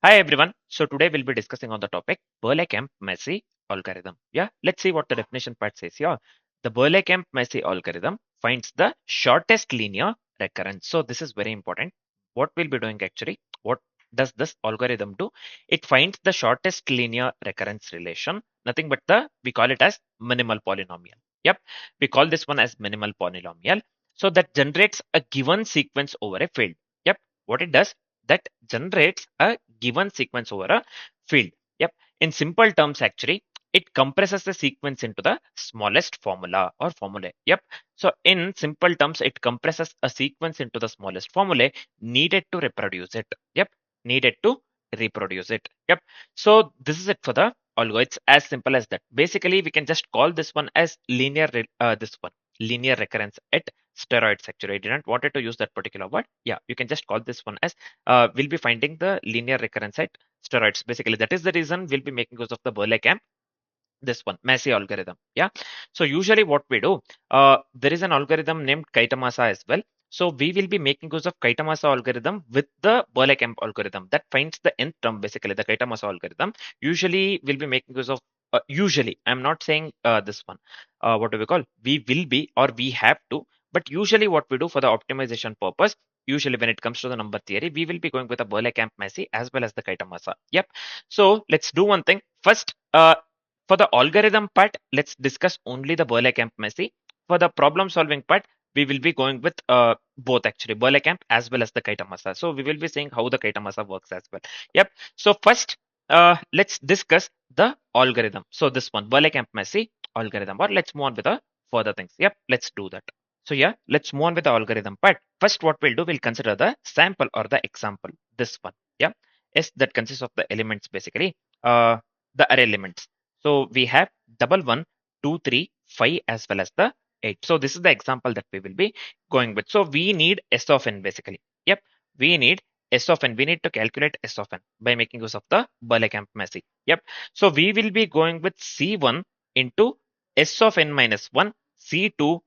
Hi everyone. So today we'll be discussing on the topic Berlekamp Massey algorithm. Yeah, let's see what the definition part says here. The Berlekamp Massey algorithm finds the shortest linear recurrence. So this is very important. What we'll be doing actually, what does this algorithm do? It finds the shortest linear recurrence relation, nothing but we call it as minimal polynomial. Yep, we call this one as minimal polynomial. So that generates a given sequence over a field. Yep, what it does, that generates a given sequence over a field. Yep. In simple terms, actually, it compresses the sequence into the smallest formula or formulae. Yep. So in simple terms, it compresses a sequence into the smallest formulae needed to reproduce it. Yep. Needed to reproduce it. Yep. So this is it for the algo. It's as simple as that. Basically, we can just call this one as linear recurrence at steroids. Actually, I didn't wanted to use that particular word. Yeah, you can just call this one as we'll be finding the linear recurrence at steroids. Basically, that is the reason we'll be making use of the Berlekamp, this one, Massey algorithm. Yeah. So usually what we do, there is an algorithm named Kaitamasa as well. So we will be making use of Kaitamasa algorithm with the Berlekamp algorithm that finds the nth term. Basically, the Kaitamasa algorithm usually will be making use of. Usually, I'm not saying this one. What do we call? We will be or we have to. But usually, what we do for the optimization purpose, usually when it comes to the number theory, we will be going with a Berlekamp Massey as well as the Kaitamasa. Yep. So let's do one thing first. For the algorithm part, let's discuss only the Berlekamp Massey. For the problem solving part, we will be going with both actually, Berlekamp as well as the Kaitamasa. So we will be seeing how the Kaitamasa works as well. Yep. So first, let's discuss the algorithm. So this one, Berlekamp Massey algorithm, or let's move on with the further things. Yep. Let's do that. So yeah, let's move on with the algorithm part. First, what we'll do, we'll consider the sample or the example. This one. Yeah. S that consists of the elements basically. The array elements. So we have double 1, 2, 3, 5 as well as the 8. So this is the example that we will be going with. So we need S of n basically. Yep. We need S of n. We need to calculate S of n by making use of the Berlekamp Massey. Yep. So we will be going with C1 into S of n minus 1, C2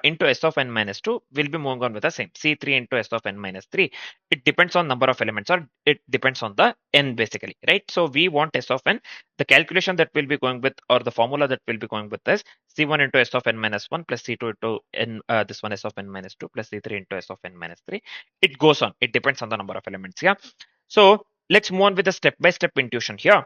into S of n minus 2. We'll be moving on with the same C3 into S of n minus 3. It depends on number of elements, or it depends on the n basically, right? So we want S of n. The calculation that we'll be going with, or the formula that we'll be going with, is C1 into S of n minus 1 plus C2 into n, this one S of n minus 2 plus C3 into S of n minus 3. It goes on. It depends on the number of elements. Yeah. So let's move on with the step-by-step intuition here.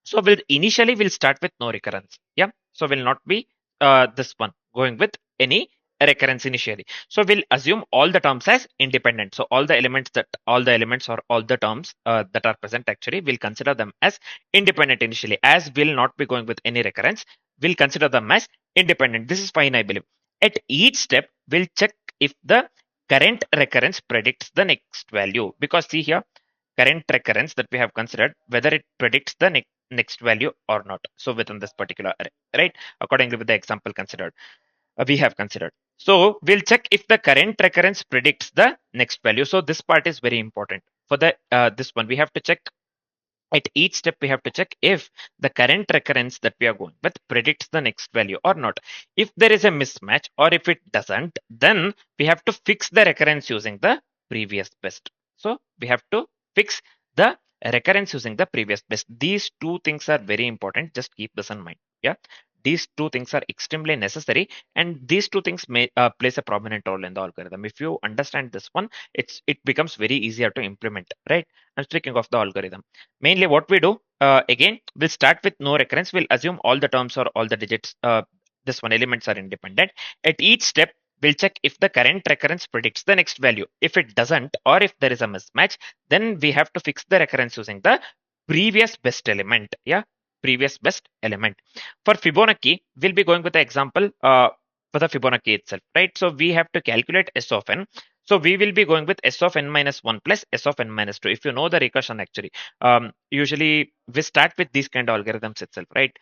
So we'll start with no recurrence. Yeah. So we'll not be this one going with any recurrence initially. So we'll assume all the terms as independent. So all the elements or all the terms that are present actually, we'll consider them as independent initially, as we'll not be going with any recurrence. We'll consider them as independent. This is fine, I believe. At each step, we'll check if the current recurrence predicts the next value, because see here, current recurrence that we have considered, whether it predicts the next value or not. So within this particular array, right? Accordingly with the example considered, we have considered. So we'll check if the current recurrence predicts the next value. So this part is very important. For the this one, we have to check at each step. We have to check if the current recurrence that we are going with predicts the next value or not. If there is a mismatch, or if it doesn't, then we have to fix the recurrence using the previous best. So we have to fix the recurrence using the previous best. These two things are very important. Just keep this in mind. Yeah. These two things are extremely necessary, and these two things may plays a prominent role in the algorithm. If you understand this one, it becomes very easier to implement, right? I'm speaking of the algorithm. Mainly what we do, again, we'll start with no recurrence. We'll assume all the terms or all the digits, this one, elements are independent. At each step, we'll check if the current recurrence predicts the next value. If it doesn't, or if there is a mismatch, then we have to fix the recurrence using the previous best element. Yeah, previous best element. For Fibonacci, we'll be going with the example for the Fibonacci itself, right? So we have to calculate S of n. So we will be going with S of n minus 1 plus S of n minus 2. If you know the recursion actually, usually we start with these kind of algorithms itself, right?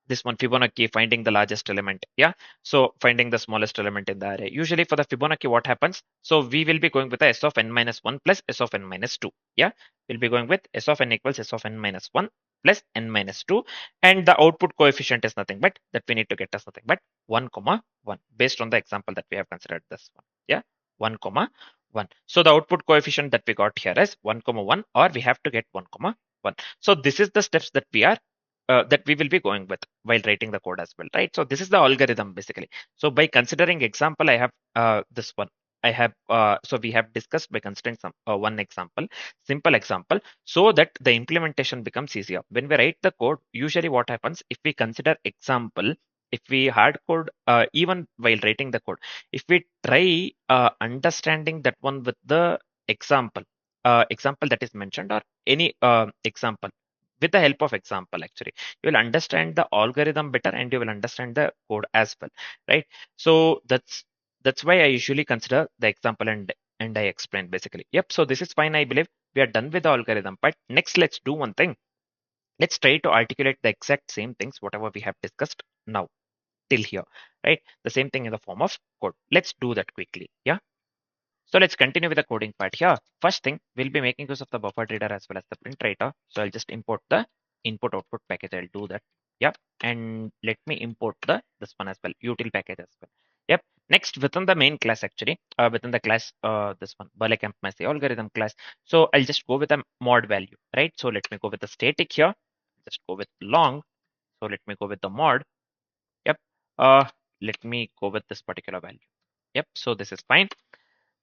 This one, Fibonacci, finding the largest element. Yeah. So finding the smallest element in the array. Usually for the Fibonacci, what happens? So we will be going with the S of n minus 1 plus S of n minus 2. Yeah. We'll be going with S of n equals S of n minus 1 plus n minus 2. And the output coefficient is nothing but, that we need to get as nothing but 1 comma 1, based on the example that we have considered this one. Yeah. 1 comma 1. So the output coefficient that we got here is 1 comma 1, or we have to get 1 comma 1. So this is the steps that we will be going with while writing the code as well, right? So this is the algorithm basically. So by considering example, I have this one. I have so we have discussed by considering some one example, simple example, so that the implementation becomes easier. When we write the code, usually what happens if we consider example, if we hard code even while writing the code, if we try understanding that one with the example that is mentioned, or any example, with the help of example, actually you will understand the algorithm better and you will understand the code as well, right? So that's why I usually consider the example and I explain basically. Yep, so this is fine. I believe we are done with the algorithm, but next let's do one thing. Let's try to articulate the exact same things whatever we have discussed now till here, right? The same thing in the form of code. Let's do that quickly. Yeah. So let's continue with the coding part here. First thing, we'll be making use of the buffer reader as well as the print writer. So I'll just import the input output package. I'll do that. Yep. And let me import this one as well, util package as well. Yep. Next, within the main class, actually, within the class, this one, Berlekamp Massey algorithm class. So I'll just go with a mod value, right? So let me go with the static here. Just go with long. So let me go with the mod. Yep. Let me go with this particular value. Yep. So this is fine.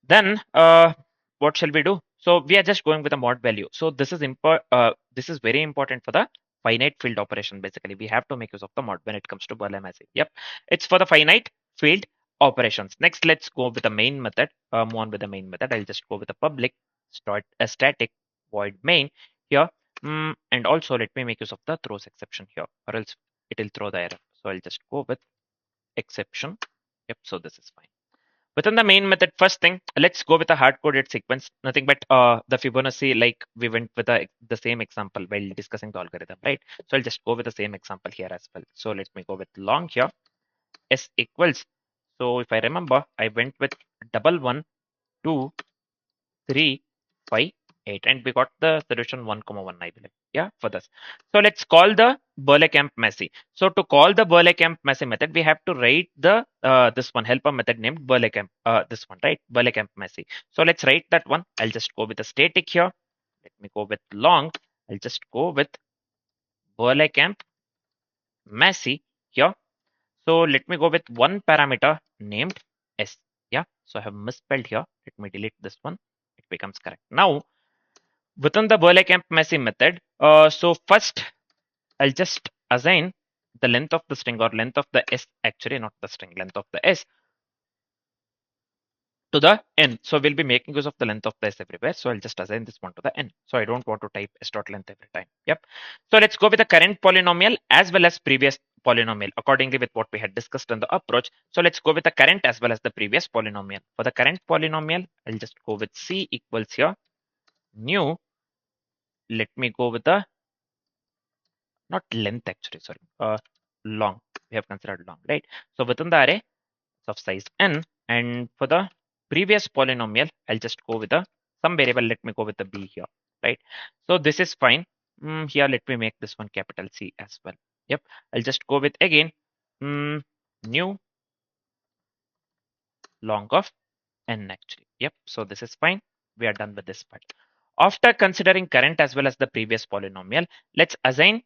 Then what shall we do? So we are just going with a mod value. So this is very important for the finite field operation. Basically, we have to make use of the mod when it comes to Berlekamp. Yep, it's for the finite field operations. Next, let's go with the main method. Move on with the main method. I'll just go with the public start a static void main here. And also let me make use of the throws exception here, or else it will throw the error. So I'll just go with exception. Yep, so this is fine. Within the main method, first thing, let's go with a hard-coded sequence. Nothing but the Fibonacci, like we went with the same example while discussing the algorithm, right? So I'll just go with the same example here as well. So let me go with long here. S equals. So if I remember, I went with double 1, 2, 3, 5, 8, and we got the solution 1 comma 1, I believe. Yeah, for this. So let's call the Berlekamp Massey. So to call the Berlekamp Massey method, we have to write the this one helper method named Berlekamp. This one, right? Berlekamp Massey. So let's write that one. I'll just go with the static here. Let me go with long. I'll just go with Berlekamp Massey here. So let me go with one parameter named S. Yeah. So I have misspelled here. Let me delete this one. It becomes correct. Now within the Berlekamp Massey method, so first I'll just assign the length of the string, or length of the S, actually not the string, length of the S to the N. So we'll be making use of the length of the S everywhere. So I'll just assign this one to the N. So I don't want to type S dot length every time. Yep. So let's go with the current polynomial as well as previous polynomial accordingly with what we had discussed in the approach. So let's go with the current as well as the previous polynomial. For the current polynomial, I'll just go with C equals here new. Let me go with the not length, actually, sorry, long. We have considered long, right? So within the array of size n, and for the previous polynomial, I'll just go with the some variable. Let me go with the b here, right? So this is fine. Here let me make this one capital C as well. Yep. I'll just go with again new long of n, actually. Yep. So this is fine. We are done with this part. After considering current as well as the previous polynomial, let's assign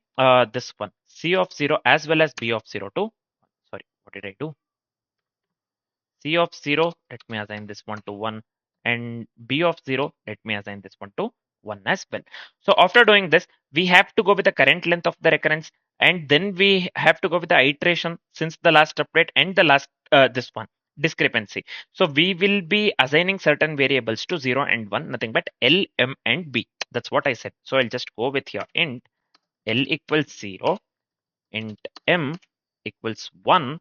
this one C of 0 as well as B of 0 to, sorry, what did I do? C of 0, let me assign this one to 1, and B of 0, let me assign this one to 1 as well. So after doing this, we have to go with the current length of the recurrence, and then we have to go with the iteration since the last update and the last this one discrepancy. So we will be assigning certain variables to 0 and 1, nothing but L, M, and B. That's what I said. So I'll just go with here int L equals 0, int M equals 1,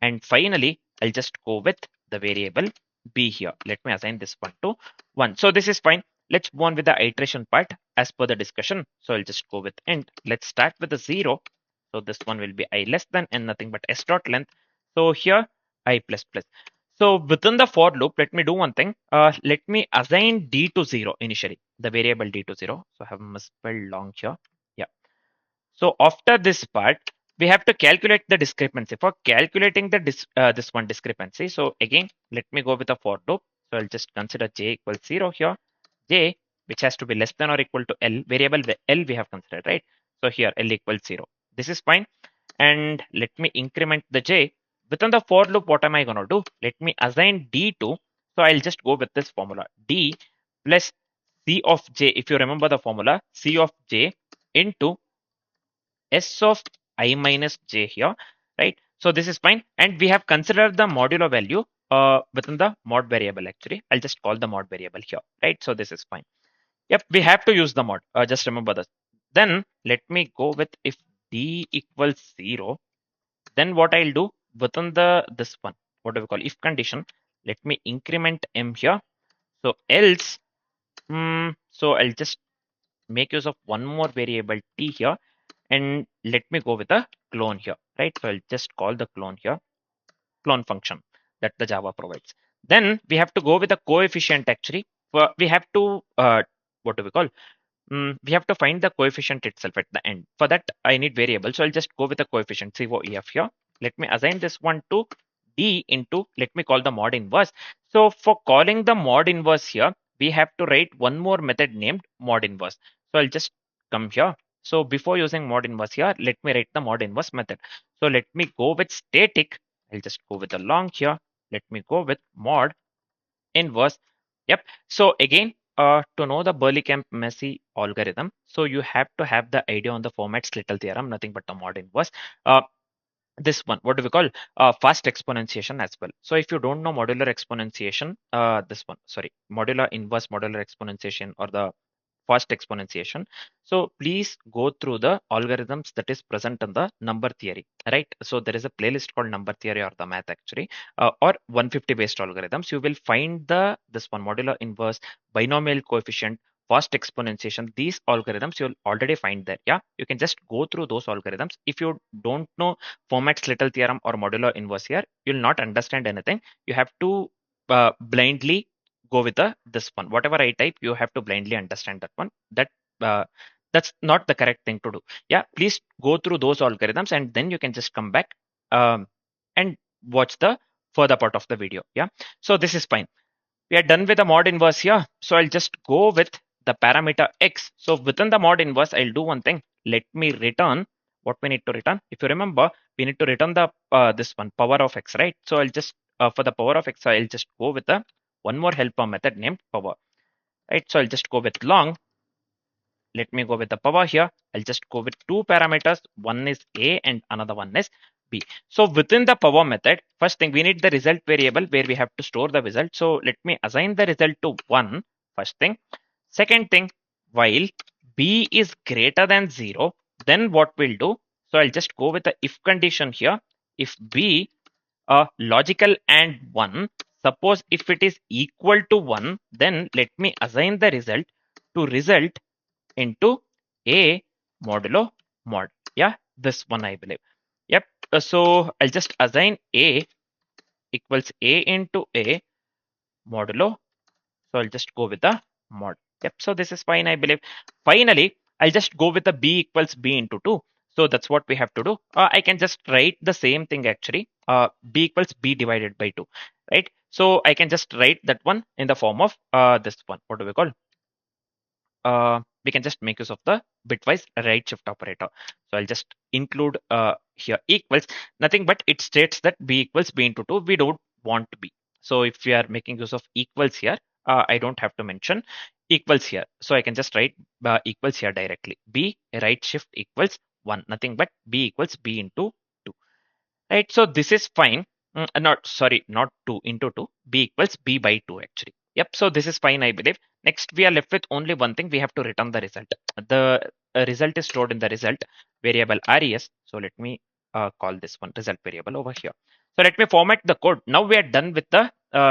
and finally I'll just go with the variable B here. Let me assign this one to 1. So this is fine. Let's move on with the iteration part as per the discussion. So I'll just go with int. Let's start with the 0. So this one will be I less than n, nothing but s dot length. So here I plus plus. So within the for loop, let me do one thing. Let me assign d to 0 initially, the variable d to 0. So I have misspelled long here. Yeah. So after this part, we have to calculate the discrepancy. For calculating the this one discrepancy, so again, let me go with a for loop. So I'll just consider j equals 0 here. J, which has to be less than or equal to L, variable L we have considered, right? So here L equals 0. This is fine. And let me increment the j. Within the for loop, what am I going to do? Let me assign d to, so I'll just go with this formula, d plus c of j. If you remember the formula, c of j into s of I minus j here, right? So this is fine. And we have considered the modulo value within the mod variable actually. I'll just call the mod variable here, right? So this is fine. Yep, we have to use the mod. Just remember this. Then let me go with if d equals 0, then what I'll do within the this one, what do we call if condition, let me increment m here. So else, so I'll just make use of one more variable t here, and let me go with a clone here, right? So I'll just call the clone here, clone function that the Java provides. Then we have to go with a coefficient actually. We have to what do we call? We have to find the coefficient itself at the end. For that, I need variable. So I'll just go with the coefficient COEF here. Let me assign this one to D into, let me call the mod inverse. So for calling the mod inverse here, we have to write one more method named mod inverse. So I'll just come here. So before using mod inverse here, let me write the mod inverse method. So let me go with static. I'll just go with the long here. Let me go with mod inverse. Yep. So again, to know the Berlekamp Massey algorithm, so you have to have the idea on the format little theorem, nothing but the mod inverse. Uh, this one, what do we call? Fast exponentiation as well. So if you don't know modular exponentiation, this one, sorry, modular inverse modular exponentiation or the fast exponentiation. So please go through the algorithms that is present in the number theory, right? So there is a playlist called number theory or the math actually, or 150 based algorithms. You will find the this one modular inverse, binomial coefficient, fast exponentiation. These algorithms you'll already find there. Yeah, you can just go through those algorithms. If you don't know Fermat's little theorem or modular inverse here, you'll not understand anything. You have to blindly go with the this one. Whatever I type, you have to blindly understand that one. Uh, that's not the correct thing to do. Yeah, please go through those algorithms and then you can just come back um, and watch the further part of the video. Yeah, so this is fine. We are done with the mod inverse here. So I'll just go with the parameter x. So within the mod inverse, I'll do one thing. Let me return what we need to return. If you remember, we need to return the this one power of x, right? So I'll just for the power of x, I'll just go with the one more helper method named power, right? So I'll just go with long. Let me go with the power here. I'll just go with two parameters. One is a and another one is b. So within the power method, first thing we need the result variable where we have to store the result. So let me assign the result to 1. First thing. Second thing, while b is greater than 0, then what we'll do? So I'll just go with the if condition here. If b logical and 1, suppose if it is equal to 1, then let me assign the result to result into a modulo mod. Yeah, this one I believe. Yep. So I'll just assign a equals a into a modulo. So I'll just go with the mod. Yep. So this is fine, I believe. Finally, I'll just go with the b equals b into 2. So that's what we have to do. I can just write the same thing actually. B equals b divided by 2, right? So I can just write that one in the form of this one. What do we call? We can just make use of the bitwise right shift operator. So I'll just include here equals, nothing but it states that b equals b into 2. We don't want b. So if we are making use of equals here, I don't have to mention equals here. So I can just write equals here directly. B right shift equals 1, nothing but b equals b into 2. Right, so this is fine. Not sorry, not 2 into 2. B equals b by 2 actually. Yep, so this is fine, I believe. Next, we are left with only one thing. We have to return the result. The result is stored in the result variable res. So let me call this one result variable over here. So let me format the code. Now we are done with the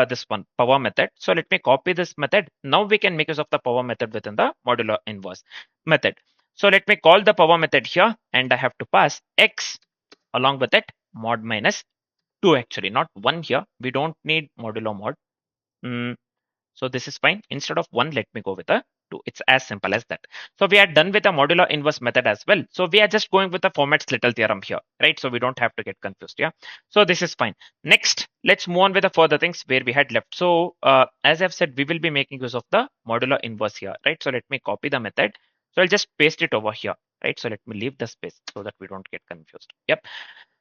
this one power method. So let me copy this method. Now we can make use of the power method within the modular inverse method. So let me call the power method here, and I have to pass x along with it mod minus 2 actually, not 1 here. We don't need modulo mod. So this is fine. Instead of 1, let me go with a 2. It's as simple as that. So we are done with the modular inverse method as well. So we are just going with the format little theorem here, right? So we don't have to get confused. Yeah. So this is fine. Next, let's move on with the further things where we had left. So as I've said, we will be making use of the modular inverse here, right? So let me copy the method. So I'll just paste it over here, right? So let me leave the space so that we don't get confused. Yep.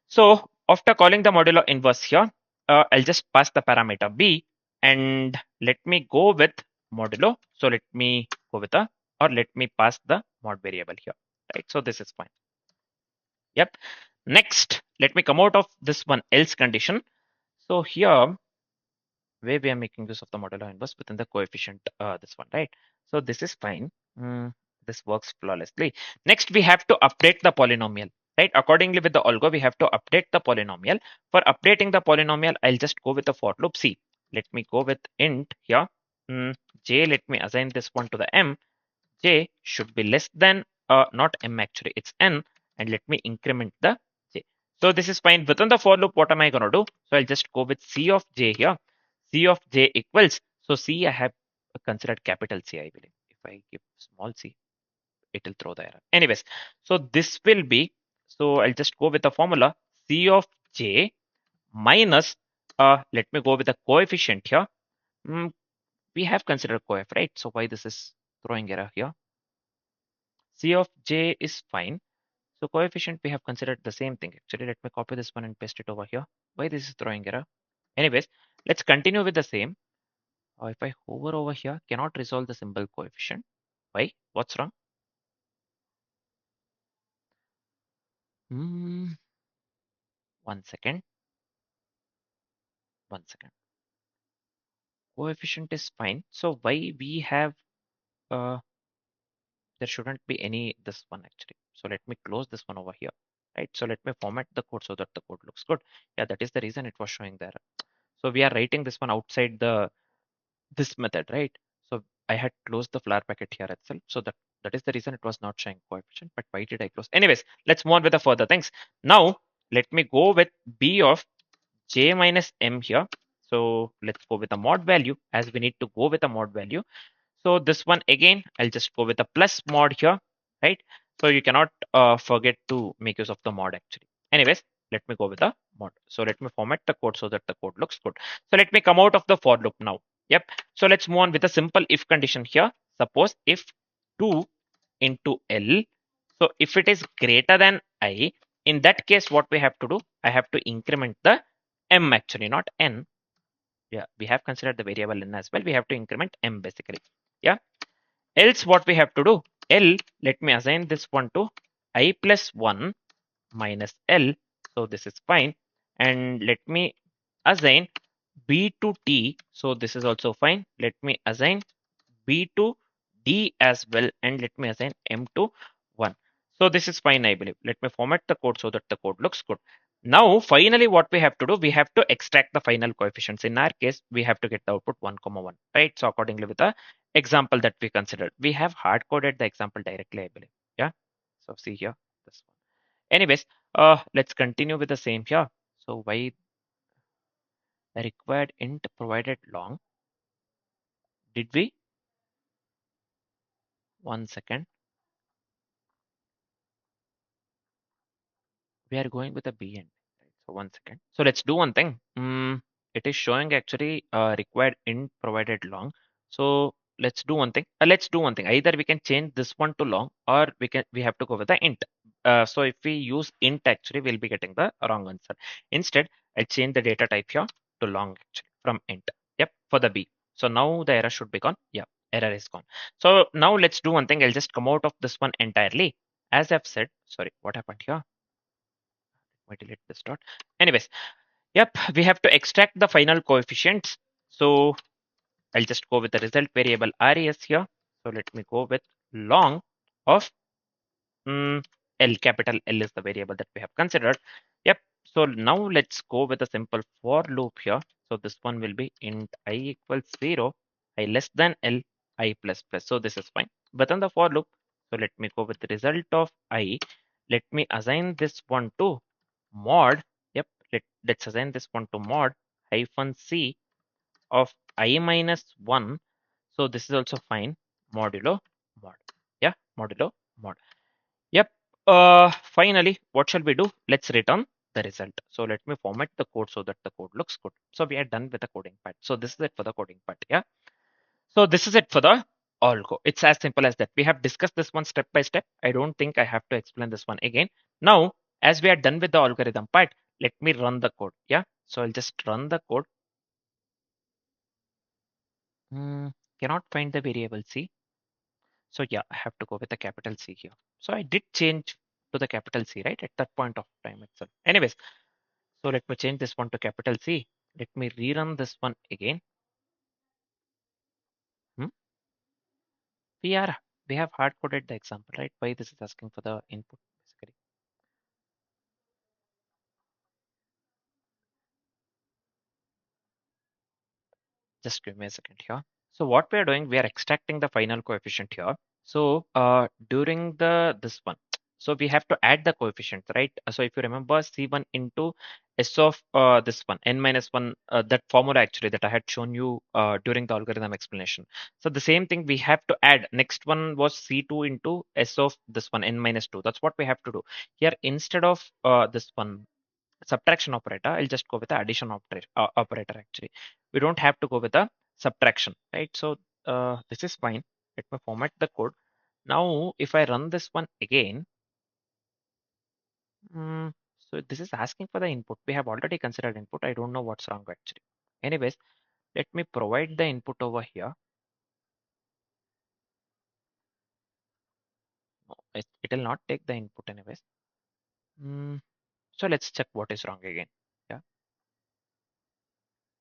So after calling the modular inverse here, I'll just pass the parameter b, and let me go with modulo. So let me go with a, or let me pass the mod variable here, right? So this is fine. Yep. Next, let me come out of this one else condition. So here, where we are making use of the modular inverse within the coefficient, this one, right? So this is fine. This works flawlessly. Next, we have to update the polynomial, right? Accordingly with the algo, we have to update the polynomial. For updating the polynomial, I'll just go with the for loop. See, let me go with int here. J, let me assign this one to the m. J should be less than, not m actually, it's n, and let me increment the j. So this is fine. Within the for loop, what am I going to do? So I'll just go with c of j here. C of j equals, so C I have considered capital C, I believe. If I give small c, it will throw the error. Anyways, so this will be, so I'll just go with the formula C of j minus, let me go with the coefficient here. We have considered coef, right? So why this is throwing error here? C of j is fine. So coefficient, we have considered the same thing. Actually, let me copy this one and paste it over here. Why this is throwing error? Anyways, let's continue with the same. If I hover over here, cannot resolve the symbol coefficient. Why? What's wrong? Hmm. One second. One second. Coefficient is fine. So why we have, uh, there shouldn't be any this one actually. So let me close this one over here. Right. So let me format the code so that the code looks good. Yeah, that is the reason it was showing there. So we are writing this one outside the this method, right? So I had closed the flower packet here itself. So that is the reason it was not showing coefficient. But why did I close? Anyways, let's move on with the further things. Now let me go with b of j minus m here. So let's go with the mod value, as we need to go with a mod value. So this one again, I'll just go with a plus mod here, right? So you cannot forget to make use of the mod actually. Anyways, let me go with the mod. So let me format the code so that the code looks good. So let me come out of the for loop now. Yep. So let's move on with a simple if condition here. Suppose if 2 into L, so if it is greater than I, in that case, what we have to do, I have to increment the m actually, not n. Yeah, we have considered the variable n as well. We have to increment m basically. Yeah. Else what we have to do, L, let me assign this one to I plus 1 minus L. So this is fine. And let me assign B to T. So this is also fine. Let me assign B to D as well. And let me assign M to 1. So this is fine, I believe. Let me format the code so that the code looks good. Now, finally, what we have to do, we have to extract the final coefficients. In our case, we have to get the output 1, 1, right? So accordingly with the example that we considered, we have hard coded the example directly, I believe. Yeah. So see here, this one. Anyways, let's continue with the same here. So why the required int provided long? Did we? One second. We are going with a B end. Right? So one second. So let's do one thing. It is showing actually required int provided long. So let's do one thing. Let's do one thing. Either we can change this one to long, or we have to go with the int. So if we use int, actually we'll be getting the wrong answer. Instead, I change the data type here to long actually from int. Yep, for the B. So now the error should be gone. Yeah, error is gone. So now let's do one thing. I'll just come out of this one entirely. As I've said, sorry, what happened here? I delete this dot. Anyways, yep, we have to extract the final coefficients. So I'll just go with the result variable res here. So let me go with long of L, capital L is the variable that we have considered. Yep. So now let's go with a simple for loop here. So this one will be int I equals 0, I less than L, I plus plus. So this is fine. But on the for loop, so let me go with the result of I. Let me assign this one to mod. Yep. Let's assign this one to mod hyphen C of I minus 1 So this is also fine. Modulo mod. Yeah, modulo mod. Yep. Finally, what shall we do? Let's return the result. So let me format the code so that the code looks good. So we are done with the coding part. So this is it for the coding part. Yeah. So this is it for the algo. It's as simple as that. We have discussed this one step by step. I don't think I have to explain this one again. Now, as we are done with the algorithm part, let me run the code. Yeah. So I'll just run the code. Cannot find the variable C. So yeah, I have to go with the capital C here. So I did change to the capital C, right? At that point of time itself. Anyways, so let me change this one to capital C. Let me rerun this one again. Hmm? We are we have hard coded the example, right? Why this is asking for the input basically. Just give me a second here. So what we are doing, we are extracting the final coefficient here. So during the this one, so we have to add the coefficient, right? So if you remember C1 into S of this one, n minus 1, that formula actually that I had shown you during the algorithm explanation. So the same thing we have to add. Next one was C2 into S of this one, n minus 2. That's what we have to do. Here, instead of this one, subtraction operator, I'll just go with the addition operator actually. We don't have to go with the subtraction, right? So this is fine. Let me format the code. Now, if I run this one again, so this is asking for the input. We have already considered input. I don't know what's wrong actually. Anyways, let me provide the input over here. No, it will not take the input anyways. So let's check what is wrong again. Yeah.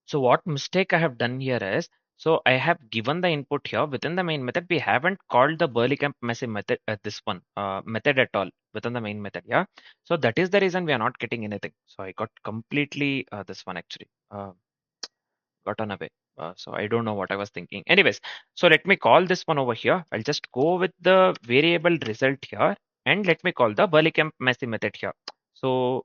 So what mistake I have done here is, so I have given the input here within the main method. We haven't called the Berlekamp Massey method, this one method at all within the main method. Yeah. So that is the reason we are not getting anything. So I got completely this one actually. Gotten away. So I don't know what I was thinking. Anyways, so let me call this one over here. I'll just go with the variable result here and let me call the Berlekamp Massey method here. So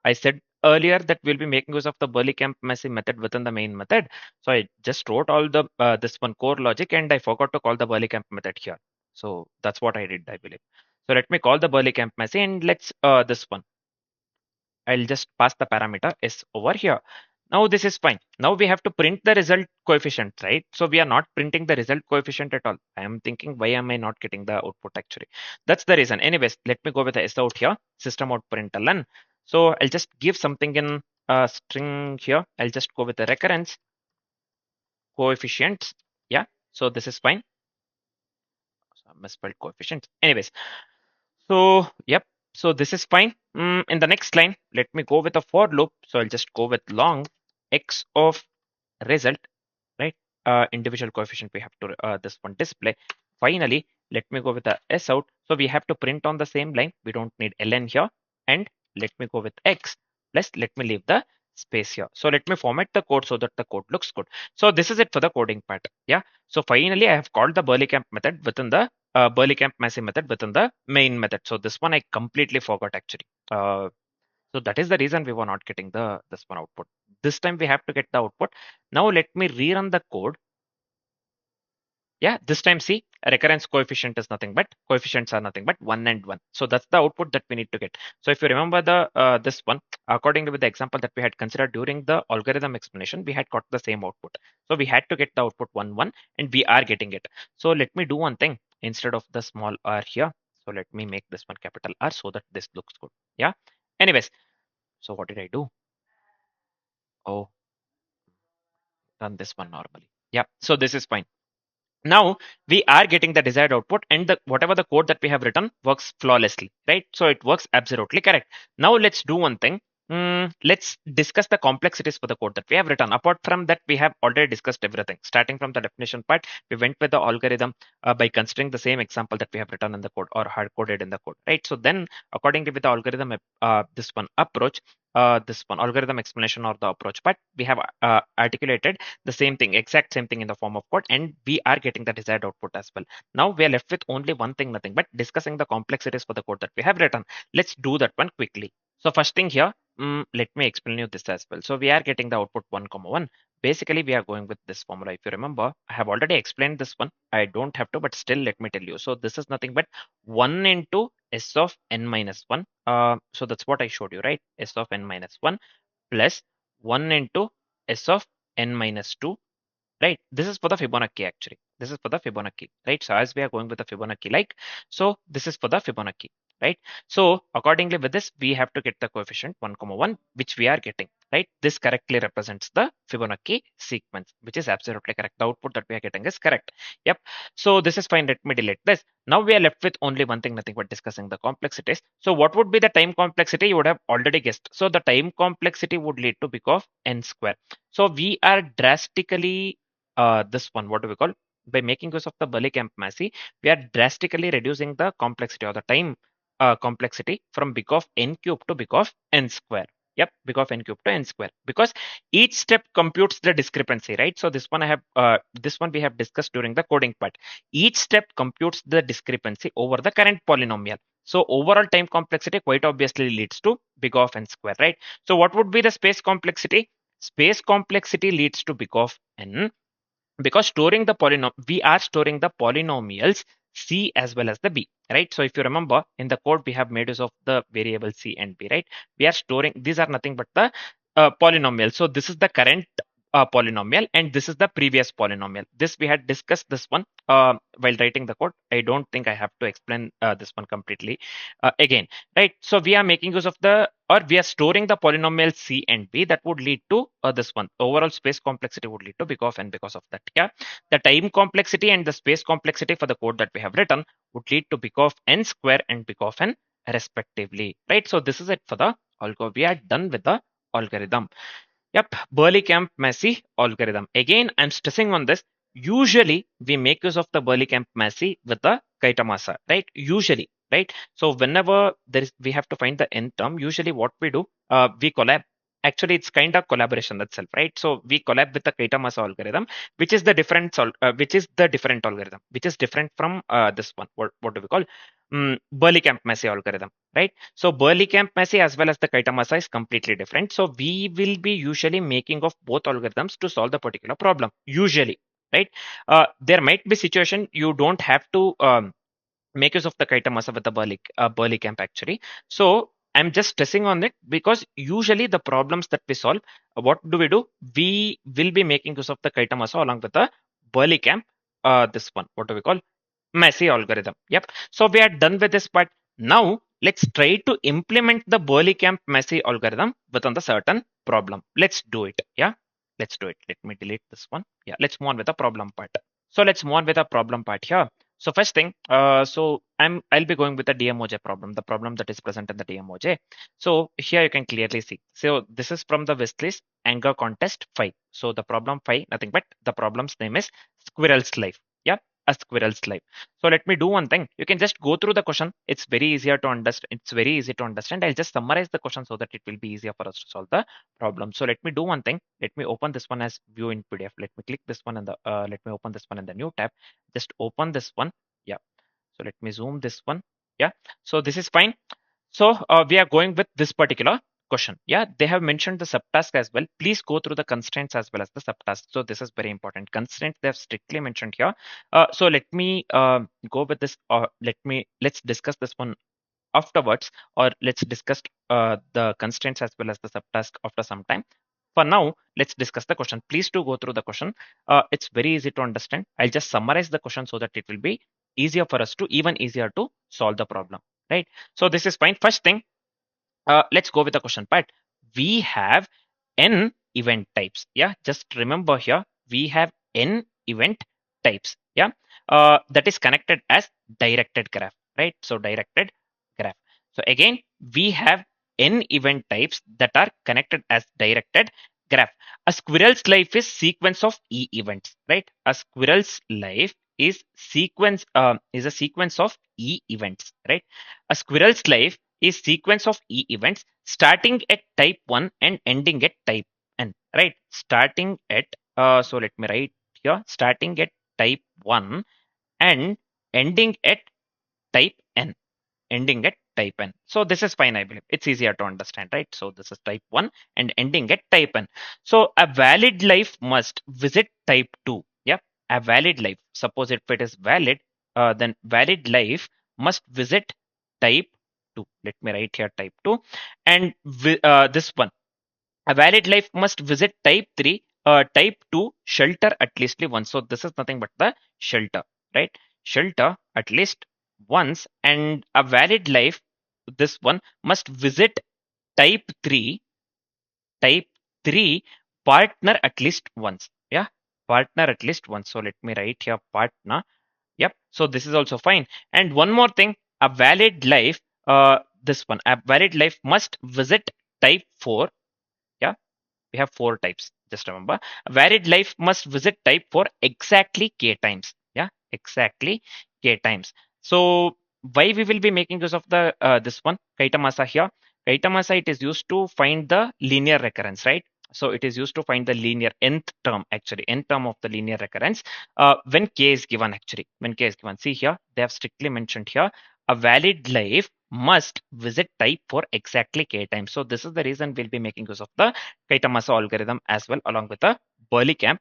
I said earlier that we'll be making use of the Berlekamp Massey method within the main method. So I just wrote all the this one core logic and I forgot to call the Berlekamp method here. So that's what I did, I believe. So let me call the Berlekamp Massey and let's this one. I'll just pass the parameter s over here. Now this is fine. Now we have to print the result coefficient, right? So we are not printing the result coefficient at all. I am thinking, why am I not getting the output actually? That's the reason. Anyways, let me go with the s out here, system out println. So I'll just give something in a string here. I'll just go with the recurrence coefficients. Yeah, so this is fine. So I misspelled coefficient. Anyways, so yep, so this is fine. In the next line, let me go with a for loop. So I'll just go with long x of result, right? Individual coefficient we have to this one display. Finally, let me go with the s out. So we have to print on the same line. We don't need ln here. And let me go with x plus let me leave the space here. So let me format the code so that the code looks good. So this is it for the coding part. Yeah. So finally, I have called the Berlekamp method within the Berlekamp Massey method within the main method. So this one I completely forgot actually. So that is the reason we were not getting the this one output. This time we have to get the output. Now let me rerun the code. Yeah, this time see, recurrence coefficient is nothing but coefficients are nothing but 1 and 1. So that's the output that we need to get. So if you remember the this one, according to the example that we had considered during the algorithm explanation, we had got the same output. So we had to get the output 1 1 and we are getting it. So let me do one thing instead of the small r here. So let me make this one capital R so that this looks good. Yeah. Anyways, so what did I do? Oh, run this one normally. Yeah. So this is fine. Now we are getting the desired output and the whatever the code that we have written works flawlessly, right? So it works absolutely correct. Now let's do one thing. Let's discuss the complexities for the code that we have written. Apart from that, we have already discussed everything. Starting from the definition part, we went with the algorithm by considering the same example that we have written in the code or hard coded in the code, right? So then, according to with the algorithm, this one approach, this one algorithm explanation or the approach part, we have articulated the same thing, exact same thing in the form of code, and we are getting the desired output as well. Now we are left with only one thing, nothing but discussing the complexities for the code that we have written. Let's do that one quickly. So first thing here, let me explain you this as well. So we are getting the output 1 comma 1, basically we are going with this formula. If you remember, I have already explained this one. I don't have to, but still let me tell you. So this is nothing but 1 into s of n minus 1. So that's what I showed you, right? S of n minus 1 plus 1 into s of n minus 2, right? This is for the Fibonacci actually. This is for the Fibonacci, right? So as we are going with the Fibonacci, like, so this is for the Fibonacci, right? So accordingly with this, we have to get the coefficient 1, 1, which we are getting, right? This correctly represents the Fibonacci sequence, which is absolutely correct. The output that we are getting is correct. Yep. So this is fine. Let me delete this. Now we are left with only one thing, nothing but discussing the complexities. So what would be the time complexity? You would have already guessed. So the time complexity would lead to big of n square. So we are drastically this one, what do we call? By making use of the Berlekamp-Massey, we are drastically reducing the complexity or the time complexity from big of n cube to big of n square. Yep, big of n cube to n square, because each step computes the discrepancy, right? So this one I have, this one we have discussed during the coding part. Each step computes the discrepancy over the current polynomial. So overall time complexity quite obviously leads to big of n square, right? So what would be the space complexity? Space complexity leads to big of n, because storing the polynomial, we are storing the polynomials c as well as the b, right? So if you remember, in the code we have made use of the variable c and b, right? We are storing, these are nothing but the polynomial. So this is the current polynomial and this is the previous polynomial. This we had discussed this one while writing the code. I don't think I have to explain this one completely again, right? So we are making use of the, or we are storing the polynomial c and b, that would lead to this one. Overall space complexity would lead to big of n because of that. Yeah, the time complexity and the space complexity for the code that we have written would lead to big of n square and big of n respectively, right? So this is it for the algorithm. We are done with the algorithm. Yep, Berlekamp-Massey algorithm. Again, I'm stressing on this. Usually, we make use of the Berlekamp-Massey with the Kaitamasa, right? Usually, right? So whenever there is, we have to find the n term. Usually, what we do, we collab. Actually, it's kind of collaboration itself, right? So we collab with the Kaitamasa algorithm, which is the different, which is the different algorithm, which is different from this one. What do we call? Berlekamp-Massey algorithm, right? So Berlekamp-Massey as well as the Kaitamasa is completely different. So we will be usually making of both algorithms to solve the particular problem. Usually, right? There might be situation you don't have to make use of the Kaitamasa with the Berlekamp actually. So I'm just stressing on it because usually the problems that we solve, what do? We will be making use of the Kaitamasa along with the Berlekamp. This one, what do we call? Massey algorithm. Yep. So we are done with this part. Now let's try to implement the Berlekamp-Massey algorithm within the certain problem. Let's do it. Yeah. Let's do it. Let me delete this one. Yeah. Let's move on with the problem part. So let's move on with the problem part here. So first thing, so I'll be going with the DMOJ problem, the problem that is present in the DMOJ. So here you can clearly see. So this is from the wish list anger contest 5. So the problem 5, nothing but the problem's name is Squirrel's Life. Yeah, a squirrel's life. So let me do one thing. You can just go through the question. It's very easier to understand. It's very easy to understand. I'll just summarize the question so that it will be easier for us to solve the problem. So let me do one thing. Let me open this one as view in PDF. Let me click this one and the let me open this one in the new tab. Just open this one. Yeah. So let me zoom this one. Yeah. So this is fine. So we are going with this particular question. Yeah, they have mentioned the subtask as well. Please go through the constraints as well as the subtask. So this is very important. Constraints they have strictly mentioned here. So let me go with this. Let's discuss this one afterwards, or let's discuss the constraints as well as the subtask after some time. For now, let's discuss the question. Please do go through the question. It's very easy to understand. I'll just summarize the question so that it will be easier for us to, even easier to solve the problem, right? So this is fine. First thing, let's go with the question part. We have n event types. Yeah, just remember here we have n event types. Yeah, that is connected as directed graph, right? So directed graph. So again, we have n event types that are connected as directed graph. A squirrel's life is sequence of e events, right? A squirrel's life is a sequence of e events, right? A squirrel's life is sequence of e events starting at type 1 and ending at type n, right? Starting at so let me write here, starting at type 1 and ending at type n, ending at type n. So this is fine, I believe. It's easier to understand, right? So this is type 1 and ending at type n. So a valid life must visit type 2. Yeah, a valid life. Suppose if it is valid, then valid life must visit type 2. Let me write here type 2. And this one, a valid life must visit type 3, type 2 shelter at least once. So this is nothing but the shelter, right? Shelter at least once, and a valid life, this one must visit type 3, type 3 partner at least once. Yeah, partner at least once. So let me write here partner. Yep. So this is also fine. And one more thing, a valid life, this one, a valid life must visit type 4. Yeah, we have 4 types. Just remember, a varied life must visit type for exactly k times. Yeah, exactly k times. So why we will be making use of the this one Kaitamasa here? Kaitamasa, it is used to find the linear recurrence, right? So it is used to find the linear nth term, actually nth term of the linear recurrence when k is given. Actually, when k is given, see here they have strictly mentioned here a valid life must visit type for exactly k times. So this is the reason we'll be making use of the Kaitamasa algorithm as well, along with the Berlekamp,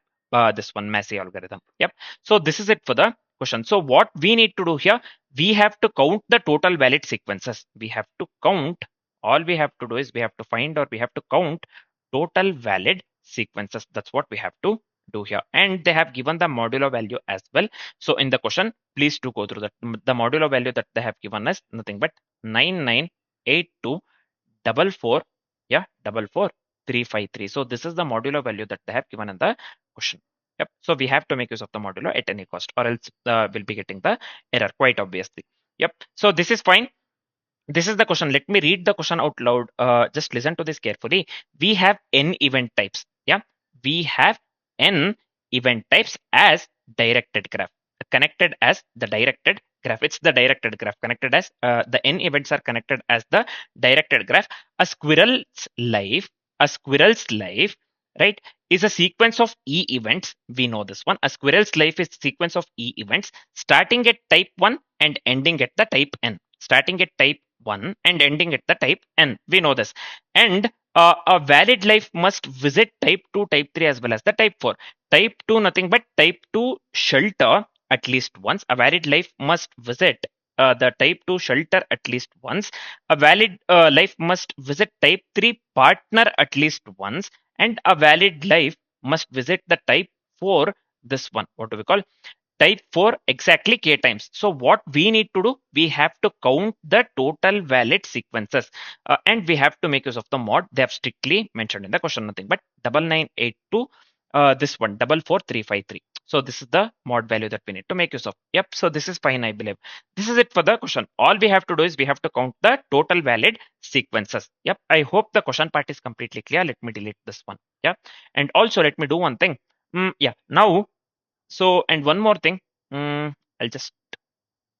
this one Massey algorithm. Yep. So this is it for the question. So what we need to do here, we have to count the total valid sequences. We have to count. All we have to do is we have to find, or we have to count total valid sequences. That's what we have to do here. And they have given the modulo value as well. So in the question, please do go through that. The modulo value that they have given us nothing but 9982 double four, yeah, 44353. So this is the modulo value that they have given in the question. Yep. So we have to make use of the modulo at any cost, or else we'll be getting the error quite obviously. Yep. So this is fine. This is the question. Let me read the question out loud. Just listen to this carefully. We have n event types. Yeah, we have n event types as directed graph, connected as the directed graph. It's the directed graph connected as the n events are connected as the directed graph. A squirrel's life, a squirrel's life, right, is a sequence of e events. We know this one. A squirrel's life is a sequence of e events starting at type 1 and ending at the type n. Starting at type 1 and ending at the type n. We know this. And a valid life must visit type 2, type 3 as well as the type 4. Type 2 nothing but type 2 shelter at least once. A valid life must visit the type 2 shelter at least once. A valid life must visit type 3 partner at least once. And a valid life must visit the type 4, this one, what do we call, type 4 exactly k times. So what we need to do, we have to count the total valid sequences, and we have to make use of the mod they have strictly mentioned in the question, nothing but 9982 this one 44353. So this is the mod value that we need to make use of. Yep. So this is fine, I believe. This is it for the question. All we have to do is we have to count the total valid sequences. Yep. I hope the question part is completely clear. Let me delete this one. Yeah. And also let me do one thing. Yeah. Now, so, and one more thing, I'll just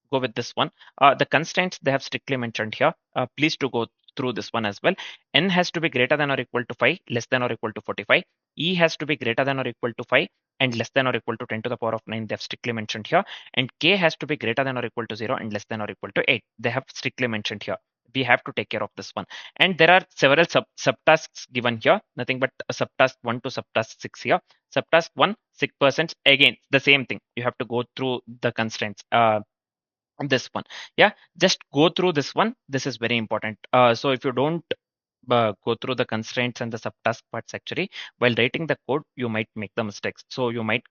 go with this one. The constraints they have strictly mentioned here. Please to go through this one as well. N has to be greater than or equal to 5, less than or equal to 45. E has to be greater than or equal to 5 and less than or equal to 10 to the power of 9. They have strictly mentioned here. And K has to be greater than or equal to 0 and less than or equal to 8. They have strictly mentioned here. We have to take care of this one. And there are several subtasks given here. Nothing but subtask 1 to subtask 6 here. Subtask 1, 6%. Again, the same thing. You have to go through the constraints. This one, yeah, just go through this one. This is very important. So if you don't go through the constraints and the subtask parts, actually while writing the code you might make the mistakes, so you might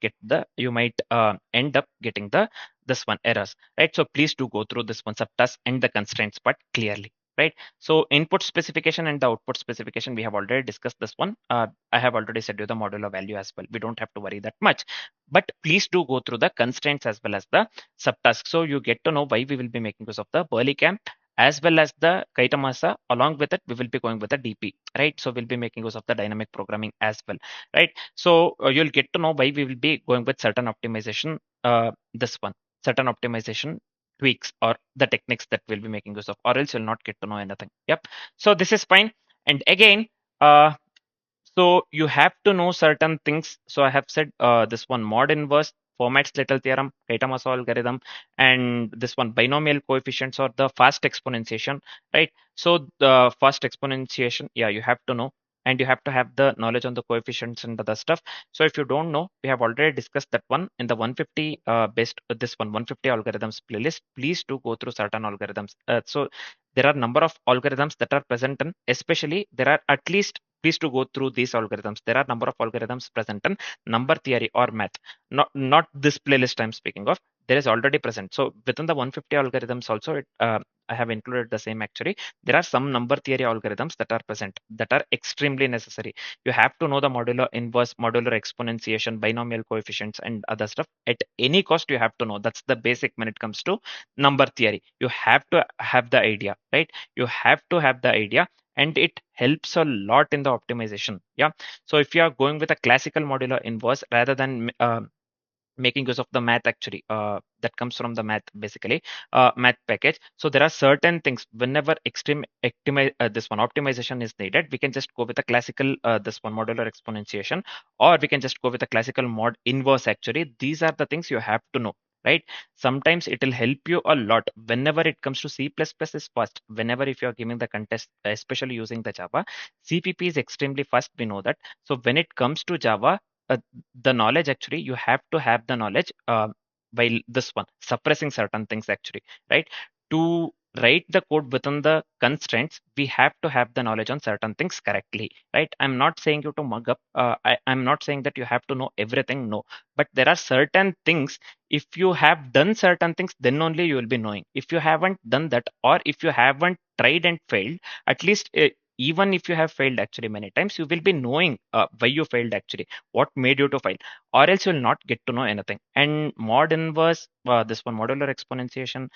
end up getting this one errors, right? So please do go through this one subtask and the constraints part clearly, right? So input specification and the output specification, we have already discussed this one. I have already said you the modular value as well. We don't have to worry that much, but please do go through the constraints as well as the subtask, so you get to know why we will be making use of the Berlekamp as well as the Kaitamasa. Along with it, we will be going with the DP, right? So we'll be making use of the dynamic programming as well, right? So you'll get to know why we will be going with certain optimization, this one, certain optimization tweaks or the techniques that we'll be making use of, or else you'll not get to know anything. Yep. So this is fine. And again, so you have to know certain things. So I have said this one mod inverse Fermat's little theorem, Gaita-Massa algorithm, and this one binomial coefficients or the fast exponentiation, right? So the fast exponentiation, yeah, you have to know, and you have to have the knowledge on the coefficients and other stuff. So if you don't know, we have already discussed that one in the 150 based this one 150 algorithms playlist. Please do go through certain algorithms. So there are number of algorithms that are present in, especially there are at least, please to go through these algorithms. There are number of algorithms present in number theory or math. Not this playlist I'm speaking of. There is already present. So within the 150 algorithms also, I have included the same actually. There are some number theory algorithms that are present that are extremely necessary. You have to know the modular inverse, modular exponentiation, binomial coefficients, and other stuff. At any cost, you have to know. That's the basic when it comes to number theory. You have to have the idea, right? You have to have the idea, and it helps a lot in the optimization. Yeah. So if you are going with a classical modular inverse rather than making use of the math actually that comes from the math basically math package, so there are certain things whenever extreme this one optimization is needed, we can just go with a classical this one modular exponentiation, or we can just go with a classical mod inverse actually. These are the things you have to know, right? Sometimes it will help you a lot whenever it comes to C++ is fast. Whenever if you are giving the contest, especially using the Java, CPP is extremely fast, we know that. So when it comes to Java, uh, the knowledge actually, you have to have the knowledge while this one suppressing certain things actually, right? To write the code within the constraints, we have to have the knowledge on certain things correctly, right? I'm not saying you to mug up. I'm not saying that you have to know everything, no. But there are certain things, if you have done certain things, then only you will be knowing. If you haven't done that, or if you haven't tried and failed, at least even if you have failed actually many times, you will be knowing why you failed actually, what made you to fail, or else you will not get to know anything. And mod inverse, this one modular exponentiation,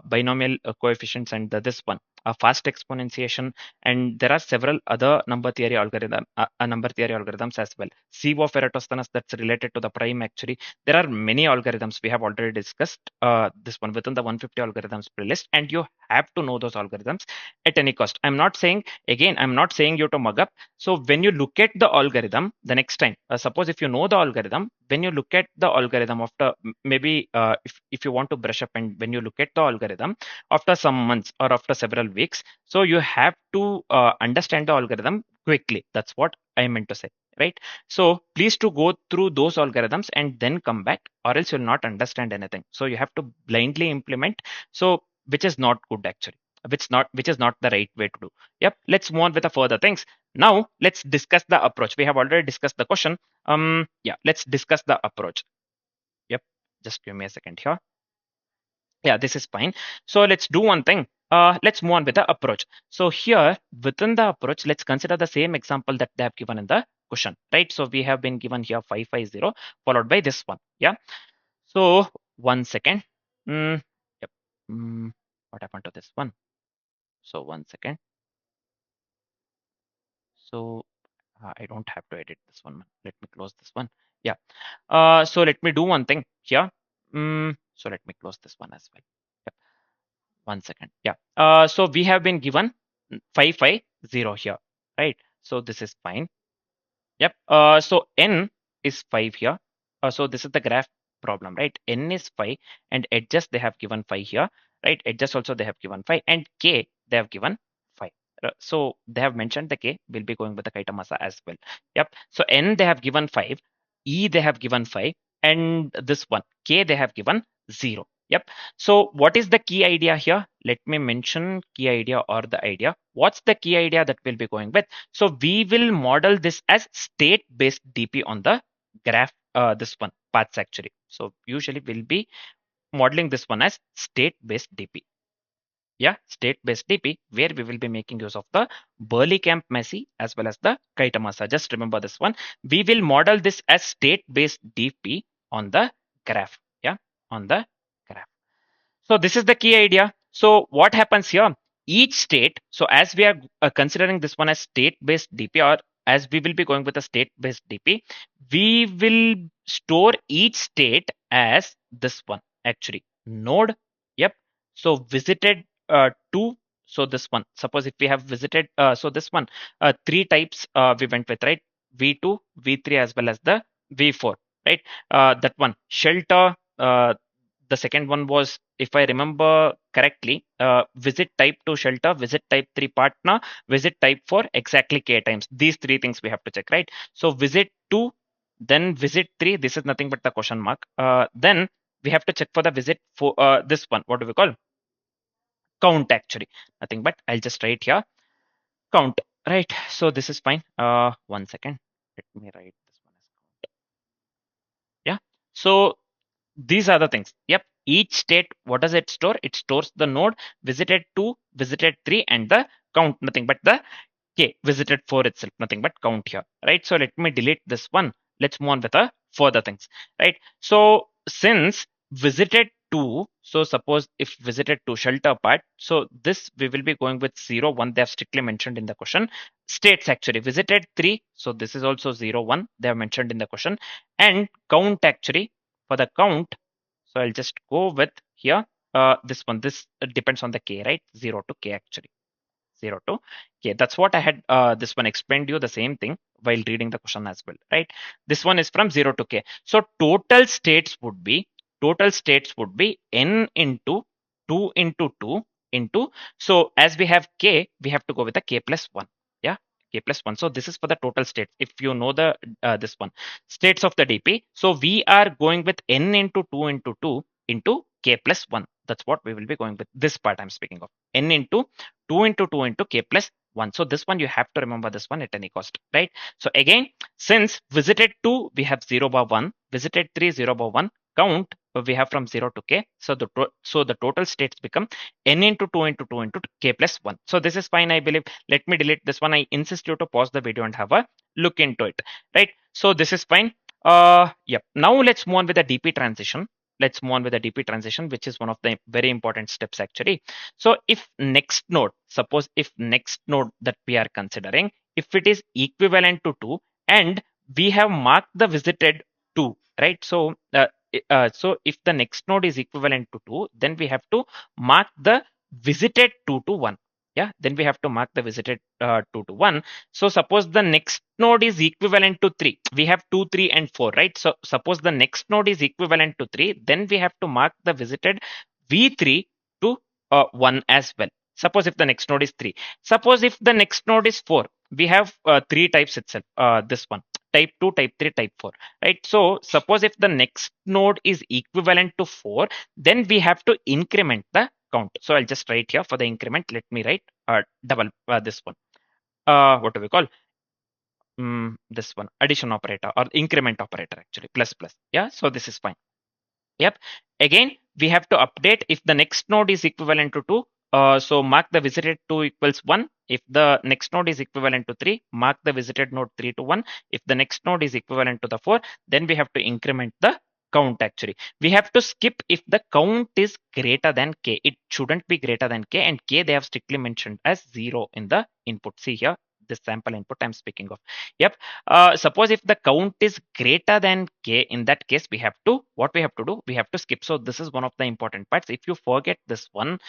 binomial coefficients, and this one fast exponentiation, and there are several other number theory algorithms as well. Sieve of Eratosthenes, that's related to the prime actually. There are many algorithms we have already discussed this one within the 150 algorithms playlist, and you have to know those algorithms at any cost. I'm not saying, again, I'm not saying you to mug up. So when you look at the algorithm the next time, suppose if you know the algorithm, when you look at the algorithm after maybe if you want to brush up, and when you look at the algorithm after some months or after several weeks, so you have to understand the algorithm quickly. That's what I meant to say, right? So please to go through those algorithms and then come back, or else you'll not understand anything. So you have to blindly implement, so which is not good actually, which is not the right way to do. Yep, let's move on with the further things. Now let's discuss the approach. We have already discussed the question. Yeah, let's discuss the approach. Yep, just give me a second here. Yeah, this is fine. So let's do one thing. Let's move on with the approach. So here within the approach, let's consider the same example that they have given in the question, right? So we have been given here 550 followed by this one. Yeah. So 1 second. Yep. What happened to this one? So 1 second. So I don't have to edit this one. Let me close this one. Yeah. So let me do one thing here. So let me close this one as well. Yep. 1 second. Yeah. So we have been given 550 here, right? So this is fine. Yep. So n is 5 here. So this is the graph problem, right? N is 5, and edges they have given 5 here, right? Edges also they have given 5, and k they have given 5. So they have mentioned the k will be going with the Kaita-Massa as well. Yep. So n they have given 5, e they have given 5, and this one k they have given 0. Yep. So what is the key idea here? Let me mention key idea or the idea. What's the key idea that we'll be going with? So we will model this as state-based DP on the graph, this one, paths actually. So usually we'll be modeling this one as state-based DP. Yeah, state-based DP, where we will be making use of the Berlekamp Massey as well as the Kaita-Massa. Just remember this one. We will model this as state-based DP on the graph. Yeah, on the graph. So this is the key idea. So what happens here? Each state, so as we are considering this one as state-based DP, or as we will be going with a state-based DP, we will store each state as this one actually. Node, yep. So visited two, so this one. Suppose if we have visited, so this one, three types we went with, right? V2, V3 as well as the V4. right? That one shelter. The second one was, if I remember correctly, visit type 2 shelter, visit type 3 partner, visit type 4 exactly k times. These three things we have to check, right? So visit 2, then visit 3. This is nothing but the question mark. Then we have to check for the visit for this one. What do we call? Count actually. Nothing but I'll just write here count, right? So this is fine. 1 second. Let me write this one as count. Yeah. So these are the things. Yep. Each state, what does it store? It stores the node visited 2, visited 3, and the count, nothing but the k, visited 4 itself, nothing but count here, right? So let me delete this one. Let's move on with the further things, right? So since visited 2, so suppose if visited 2 shelter part, so this we will be going with 0, 1. They have strictly mentioned in the question. States actually visited 3, so this is also 0, 1. They have mentioned in the question. And count actually, for the count, so I'll just go with here this one. This depends on the k, right? 0 to k actually. 0 to k. That's what I had this one explained you the same thing while reading the question as well, right? This one is from 0 to k. So total states would be n into 2 into 2 into, so as we have k, we have to go with the k plus 1. Yeah, k plus 1. So this is for the total states. If you know the this one states of the DP, so we are going with n into 2 into 2 into k plus 1. That's what we will be going with. This part I'm speaking of, n into 2 into 2 into k plus 1. So this one you have to remember this one at any cost, right? So again, since visited 2 we have 0 by 1, visited 3 0 by 1, count we have from 0 to k. So the total states become n into 2 into 2 into k plus 1. So this is fine, I believe. Let me delete this one. I insist you to pause the video and have a look into it, right? So this is fine. Yep. Now let's move on with the DP transition. Let's move on with the DP transition, which is one of the very important steps actually. So if next node, suppose if next node that we are considering, if it is equivalent to 2 and we have marked the visited 2, right? So so if the next node is equivalent to 2, then we have to mark the visited 2 to 1. Yeah, then we have to mark the visited 2 to 1. So suppose the next node is equivalent to 3. We have 2, 3, and 4, right? So suppose the next node is equivalent to 3, then we have to mark the visited v3 to 1 as well. Suppose if the next node is 3. Suppose if the next node is 4, we have 3 types itself. This one, type 2, type 3, type 4, right? So suppose if the next node is equivalent to 4, then we have to increment the count. So I'll just write here for the increment. Let me write double this one. What do we call? This one, addition operator or increment operator actually, plus plus. Yeah, so this is fine. Yep. Again, we have to update if the next node is equivalent to 2. So mark the visited 2 equals 1. If the next node is equivalent to 3, mark the visited node 3 to 1. If the next node is equivalent to the 4, then we have to increment the count actually. We have to skip if the count is greater than k. It shouldn't be greater than k, and k they have strictly mentioned as 0 in the input. See here, this sample input I'm speaking of. Yep. Suppose if the count is greater than k, in that case we have to, what we have to do, we have to skip. So this is one of the important parts. If you forget this one,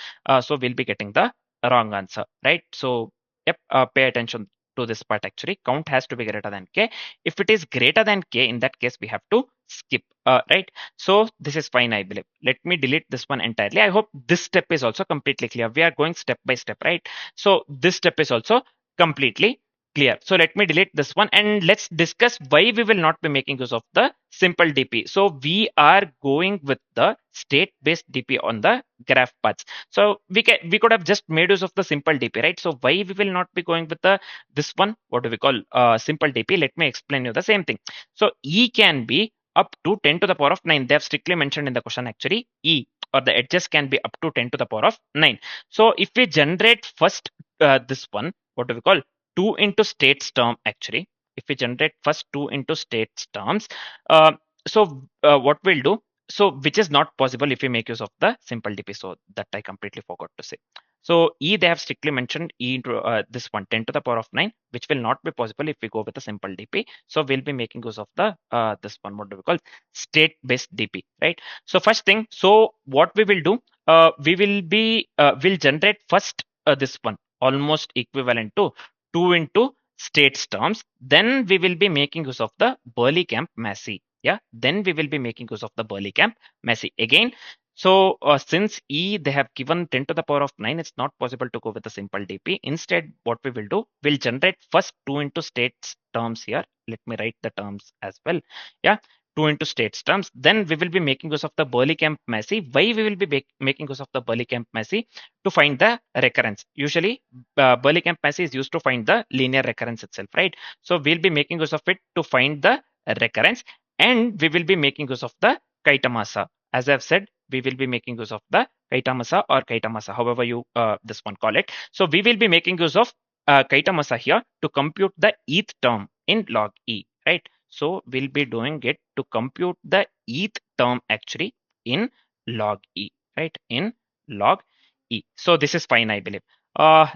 so we'll be getting the wrong answer, right? So yep, pay attention to this part actually. Count has to be greater than k. If it is greater than k, in that case we have to skip, right? So this is fine, I believe. Let me delete this one entirely. I hope this step is also completely clear. We are going step by step, right? So this step is also completely clear. So let me delete this one and let's discuss why we will not be making use of the simple DP. So we are going with the state-based DP on the graph paths. So we could have just made use of the simple DP, right? So why we will not be going with the this one? What do we call simple DP? Let me explain you the same thing. So E can be up to 10 to the power of 9. They have strictly mentioned in the question actually. E or the edges can be up to 10 to the power of 9. So if we generate first this one, what do we call 2 into states term actually. If we generate first 2 into states terms, what we'll do, so which is not possible if we make use of the simple DP. So that I completely forgot to say. So E they have strictly mentioned E into this one 10 to the power of 9, which will not be possible if we go with a simple DP. So we'll be making use of the this one, what do we call state based DP, right? So first thing, so what we will do, we'll generate first this one almost equivalent to 2 into states terms. Then we will be making use of the Berlekamp Massey. Yeah, then we will be making use of the Berlekamp Massey again. So since E they have given 10 to the power of 9, it's not possible to go with a simple DP. Instead, what we will do, we'll generate first 2 into states terms here. Let me write the terms as well. Yeah, 2 into states terms. Then we will be making use of the Berlekamp Massey. Why we will be making use of the Berlekamp Massey? To find the recurrence. Usually, Berlekamp Massey is used to find the linear recurrence itself, right? So we'll be making use of it to find the recurrence, and we will be making use of the Kaitamasa. As I've said, we will be making use of the Kaitamasa or Kaitamasa, however you this one call it. So we will be making use of Kaitamasa here to compute the eth term in log E, right? So we'll be doing it to compute the eth term actually in log E, right? In log E. So this is fine, I believe.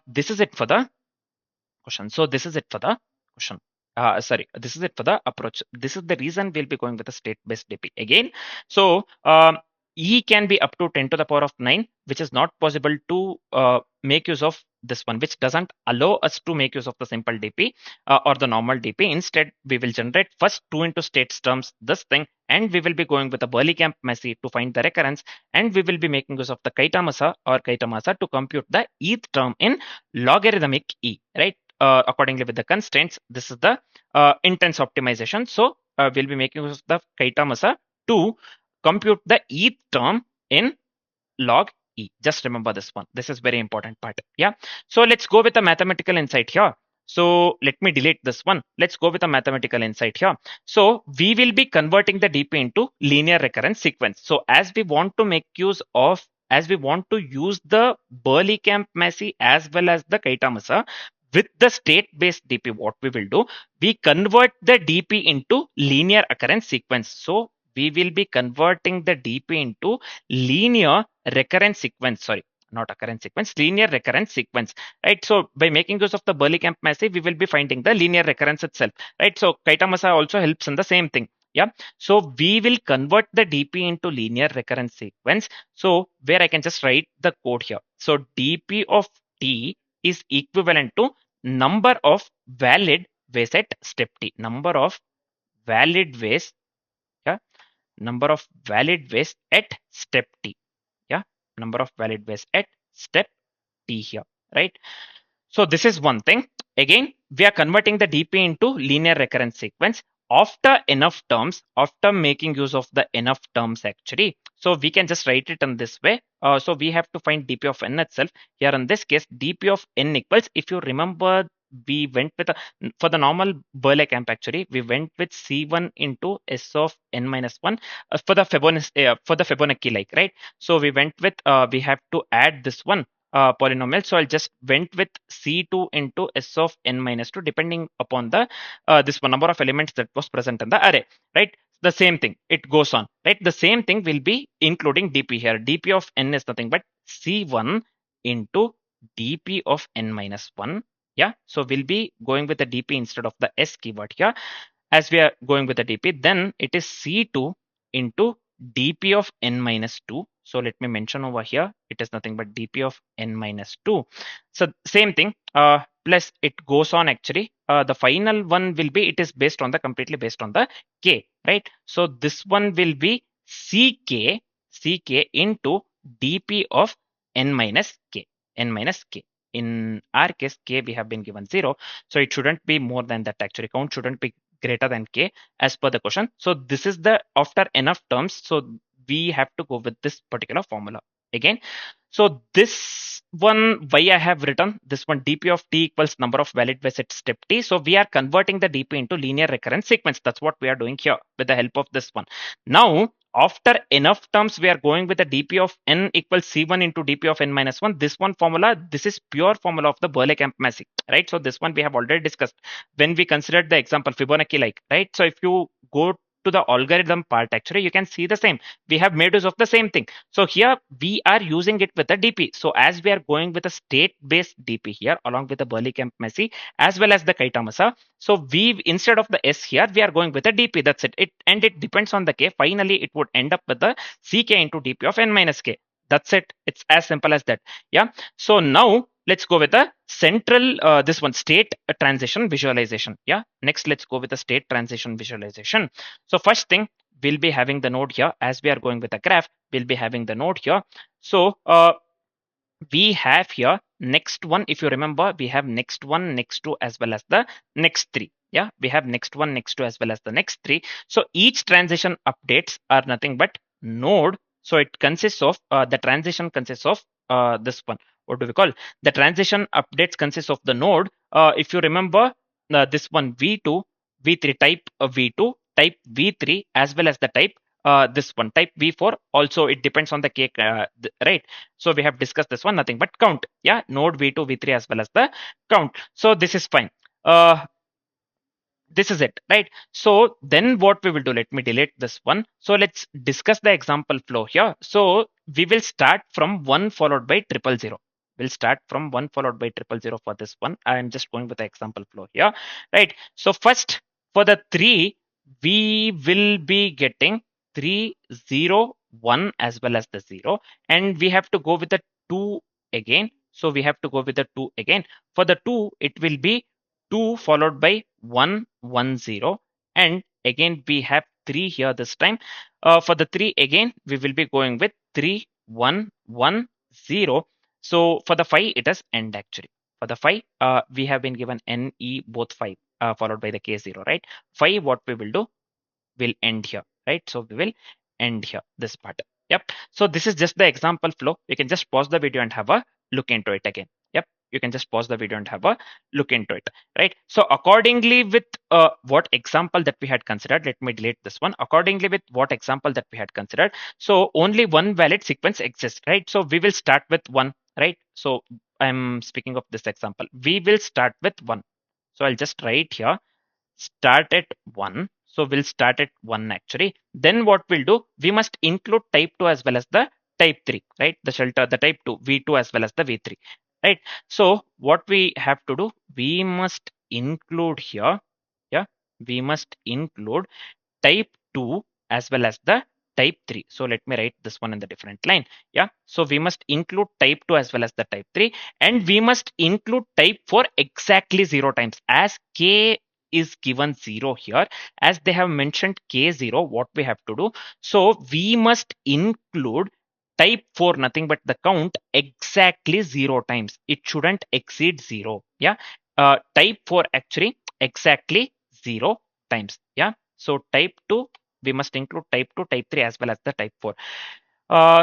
This is it for the question. So this is it for the question. Sorry, this is it for the approach. This is the reason we'll be going with a state-based DP again. So E can be up to 10 to the power of 9, which is not possible to make use of this one, which doesn't allow us to make use of the simple DP or the normal DP. Instead, we will generate first 2 into states terms, this thing, and we will be going with a Berlekamp Massey to find the recurrence, and we will be making use of the Kaitamasa or Kaitamasa to compute the eth term in logarithmic E, right? Accordingly with the constraints, this is the intense optimization. So we'll be making use of the Kaitamasa to compute the eth term in log E. Just remember this one. This is very important part. Yeah. So let's go with the mathematical insight here. So let me delete this one. Let's go with a mathematical insight here. So we will be converting the DP into linear recurrence sequence. So as we want to make use of, as we want to use the Berlekamp Massey as well as the Kaitamasa with the state-based DP, what we will do, we convert the DP into linear occurrence sequence. So we will be converting the DP into linear recurrence sequence. Sorry, not occurrence sequence, linear recurrence sequence, right? So by making use of the Berlekamp Massey, we will be finding the linear recurrence itself, right? So Kaitamasa also helps in the same thing. Yeah. So we will convert the DP into linear recurrence sequence. So where I can just write the code here. So DP of T is equivalent to number of valid ways at step T. Number of valid ways, yeah, number of valid ways at step T. Yeah, number of valid ways at step T here, right? So this is one thing. Again, we are converting the DP into linear recurrence sequence after enough terms, after making use of the enough terms actually. So we can just write it in this way. So we have to find DP of n itself. Here in this case, DP of n equals, if you remember, we went with for the normal Berlekamp actually, we went with C1 into S of n minus 1 for the Fibonacci like, right? So we went with, we have to add this one polynomial. So I'll just went with C2 into S of n minus 2 depending upon the this one number of elements that was present in the array, right? The same thing, it goes on, right? The same thing will be including DP here. DP of n is nothing but C1 into DP of n minus 1. Yeah, so we'll be going with the DP instead of the S keyword here. As we are going with the DP, then it is C2 into DP of n minus 2. So let me mention over here, it is nothing but DP of n minus 2. So same thing, plus it goes on actually. The final one will be, it is based on the, completely based on the K, right? So this one will be CK into DP of n minus K, n minus K. In our case, K we have been given 0. So it shouldn't be more than that actually. Count shouldn't be greater than K as per the question. So this is the after enough terms. So we have to go with this particular formula again. So this one, why I have written this one, DP of T equals number of valid ways at step T. So we are converting the DP into linear recurrence sequence. That's what we are doing here with the help of this one. Now, after enough terms, we are going with the DP of n equals C1 into DP of n minus 1. This one formula, this is pure formula of the Berlekamp Massey, right? So this one we have already discussed when we considered the example Fibonacci like, right? So if you go to the algorithm part, actually, you can see the same. We have made use of the same thing. So here we are using it with a DP. So as we are going with a state-based DP here, along with the Berlekamp Massey, as well as the Kaitamasa. So we, instead of the S here, we are going with a DP. That's it. And it depends on the K. Finally, it would end up with the CK into DP of n minus K. That's it. It's as simple as that. Yeah. So now let's go with the central, this one, state transition visualization. Yeah, next let's go with the state transition visualization. So first thing, we'll be having the node here. As we are going with the graph, we'll be having the node here. So we have here next one. If you remember, we have next one, next two, as well as the next three. Yeah, we have next one, next two, as well as the next three. So each transition updates are nothing but node. So it consists of, the transition consists of this one. What do we call? The transition updates consists of the node. If you remember, this one v2, v3 type v2, type v3, as well as the type this one type v4. Also, it depends on the cake, right? So we have discussed this one, nothing but count. Yeah, node v2, v3, as well as the count. So this is fine. This is it, right? So then what we will do, let me delete this one. So let's discuss the example flow here. So we will start from 1 followed by triple zero. We'll start from 1 followed by triple zero for this one. I'm just going with the example flow here, right? So first, for the 3, we will be getting 3 0 1 as well as the 0, and we have to go with the 2 again. So we have to go with the 2 again. For the 2, it will be 2 followed by 1 1 0, and again we have 3 here this time. For the 3 again, we will be going with 3 1 1 0. So for the 5, it is end actually. For the 5, we have been given n e both 5 followed by the k0, right? 5, what we will do, will end here, right? So we will end here this part. Yep. So this is just the example flow. You can just pause the video and have a look into it again. Yep. You can just pause the video and have a look into it, right? So accordingly with what example that we had considered, let me delete this one. Accordingly with what example that we had considered, so only one valid sequence exists, right? So we will start with 1, right? So I'm speaking of this example. We will start with 1. So I'll just write here start at 1. So we'll start at 1 actually. Then what we'll do, we must include type 2 as well as the type 3, right? The shelter, the type 2, v2 as well as the v3, right? So what we have to do, we must include here, yeah, we must include type 2 as well as the type 3. So let me write this one in the different line. Yeah. So we must include type 2 as well as the type 3, and we must include type 4 exactly 0 times, as k is given 0 here. As they have mentioned k0, what we have to do, so we must include type 4, nothing but the count, exactly 0 times. It shouldn't exceed 0. Yeah. Type 4 actually exactly 0 times. Yeah. So type 2, we must include type 2, type 3, as well as the type 4.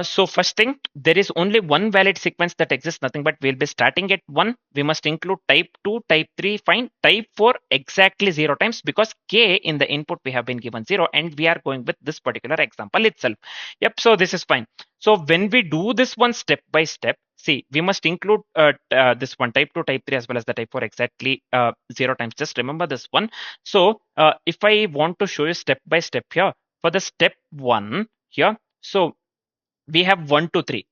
So first thing, there is only one valid sequence that exists, nothing but we'll be starting at 1. We must include type 2, type 3, fine. Type 4 exactly 0 times, because k in the input we have been given 0, and we are going with this particular example itself. Yep, so this is fine. So when we do this one step by step, see, we must include this one type 2, type 3, as well as the type 4 exactly 0 times. Just remember this one. So if I want to show you step by step here, for the step 1 here, so we have 1 to 3.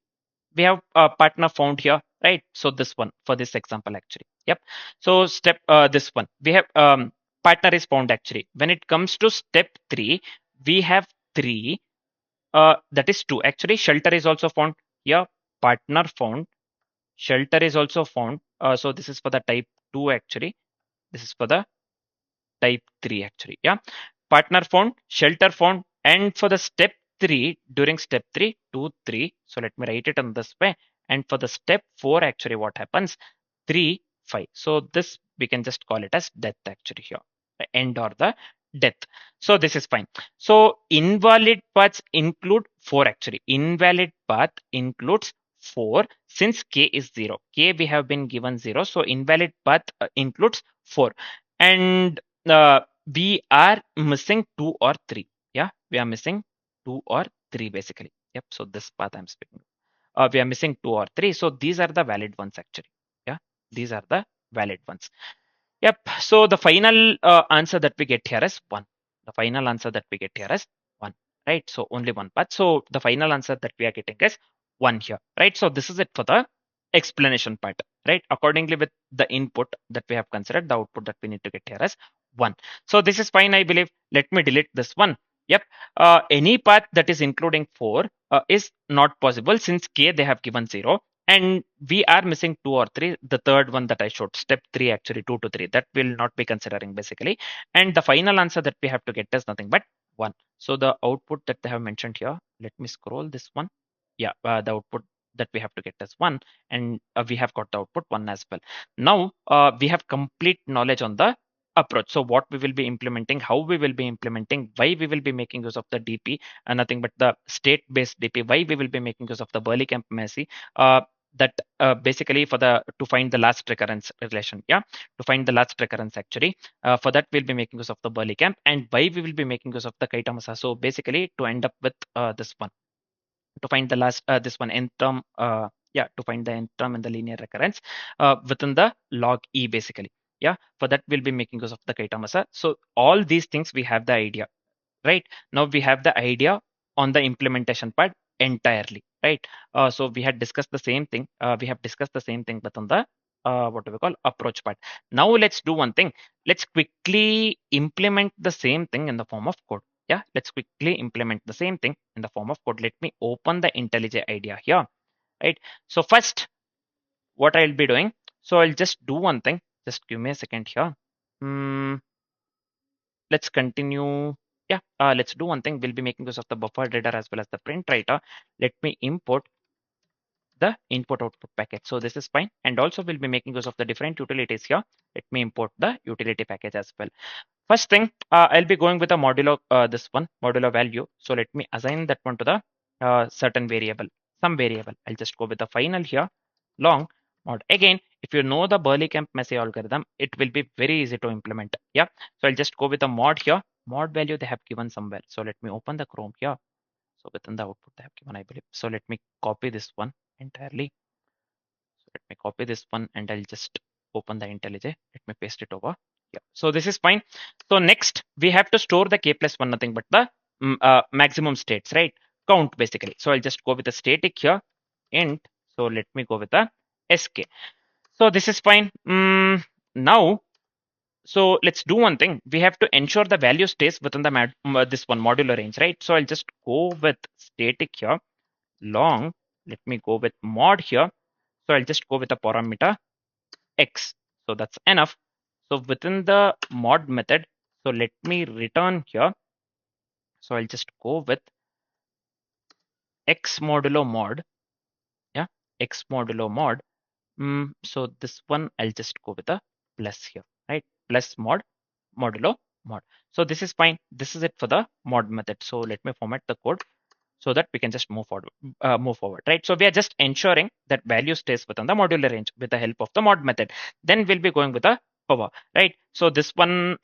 We have a partner found here, right? So this one for this example actually. Yep. So step this one, we have partner is found actually. When it comes to step 3, we have 3, that is 2 actually. Shelter is also found here, partner found, shelter is also found. So this is for the type 2 actually. This is for the type 3 actually. Yeah. Partner found, shelter found, and for the step 3, during step 3, 2 3. So let me write it in this way. And for the step 4 actually, what happens, 3 5. So this we can just call it as death actually here, the end or the death. So this is fine. So invalid paths include 4 actually. Invalid path includes 4, since k is 0. K we have been given 0. So invalid path includes 4. And we are missing 2 or 3. Yeah, we are missing 2 or 3 basically. Yep. So this path I'm speaking. We are missing 2 or 3. So these are the valid ones actually. Yeah, these are the valid ones. Yep. So the final answer that we get here is 1. The final answer that we get here is 1. Right. So only one path. So the final answer that we are getting is 1 here. Right. So this is it for the explanation part. Right. Accordingly with the input that we have considered, the output that we need to get here is 1. So this is fine, I believe. Let me delete this one. Yep. Any path that is including 4 is not possible, since k they have given 0. and we are missing 2 or 3. The third one that I showed, step 3, actually 2 to 3, that will not be considering basically. And the final answer that we have to get is nothing but 1. So the output that they have mentioned here, let me scroll this one. Yeah, the output that we have to get is 1, and we have got the output 1 as well. Now we have complete knowledge on the approach. So what we will be implementing, how we will be implementing, why we will be making use of the DP, and nothing but the state-based DP, why we will be making use of the Berlekamp Massey, that basically for the to find the last recurrence relation. Yeah, to find the last recurrence actually. For that we'll be making use of the Berlekamp, and why we will be making use of the Kaitamasa. So basically to end up with this one, to find the last this one nth term, yeah, to find the nth term in the linear recurrence within the log e basically. Yeah, for that we'll be making use of the Kaitamasa. So all these things we have the idea, right? Now we have the idea on the implementation part entirely, right? So we had discussed the same thing. We have discussed the same thing, but on the what do we call approach part. Now let's do one thing. Let's quickly implement the same thing in the form of code. Yeah, let's quickly implement the same thing in the form of code. Let me open the IntelliJ idea here, right? So first, what I'll be doing. So I'll just do one thing. Just give me a second here. Let's continue. Yeah, let's do one thing. We'll be making use of the buffer reader as well as the print writer. Let me import the input output package. So this is fine. And also we'll be making use of the different utilities here. Let me import the utility package as well. First thing, I'll be going with a modulo, this one, modulo value. So let me assign that one to the certain variable, some variable. I'll just go with the final here, long mod. Again, if you know the Berlekamp Massey algorithm, it will be very easy to implement. Yeah. So I'll just go with the mod here. Mod value they have given somewhere. So let me open the Chrome here. So within the output they have given, I believe. So let me copy this one entirely. So let me copy this one and I'll just open the IntelliJ. Let me paste it over. Yeah. So this is fine. So next we have to store the k plus 1, nothing but the maximum states, right? Count basically. So I'll just go with the static here, int. So let me go with the sk. So this is fine. Now, so let's do one thing. We have to ensure the value stays within the this one modular range, right? So I'll just go with static here, long. Let me go with mod here. So I'll just go with the parameter x. So that's enough. So within the mod method, so let me return here. So I'll just go with x modulo mod. Yeah, x modulo mod. So this one I'll just go with a plus here, right? Plus mod modulo mod. So this is fine. This is it for the mod method. So let me format the code so that we can just move forward, right? So we are just ensuring that value stays within the modular range with the help of the mod method. Then we'll be going with the power, right? So this one,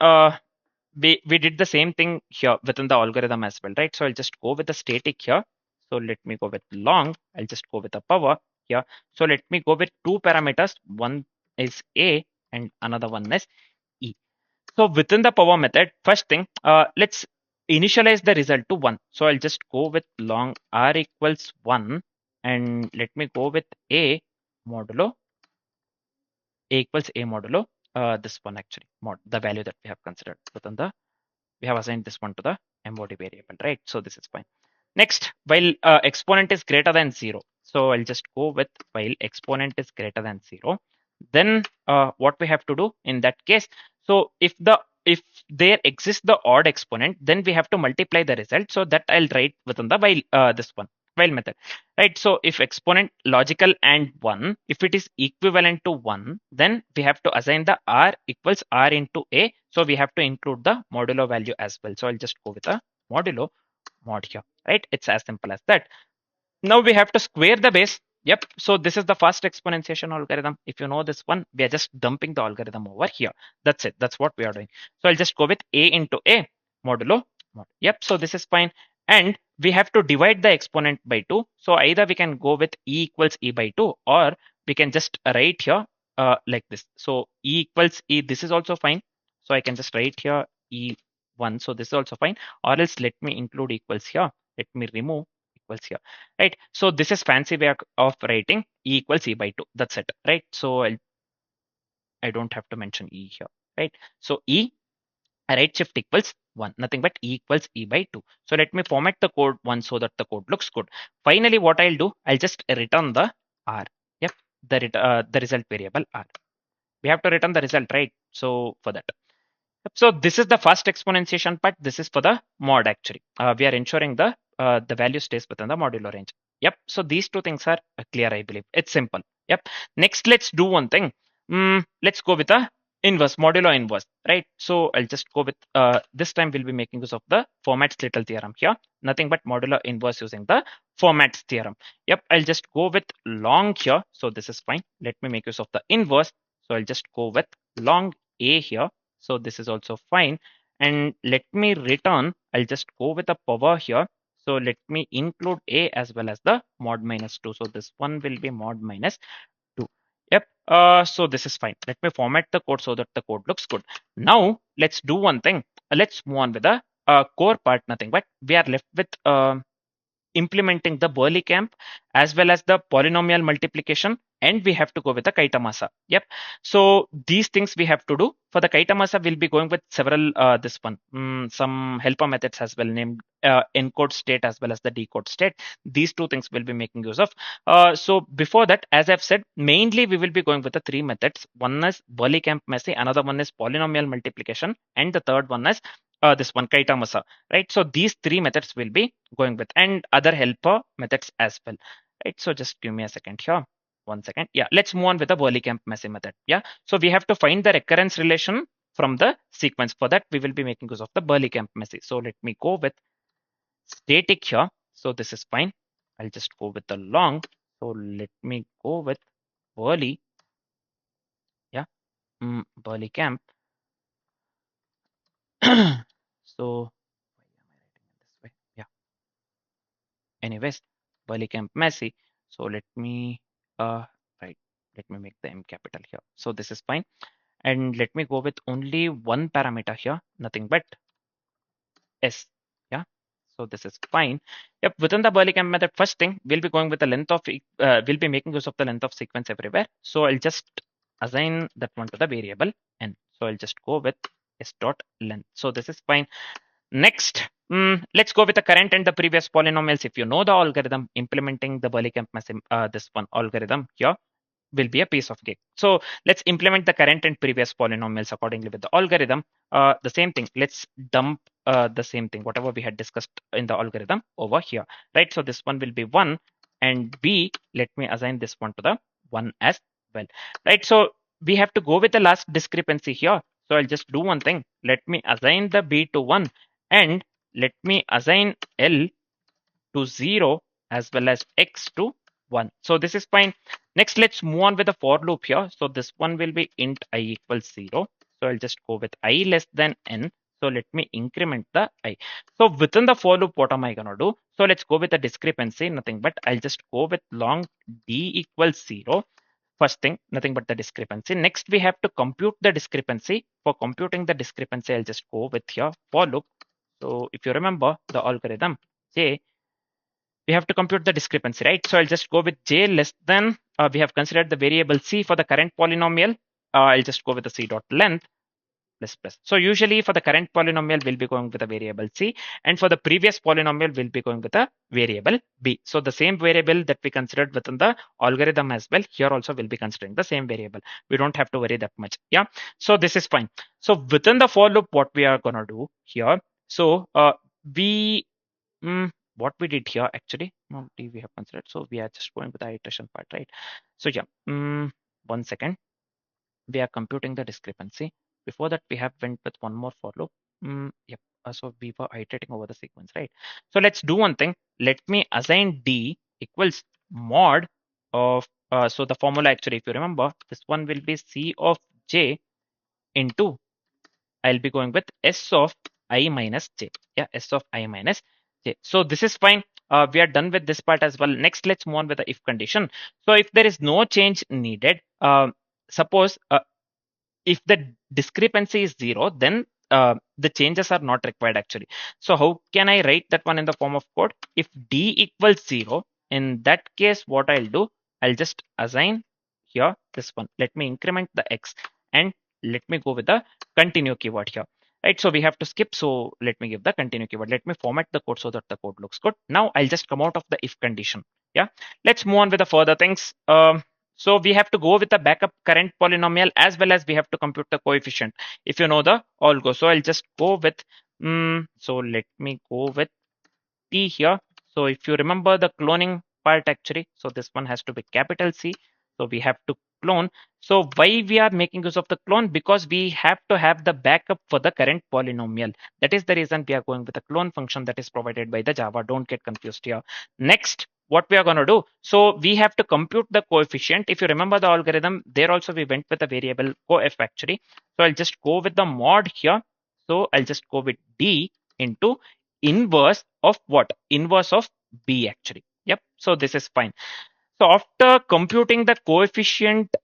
we did the same thing here within the algorithm as well, right? So I'll just go with the static here. So let me go with long. I'll just go with the power here. So let me go with two parameters. One is a and another one is e. So within the power method, first thing, let's initialize the result to 1. So I'll just go with long r equals 1 and let me go with a modulo a equals a modulo this one actually mod, the value that we have considered within the, we have assigned this one to the embody variable, right? So this is fine. Next, while exponent is greater than 0, so I'll just go with while exponent is greater than 0, then what we have to do in that case, so if there exists the odd exponent, then we have to multiply the result. So that I'll write within the while this one while method, right? So if exponent logical and 1, if it is equivalent to 1, then we have to assign the r equals r into a. So we have to include the modulo value as well. So I'll just go with a modulo mod here, right? It's as simple as that. Now we have to square the base. Yep. So this is the first exponentiation algorithm. If you know this one, we are just dumping the algorithm over here. That's it. That's what we are doing. So I'll just go with a into a modulo mod. Yep. So this is fine. And we have to divide the exponent by 2. So either we can go with e equals e by 2, or we can just write here like this. So e equals e. This is also fine. So I can just write here e1. So this is also fine. Or else let me include equals here. Let me remove equals here, right? So this is fancy way of writing e equals e by 2. That's it, right? So I don't have to mention e here, right? So e right shift equals 1, nothing but e equals e by 2. So let me format the code once so that the code looks good. Finally, what I'll do, I'll just return the r. the result variable r. We have to return the result, right? So for that. So this is the first exponentiation part. This is for the mod actually. We are ensuring the value stays within the modulo range. Yep. So these two things are clear, I believe. It's simple. Yep. Next, let's do one thing. Let's go with the inverse, modulo inverse, right? So I'll just go with this time we'll be making use of the formats little theorem here. Nothing but modulo inverse using the formats theorem. Yep. I'll just go with long here. So this is fine. Let me make use of the inverse. So I'll just go with long a here. So this is also fine. And let me return, I'll just go with the power here. So let me include a as well as the mod minus 2. So this one will be mod minus 2. Yep. So this is fine. Let me format the code so that the code looks good. Now let's do one thing. Let's move on with the core part, nothing but we are left with implementing the Berlekamp as well as the polynomial multiplication, and we have to go with the Kaitamasa. Yep. So these things we have to do. For the Kaitamasa, we'll be going with several this one, some helper methods as well named encode state as well as the decode state. These two things we'll be making use of. So before that, as I've said, mainly we will be going with the three methods. One is Berlekamp Massey, another one is polynomial multiplication, and the third one is this one Kaitamasa, right? So these three methods will be going with, and other helper methods as well, right? So just give me a second here. 1 second. Yeah, let's move on with the Berlekamp Massey method. Yeah, so we have to find the recurrence relation from the sequence. For that, we will be making use of the Berlekamp Massey. So let me go with static here. So this is fine. I'll just go with the long. So let me go with Berle. Yeah, Berlekamp. So why am I writing it this way? Yeah. Anyways, Berlekamp Massey. So let me right. Let me make the M capital here. So this is fine. And let me go with only one parameter here, nothing but S. Yeah. So this is fine. Yep. Within the Berlekamp method, first thing we'll be going with the length of we'll be making use of the length of sequence everywhere. So I'll just assign that one to the variable n. So I'll just go with s dot length. So this is fine. Next, let's go with the current and the previous polynomials. If you know the algorithm implementing the Berlekamp this one algorithm here will be a piece of cake. So let's implement the current and previous polynomials accordingly with the algorithm. The same thing. Let's dump the same thing, whatever we had discussed in the algorithm over here, right? So this one will be 1 and B, let me assign this one to the 1 as well, right? So we have to go with the last discrepancy here. So I'll just do one thing. Let me assign the B to 1 and let me assign L to 0 as well as X to 1. So this is fine. Next, let's move on with the for loop here. So this one will be int I equals 0. So I'll just go with I less than n. So let me increment the I. So within the for loop, what am I going to do? So let's go with the discrepancy, nothing but I'll just go with long D equals 0. First thing, nothing but the discrepancy. Next, we have to compute the discrepancy. For computing the discrepancy, I'll just go with here for loop. So if you remember the algorithm, J, we have to compute the discrepancy, right? So I'll just go with J less than, we have considered the variable C for the current polynomial. I'll just go with the C dot length plus plus. So usually for the current polynomial, we'll be going with a variable C, and for the previous polynomial, we'll be going with a variable B. So the same variable that we considered within the algorithm as well, here also we'll be considering the same variable. We don't have to worry that much. Yeah. So this is fine. So within the for loop, what we are going to do here, so we what we did here actually, not D we have considered. So we are just going with the iteration part, right? So yeah, 1 second. We are computing the discrepancy. Before that, we have went with one more for loop. Yep. So we were iterating over the sequence, right? So let's do one thing. Let me assign D equals mod of, so the formula actually, if you remember, this one will be C of J into, I'll be going with S of I minus J. Yeah, S of I minus J. So this is fine. We are done with this part as well. Next, let's move on with the if condition. So if there is no change needed, suppose if the discrepancy is 0, then the changes are not required actually. So how can I write that one in the form of code? If D equals 0, in that case, what I'll do, I'll just assign here this one. Let me increment the X and let me go with the continue keyword here. Right, so we have to skip. So let me give the continue keyword. Let me format the code so that the code looks good. Now I'll just come out of the if condition. Yeah, let's move on with the further things. So we have to go with the backup current polynomial as well as we have to compute the coefficient. If you know the algo, so I'll just go with, so let me go with T here. So if you remember the cloning part actually, so this one has to be capital C. So we have to clone. So why we are making use of the clone? Because we have to have the backup for the current polynomial. That is the reason we are going with the clone function that is provided by the Java. Don't get confused here. Next, what we are going to do? So we have to compute the coefficient. If you remember the algorithm, there also we went with a variable coef actually. So I'll just go with the mod here. So I'll just go with D into inverse of what? Inverse of B actually. Yep. So this is fine. So after computing the coefficient,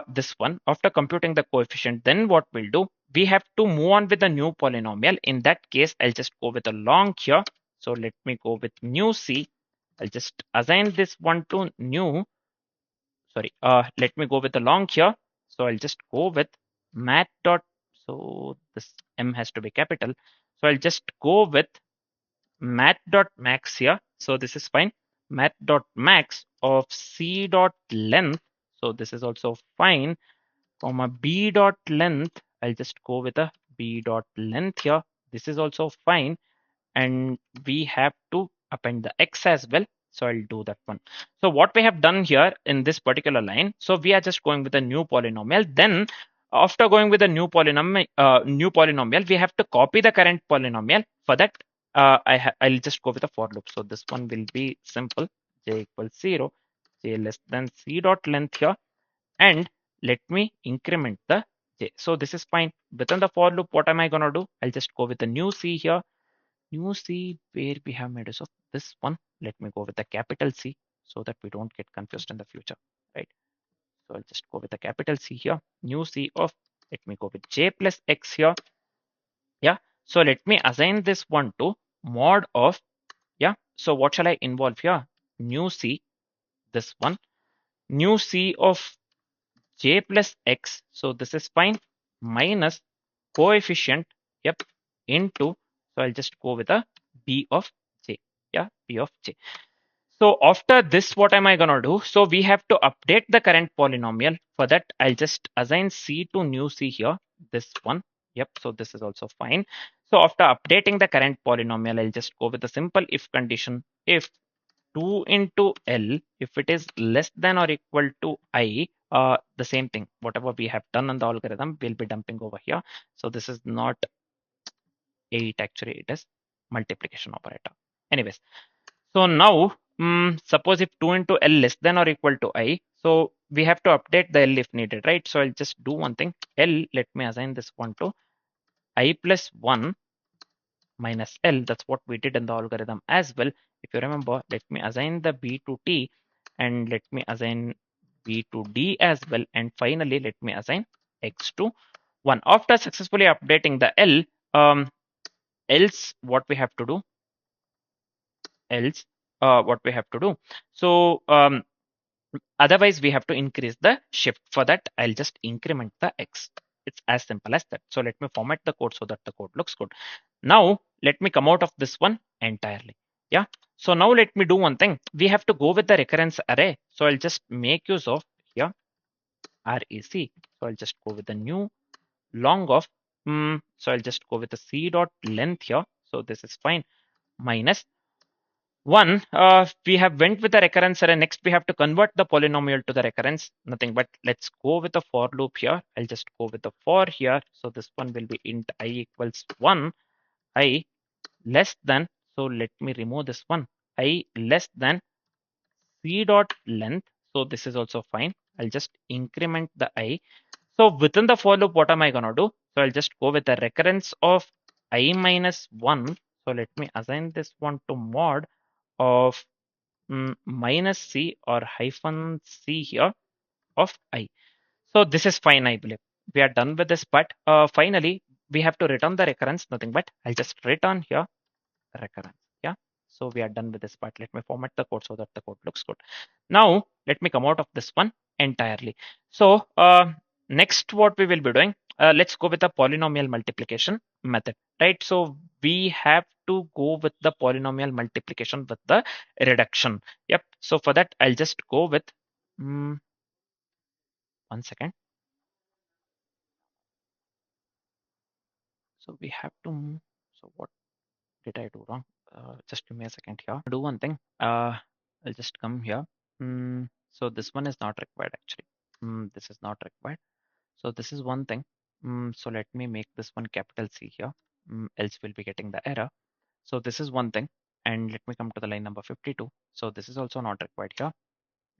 this one, after computing the coefficient, then what we'll do? We have to move on with the new polynomial. In that case, I'll just go with a long here. So let me go with new C. I'll just assign this one to new. Sorry, let me go with the long here. So I'll just go with math dot. So this M has to be capital. So I'll just go with math.max here. So this is fine. Math.max of c dot length. So this is also fine. Comma b dot length. I'll just go with a b dot length here. This is also fine. And we have to append the x as well. So I'll do that one. So what we have done here in this particular line, so we are just going with a new polynomial. Then after going with a new polynomial, we have to copy the current polynomial. For that, I'll just go with a for loop. So this one will be simple. J equals 0, j less than c dot length here. And let me increment the j. So this is fine. Within the for loop, what am I going to do? I'll just go with the new c here. New C where we have made use of this one. Let me go with the capital C so that we don't get confused in the future, right? So I'll just go with the capital C here. New C of, let me go with J plus X here. Yeah. So let me assign this one to mod of, yeah. So what shall I involve here? New C, this one. New C of J plus X. So this is fine. Minus coefficient, yep, into, so I'll just go with a B of J. Yeah, B of J. So after this, what am I gonna do? So we have to update the current polynomial. For that, I'll just assign C to new C here, this one. Yep, so this is also fine. So after updating the current polynomial, I'll just go with a simple if condition. If 2 into L, if it is less than or equal to I, the same thing, whatever we have done on the algorithm, we'll be dumping over here. So this is not 8, actually, it is multiplication operator. Anyways, so now, suppose if 2 into L less than or equal to I, so we have to update the L if needed, right? So I'll just do one thing. L, let me assign this one to I plus 1 minus L. That's what we did in the algorithm as well. If you remember, let me assign the B to T and let me assign B to D as well. And finally, let me assign X to 1. After successfully updating the L, else what we have to do? Else, what we have to do? So otherwise, we have to increase the shift. For that, I'll just increment the X. It's as simple as that. So let me format the code so that the code looks good. Now, let me come out of this one entirely. Yeah. So now let me do one thing. We have to go with the recurrence array. So I'll just make use of here REC. So I'll just go with the new long of, so I'll just go with the C dot length here. So this is fine. Minus 1, we have went with the recurrence array. Next, we have to convert the polynomial to the recurrence. Nothing but let's go with the for loop here. I'll just go with the for here. So this one will be int I equals 1, I less than. So let me remove this one. I less than C dot length. So this is also fine. I'll just increment the I. So within the for loop, what am I going to do? So I'll just go with the recurrence of I minus 1. So let me assign this one to mod of minus C or hyphen C here of I. So this is fine, I believe. We are done with this part. Finally, we have to return the recurrence, nothing but I'll just return here recurrence. Yeah. So we are done with this part. Let me format the code so that the code looks good. Now, let me come out of this one entirely. So next, what we will be doing, let's go with the polynomial multiplication method, right? So we have to go with the polynomial multiplication with the reduction. Yep. So for that, I'll just go with 1 second. So we have to move. So what did I do wrong? Just give me a second here. Do one thing. I'll just come here. So this one is not required actually. This is not required. So this is one thing. So let me make this one capital C here. Else we'll be getting the error. So this is one thing. And let me come to the line number 52. So this is also not required here.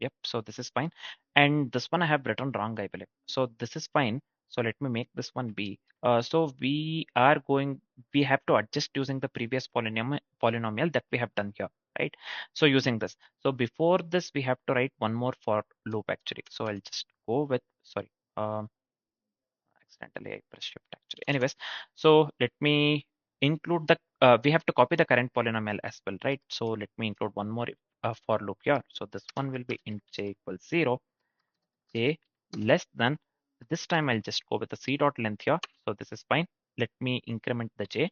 Yep, so this is fine. And this one I have written wrong, I believe. So this is fine. So let me make this one B. So we have to adjust using the previous polynomial that we have done here, right? So using this. So before this, we have to write one more for loop actually. So I'll just go with, sorry, accidentally I pressed shift actually. Anyways, so let me include the, we have to copy the current polynomial as well, right? So let me include one more for loop here. So this one will be int j equals 0, j less than, this time I'll just go with the c dot length here. So this is fine. Let me increment the j.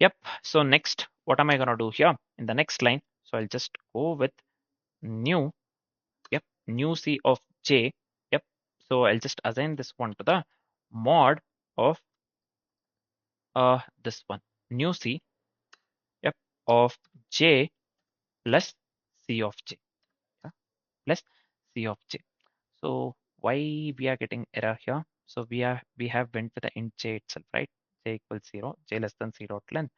Yep. So next, what am I going to do here in the next line? So I'll just go with new, yep, new c of j. Yep. So I'll just assign this one to the mod of this one, new c, yep, of j plus c of j, yeah, plus c of j. So why we are getting error here? So we have went with the int j itself, right? J equals 0, j less than c dot length.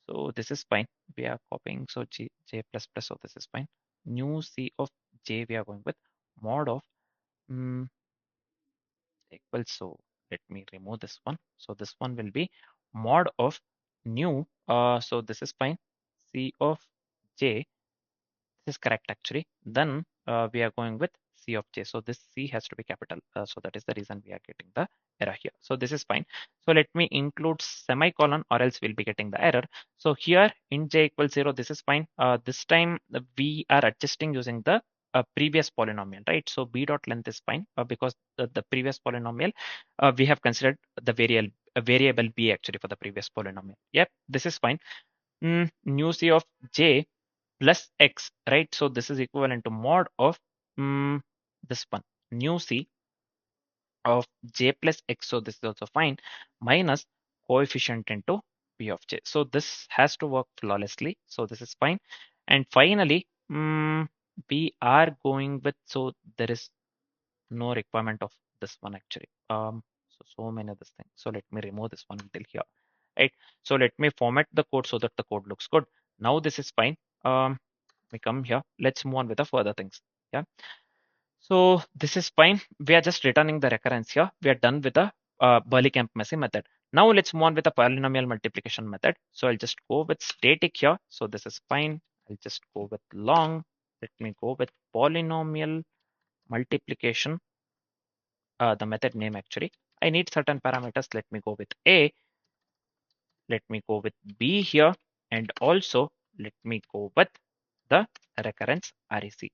So this is fine. We are copying, so j plus plus, so this is fine. New c of j we are going with mod of equals, so let me remove this one. So this one will be mod of new, so this is fine, c of j, this is correct actually. Then we are going with c of j. So this c has to be capital. So that is the reason we are getting the error here. So this is fine. So let me include semicolon or else we'll be getting the error. So here int j equals 0. This is fine. This time we are adjusting using the previous polynomial, right? So b dot length is fine because the previous polynomial we have considered the variable b actually for the previous polynomial. Yep, this is fine. New c of j plus x, right? So this is equivalent to mod of this one, new c of j plus x. So this is also fine, minus coefficient into p of j. So this has to work flawlessly. So this is fine. And finally, we are going with, so there is no requirement of this one actually. So many of this thing. So let me remove this one until here, right? So let me format the code so that the code looks good. Now this is fine. We come here. Let's move on with the further things. Yeah. So this is fine. We are just returning the recurrence here. We are done with the Berlekamp Massey method. Now let's move on with the polynomial multiplication method. So I'll just go with static here. So this is fine. I'll just go with long. Let me go with polynomial multiplication, the method name actually. I need certain parameters. Let me go with A. Let me go with B here. And also let me go with the recurrence REC.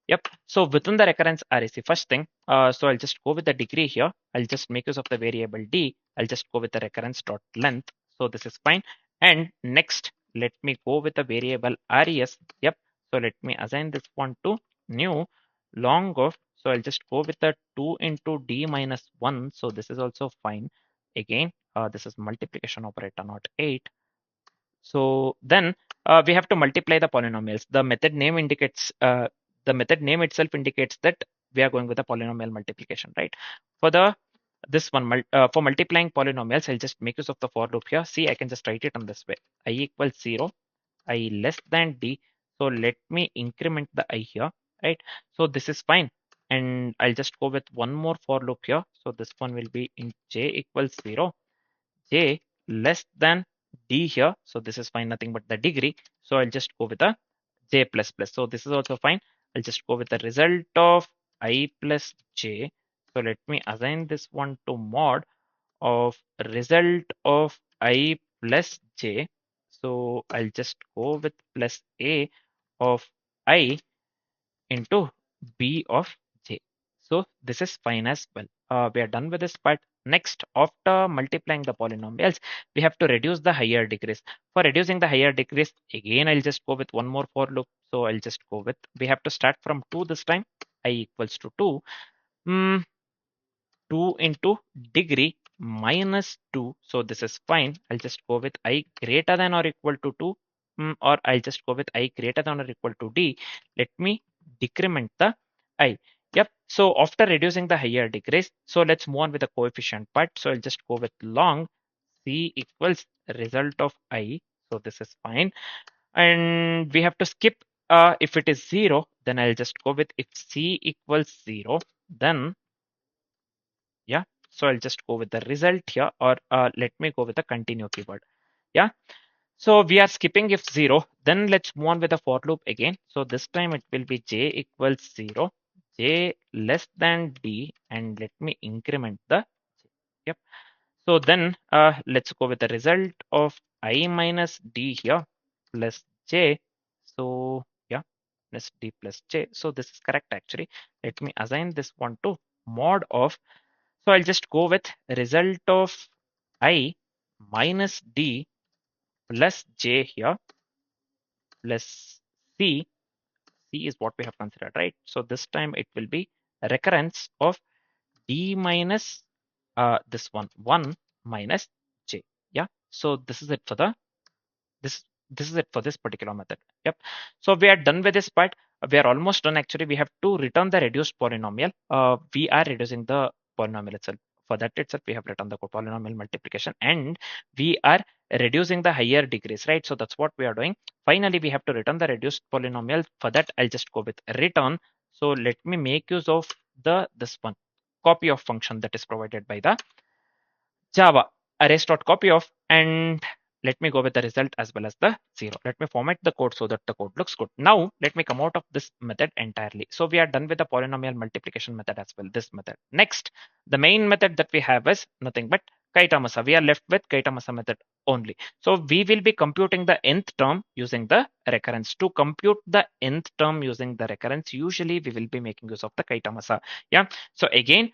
Yep. So within the recurrence REC, first thing, so I'll just go with the degree here. I'll just make use of the variable D. I'll just go with the recurrence dot length. So this is fine. And next, let me go with the variable res. Yep. So let me assign this one to new long of. So I'll just go with the 2 into D minus 1. So this is also fine. Again, this is multiplication operator, not 8. So then we have to multiply the polynomials. The method name indicates, the method name itself indicates that we are going with a polynomial multiplication, right? For the this one, for multiplying polynomials, I'll just make use of the for loop here. See, I can just write it on this way. I equals 0, I less than D. So let me increment the I here, right? So this is fine. And I'll just go with one more for loop here. So this one will be in j equals 0, j less than D here. So this is fine, nothing but the degree. So I'll just go with a j plus plus. So this is also fine. I'll just go with the result of I plus j. So let me assign this one to mod of result of I plus j. So I'll just go with plus a of I into b of j. So this is fine as well. We are done with this part. Next, after multiplying the polynomials, we have to reduce the higher degrees. For reducing the higher degrees, again, I'll just go with one more for loop. So I'll just go with, we have to start from 2 this time. I equals to 2. 2 into degree minus 2. So this is fine. I'll just go with I greater than or equal to 2, or I'll just go with I greater than or equal to D. Let me decrement the I. Yep. So after reducing the higher degrees, so let's move on with the coefficient part. So I'll just go with long C equals result of I. So this is fine. And we have to skip if it is 0, then I'll just go with if C equals 0, then yeah. So I'll just go with the result here, or let me go with the continue keyword. Yeah. So we are skipping if 0, then let's move on with the for loop again. So this time it will be j equals 0, j less than d, and let me increment the j. Yep. So then let's go with the result of I minus d here plus j. So yeah, plus d plus j. So this is correct actually. Let me assign this one to mod of. So I'll just go with result of I minus d plus j here plus c. C is what we have considered, right? So this time it will be a recurrence of d minus this one minus j. Yeah. So this is it for the this this is it for this particular method. Yep. So we are done with this part. We are almost done actually. We have to return the reduced polynomial. We are reducing the polynomial itself. For that itself, we have written the polynomial multiplication, and we are reducing the higher degrees, right? So that's what we are doing. Finally, we have to return the reduced polynomial. For that, I'll just go with return. So let me make use of this one copy of function that is provided by the Java arrays.copy of, and let me go with the result as well as the 0. Let me format the code so that the code looks good. Now let me come out of this method entirely. So we are done with the polynomial multiplication method as well, this method. Next, the main method that we have is nothing but Kaitamasa. We are left with Kaitamasa method only. So we will be computing the nth term using the recurrence. To compute the nth term using the recurrence, usually we will be making use of the Kaitamasa. Yeah. So again,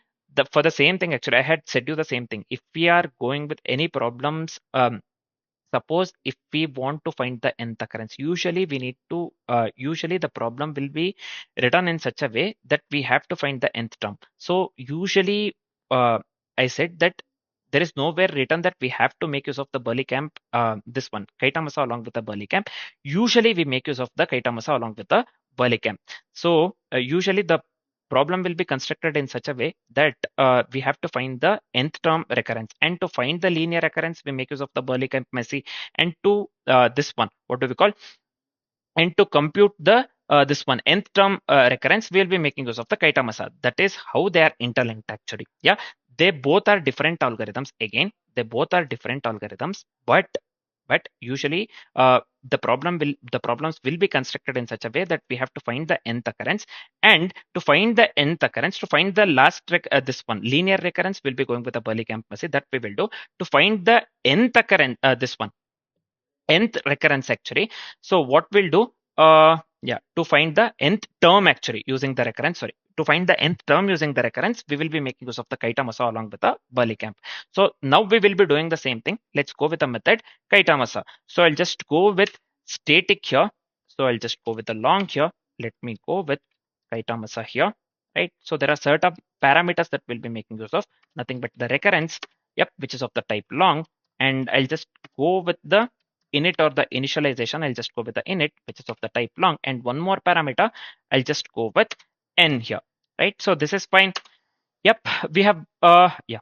for the same thing, actually I had said you the same thing. If we are going with any problems, suppose if we want to find the nth occurrence, usually we need to usually the problem will be written in such a way that we have to find the nth term. So usually I said that there is nowhere written that we have to make use of the Berlekamp, this one Kaitamasa along with the Berlekamp. Usually we make use of the Kaitamasa along with the Berlekamp. So usually the problem will be constructed in such a way that we have to find the nth term recurrence, and to find the linear recurrence we make use of the Berlekamp Massey, and to this one, what do we call, and to compute the this one nth term recurrence, we'll be making use of the Kaitamasa. That is how they are interlinked actually. Yeah, they both are different algorithms. Again, they both are different algorithms, but usually the problems will be constructed in such a way that we have to find the nth occurrence, and to find the nth occurrence, to find the last this one linear recurrence, we'll be going with the Berlekamp Massey. That we will do. To find the nth occurrence, this one nth recurrence actually. So what we'll do, yeah, to find the nth term actually using the recurrence, sorry, to find the nth term using the recurrence, we will be making use of the Kaitamasa along with the Berlekamp. So now we will be doing the same thing. Let's go with the method Kaitamasa. So I'll just go with static here. So I'll just go with the long here. Let me go with Kaitamasa here, right? So there are certain parameters that we'll be making use of, nothing but the recurrence, yep, which is of the type long, and I'll just go with the init or the initialization. I'll just go with the init, which is of the type long, and one more parameter, I'll just go with n here, right? So this is fine. Yep, we have yeah,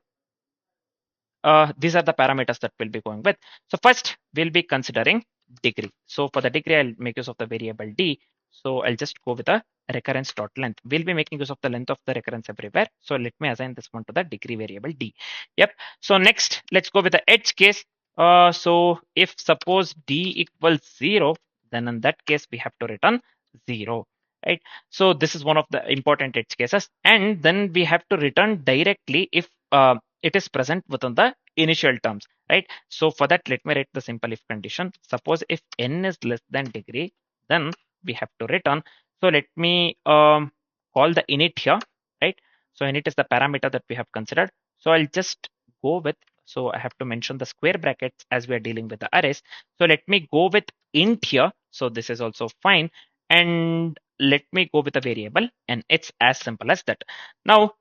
these are the parameters that we'll be going with. So first we'll be considering degree. So for the degree, I'll make use of the variable d. So I'll just go with a recurrence dot length. We'll be making use of the length of the recurrence everywhere. So let me assign this one to the degree variable d. Yep. So next, let's go with the edge case. So if suppose d equals 0, then in that case we have to return 0, right? So this is one of the important edge cases, and then we have to return directly if it is present within the initial terms, right? So for that, let me write the simple if condition. Suppose if n is less than degree, then we have to return. So let me call the init here, right? So init is the parameter that we have considered. So I'll just go with, so I have to mention the square brackets as we are dealing with the arrays. So let me go with int here. So this is also fine. And let me go with a variable, and it's as simple as that. Now,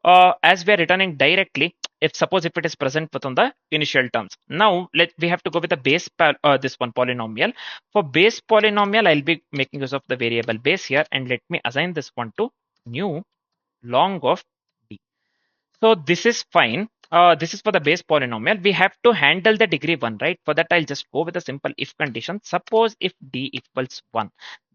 as we are returning directly, if suppose if it is present within the initial terms, now we have to go with the base this one polynomial. For base polynomial, I'll be making use of the variable base here, and let me assign this one to new long of d. So this is fine. This is for the base polynomial. We have to handle the degree 1, right? For that, I'll just go with a simple if condition. Suppose if d equals 1,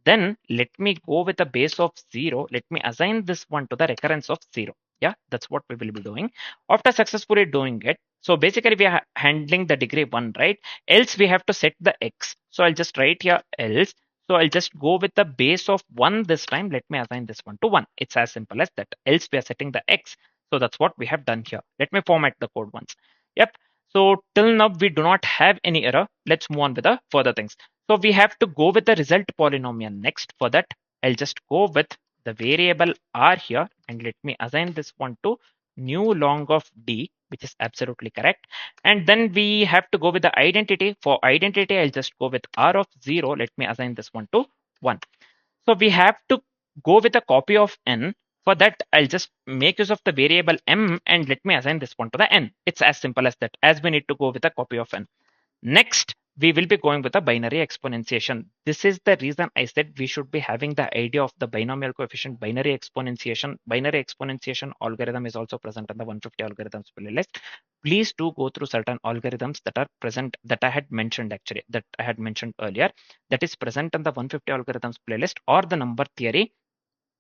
then let me go with a base of 0. Let me assign this one to the recurrence of 0. Yeah, that's what we will be doing. After successfully doing it, so basically we are handling the degree 1, right? Else we have to set the x. So I'll just write here else. So I'll just go with the base of 1 this time. Let me assign this one to 1. It's as simple as that. Else we are setting the x. So that's what we have done here. Let me format the code once. Yep. So till now we do not have any error. Let's move on with the further things. So we have to go with the result polynomial next. For that, I'll just go with the variable r here, and let me assign this one to new long of d, which is absolutely correct. And then we have to go with the identity. For identity, I'll just go with r of 0. Let me assign this one to 1. So we have to go with a copy of n. For that, I'll just make use of the variable m, and let me assign this one to the n. It's as simple as that, as we need to go with a copy of n. Next, we will be going with a binary exponentiation. This is the reason I said we should be having the idea of the binomial coefficient binary exponentiation. Binary exponentiation algorithm is also present in the 150 algorithms playlist. Please do go through certain algorithms that are present, that I had mentioned actually, that I had mentioned earlier, that is present in the 150 algorithms playlist, or the number theory,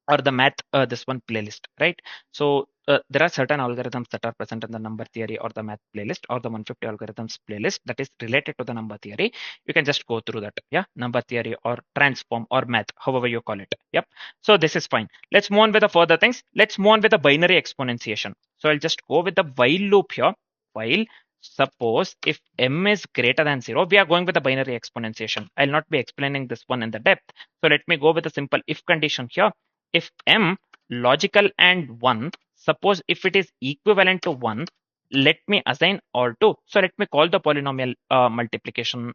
or the math this one playlist, right? So there are certain algorithms that are present in the number theory or the math playlist or the 150 algorithms playlist that is related to the number theory. You can just go through that. Yeah, number theory or transform or math, however you call it. Yep. So this is fine. Let's move on with the further things. Let's move on with the binary exponentiation. So I'll just go with the while loop here. While suppose if m is greater than 0, we are going with the binary exponentiation. I'll not be explaining this one in the depth. So let me go with a simple if condition here. If m logical and 1, suppose if it is equivalent to 1, let me assign or 2. So let me call the polynomial multiplication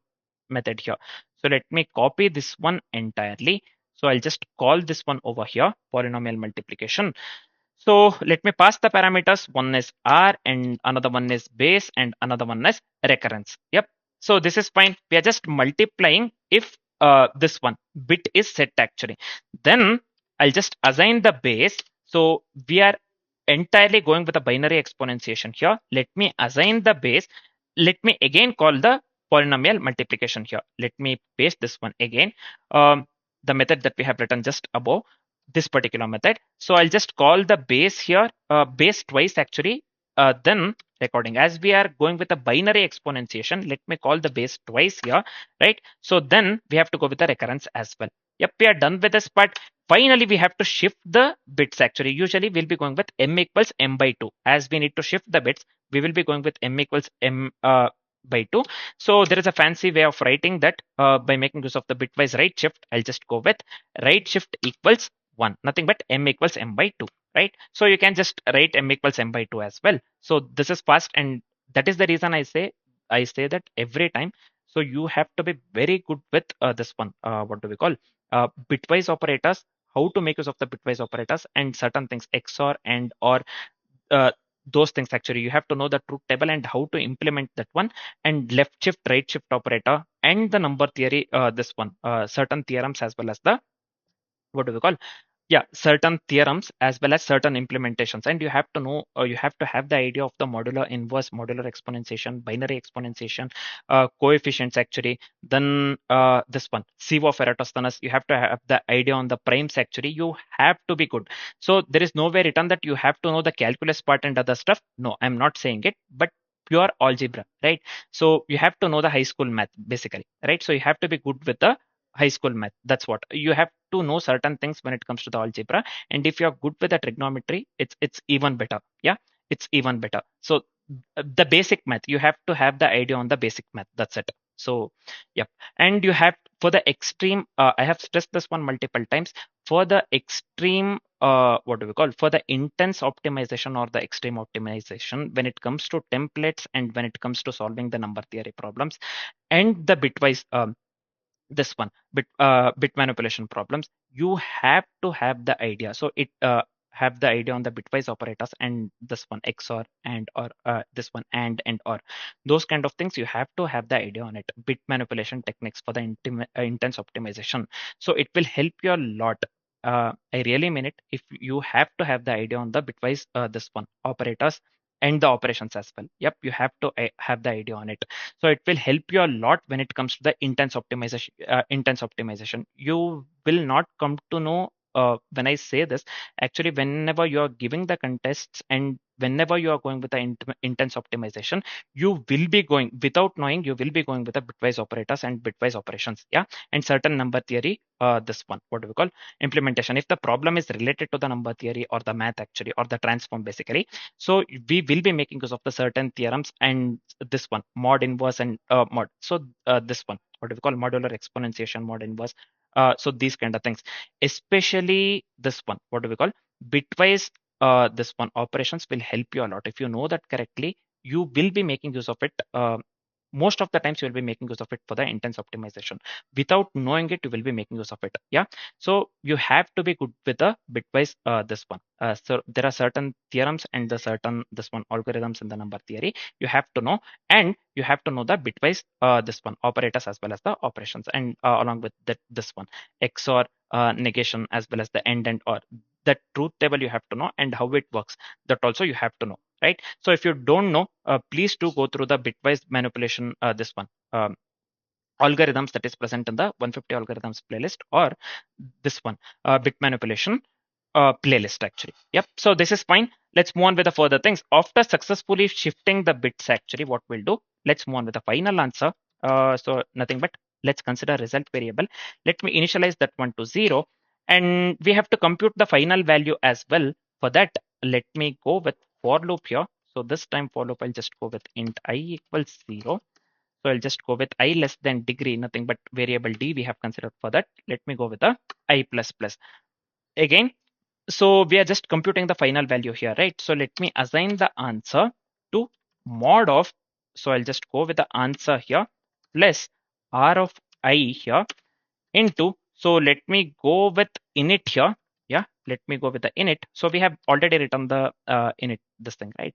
method here. So let me copy this one entirely. So I'll just call this one over here, polynomial multiplication. So let me pass the parameters. One is r, and another one is base, and another one is recurrence. Yep. So this is fine. We are just multiplying if this one bit is set actually. Then I'll just assign the base. So we are entirely going with a binary exponentiation here. Let me assign the base. Let me again call the polynomial multiplication here. Let me paste this one again. The method that we have written just above this particular method. So I'll just call the base here, base twice actually. Then recording, as we are going with a binary exponentiation, let me call the base twice here, right? So then we have to go with the recurrence as well. Yep, we are done with this part. Finally, we have to shift the bits actually. Usually we'll be going with m equals m by 2. As we need to shift the bits, we will be going with m equals m by 2. So there is a fancy way of writing that by making use of the bitwise right shift. I'll just go with right shift equals 1, nothing but m equals m by 2, right? So you can just write m equals m by 2 as well. So this is fast, and that is the reason I say that every time. So you have to be very good with this one. What do we call bitwise operators? How to make use of the bitwise operators and certain things, XOR and or those things actually. You have to know the truth table and how to implement that one, and left shift, right shift operator, and the number theory. This one, certain theorems as well as the what do we call certain theorems as well as certain implementations. And you have to know, you have to have the idea of the modular inverse, modular exponentiation, binary exponentiation, coefficients actually. Then this one, sieve of eratosthenes, you have to have the idea on the primes actually. You have to be good. So there is no way written that you have to know the calculus part and other stuff. No, I'm not saying it, but pure algebra, right? So you have to know the high school math basically, right? So you have to be good with the high school math. That's what you have to know, certain things when it comes to the algebra. And if you're good with the trigonometry, it's even better. Yeah, it's even better. So the basic math, you have to have the idea on the basic math. That's it. So yep. And you have, for the extreme, I have stressed this one multiple times, for the extreme what do we call, for the intense optimization or the extreme optimization, when it comes to templates and when it comes to solving the number theory problems and the bitwise this one, bit manipulation problems, you have to have the idea. So it have the idea on the bitwise operators and this one XOR and or this one and or those kind of things. You have to have the idea on it. Bit manipulation techniques for the intense optimization. So it will help you a lot. I really mean it. If you have to have the idea on the bitwise this one operators and the operations as well. Yep, you have to have the idea on it. So it will help you a lot when it comes to the intense optimization. You will not come to know when I say this. Actually, whenever you are giving the contests and whenever you are going with the intense optimization, you will be going without knowing. You will be going with the bitwise operators and bitwise operations. Yeah, and certain number theory. This one, what do we call implementation? If the problem is related to the number theory or the math actually or the transform basically, so we will be making use of the certain theorems and this one mod inverse and mod. So this one, what do we call modular exponentiation, mod inverse. So these kind of things, especially this one, what do we call bitwise. This one operations will help you a lot. If you know that correctly, you will be making use of it. Most of the times you will be making use of it for the intense optimization. Without knowing it, you will be making use of it. Yeah. So you have to be good with the bitwise this one. So there are certain theorems and the certain this one algorithms in the number theory you have to know, and you have to know the bitwise this one operators as well as the operations, and along with that this one XOR negation as well as the and or the truth table you have to know, and how it works, that also you have to know, right? So if you don't know, please do go through the bitwise manipulation this one algorithms that is present in the 150 algorithms playlist, or this one bit manipulation playlist actually. Yep. So this is fine. Let's move on with the further things. After successfully shifting the bits actually, what we'll do, let's move on with the final answer. So nothing but let's consider result variable. Let me initialize that one to 0, and we have to compute the final value as well. For that, let me go with for loop here. So this time for loop, I'll just go with int I equals 0. So I'll just go with I less than degree, nothing but variable d we have considered for that. Let me go with the I plus plus. Again, so we are just computing the final value here, right? So let me assign the answer to mod of, so I'll just go with the answer here plus r of I here into, so let me go with init here. Yeah, let me go with the init. So we have already written the init, this thing, right?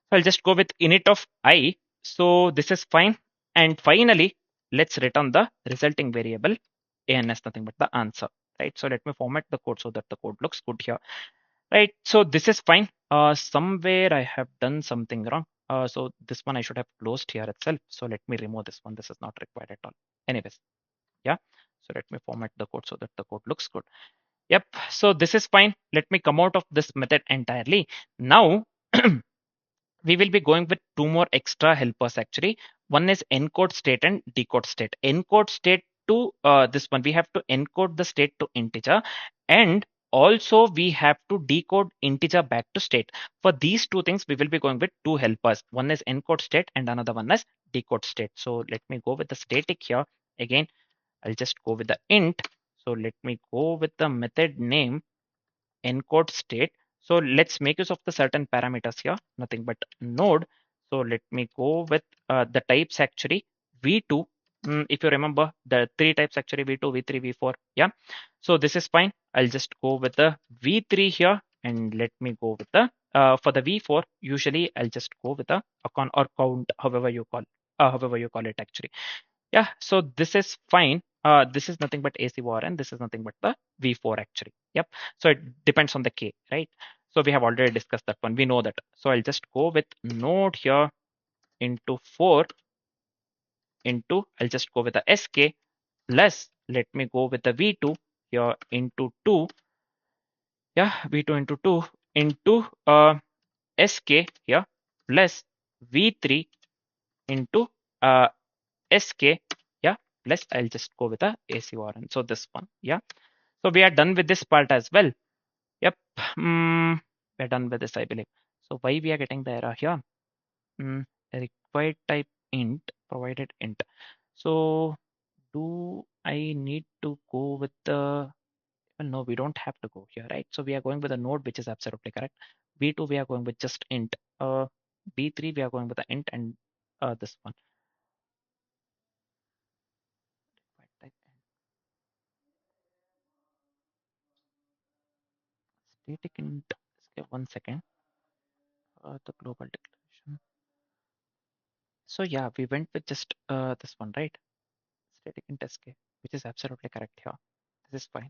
So I'll just go with init of I. So this is fine. And finally, let's return the resulting variable ans, nothing but the answer, right? So let me format the code so that the code looks good here, right? So this is fine. Somewhere I have done something wrong. So this one I should have closed here itself. So let me remove this one. This is not required at all. Anyways, yeah. So let me format the code so that the code looks good. Yep. So this is fine. Let me come out of this method entirely. Now, we will be going with two more extra helpers actually. One is encode state and decode state. Encode state to this one, we have to encode the state to integer, and also we have to decode integer back to state. For these two things, we will be going with two helpers. One is encode state and another one is decode state. So let me go with the static here. Again, I'll just go with the int. So let me go with the method name encode state. So let's make use of the certain parameters here, nothing but node. So let me go with the types actually v2. If you remember the three types actually v2, v3, v4. Yeah. So this is fine. I'll just go with the v3 here, and let me go with the for the v4. Usually I'll just go with the account or count, however you call it actually. Yeah, so this is fine. This is nothing but AC war, and this is nothing but the V4 actually. Yep. So it depends on the K, right? So we have already discussed that one. We know that. So I'll just go with node here into 4 into, I'll just go with the SK plus, let me go with the V2 here into 2. Yeah, V2 into 2 into SK here plus V3 into SK, yeah, plus I'll just go with the AC warrant. So this one, yeah. So we are done with this part as well. Yep, we're done with this, I believe. So why we are getting the error here? Required type int provided int. So do I need to go with the? Well, no, we don't have to go here, right? So we are going with a node, which is absolutely correct. B2 we are going with just int. B3 we are going with the int, and this one. static int. Okay, 1 second. The global declaration. So yeah, we went with just this one, right? Static int sk, which is absolutely correct here. This is fine.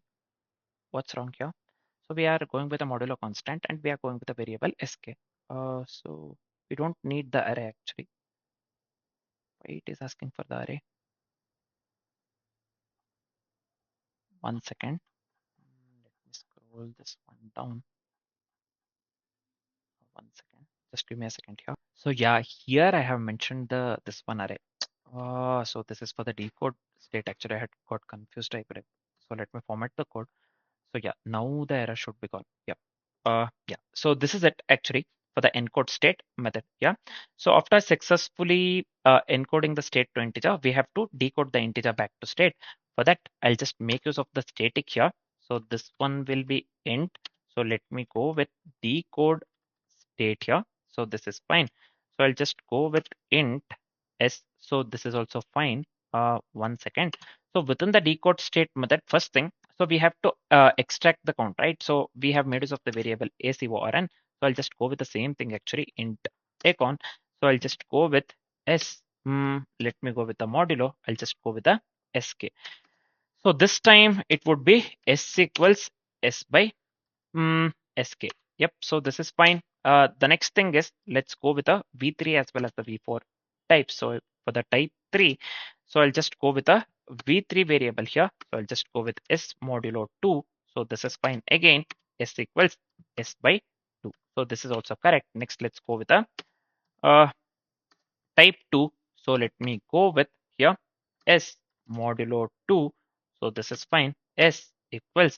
What's wrong here? So we are going with a modulo constant and we are going with a variable sk. So we don't need the array actually. Why it is asking for the array? 1 second. Let me scroll this one down. 1 second. Just give me a second here. So yeah, here I have mentioned the this one array. So this is for the decode state. Actually, I had got confused. I believe. So let me format the code. So yeah, now the error should be gone. Yeah. Yeah. So this is it actually for the encode state method. Yeah. So after successfully encoding the state to integer, we have to decode the integer back to state. For that, I'll just make use of the static here. So this one will be int. So let me go with decode state here. So this is fine. So I'll just go with int s. So this is also fine. 1 second. So within the decode state method, first thing, so we have to extract the count, right? So we have made use of the variable acorn. So I'll just go with the same thing actually, int acon. So I'll just go with s. Let me go with the modulo. I'll just go with the sk. So this time it would be s equals s by sk. Yep. So this is fine. The next thing is let's go with a v3 as well as the v4 type. So for the type 3, so I'll just go with a v3 variable here. So I'll just go with s modulo 2. So this is fine. Again, s equals s by 2. So this is also correct. Next, let's go with a uh, type 2. So let me go with here s modulo 2. So this is fine. S equals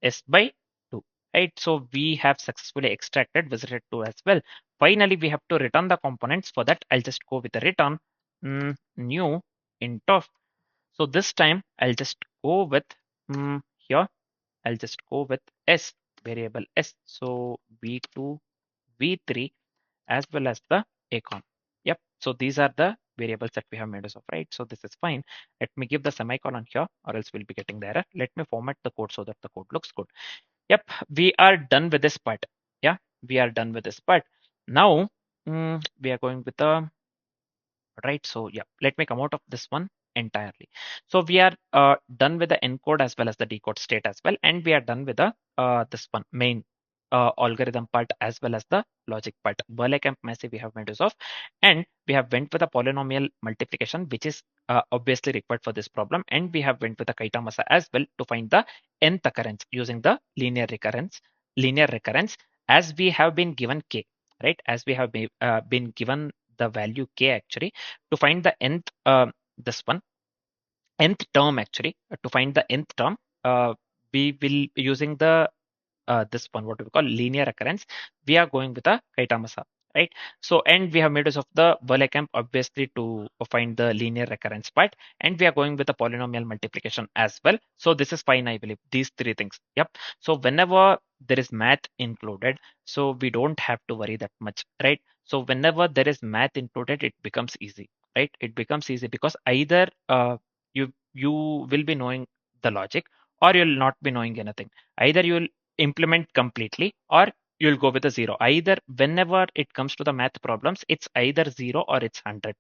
s by 2, right? So we have successfully extracted visited 2 as well. Finally, we have to return the components. For that, I'll just go with the return new int of. So this time I'll just go with here. I'll just go with s variable s. So v2, v3 as well as the acon. Yep. So these are the variables that we have made use of, right? So this is fine. Let me give the semicolon here or else we'll be getting the error. Let me format the code so that the code looks good. Yep, we are done with this part. Yeah, we are done with this part. Now we are going with the right. So yeah, let me come out of this one entirely. So we are done with the encode as well as the decode state as well, and we are done with the this one main algorithm part as well as the logic part. Berlekamp Massey we have made use of, and we have went with a polynomial multiplication, which is obviously required for this problem, and we have went with the Kaitamasa as well to find the nth occurrence using the linear recurrence as we have been given k, right? As we have been given the value k actually to find the nth this one nth term actually to find the nth term we will using the this one, what do we call linear occurrence, we are going with a Kaitamasa, right? So, and we have made use of the Berlekamp obviously to find the linear recurrence part, and we are going with a polynomial multiplication as well. So this is fine, I believe, these three things. Yep. So whenever there is math included, so we don't have to worry that much, right? So whenever there is math included, it becomes easy, right? It becomes easy because either you will be knowing the logic or you'll not be knowing anything. Either you'll implement completely or you'll go with a zero. Either whenever it comes to the math problems, it's either zero or it's 100%.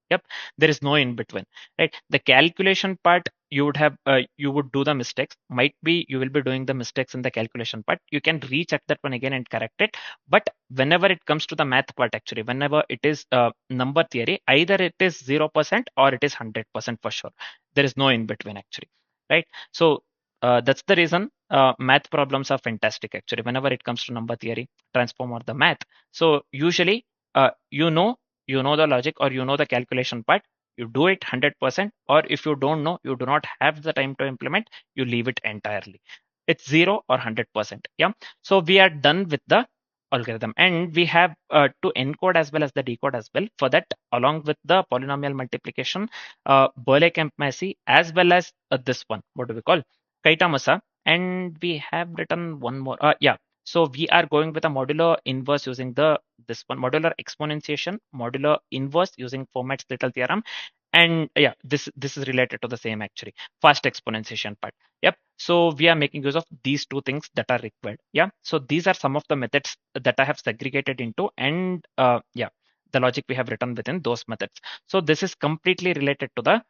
Yep, there is no in between, right? The calculation part you would have you would do the mistakes. Might be you will be doing the mistakes in the calculation part. You can recheck that one again and correct it. But whenever it comes to the math part, actually, whenever it is number theory, either it is 0% or it is 100% for sure. There is no in between actually, right? So that's the reason math problems are fantastic actually whenever it comes to number theory, transform or the math. So usually you know the logic or you know the calculation part, you do it 100%, or if you don't know, you do not have the time to implement, you leave it entirely. It's 0 or 100%. Yeah. So we are done with the algorithm, and we have to encode as well as the decode as well. For that, along with the polynomial multiplication, Berlekamp Massey, as well as this one, what do we call Kaitamasa, and we have written one more. Yeah. So we are going with a modular inverse using the this one modular exponentiation, modular inverse using Fermat's little theorem, And yeah, this is related to the same actually, fast exponentiation part. Yep. So we are making use of these two things that are required. Yeah. So these are some of the methods that I have segregated into, and yeah, the logic we have written within those methods. So this is completely related to the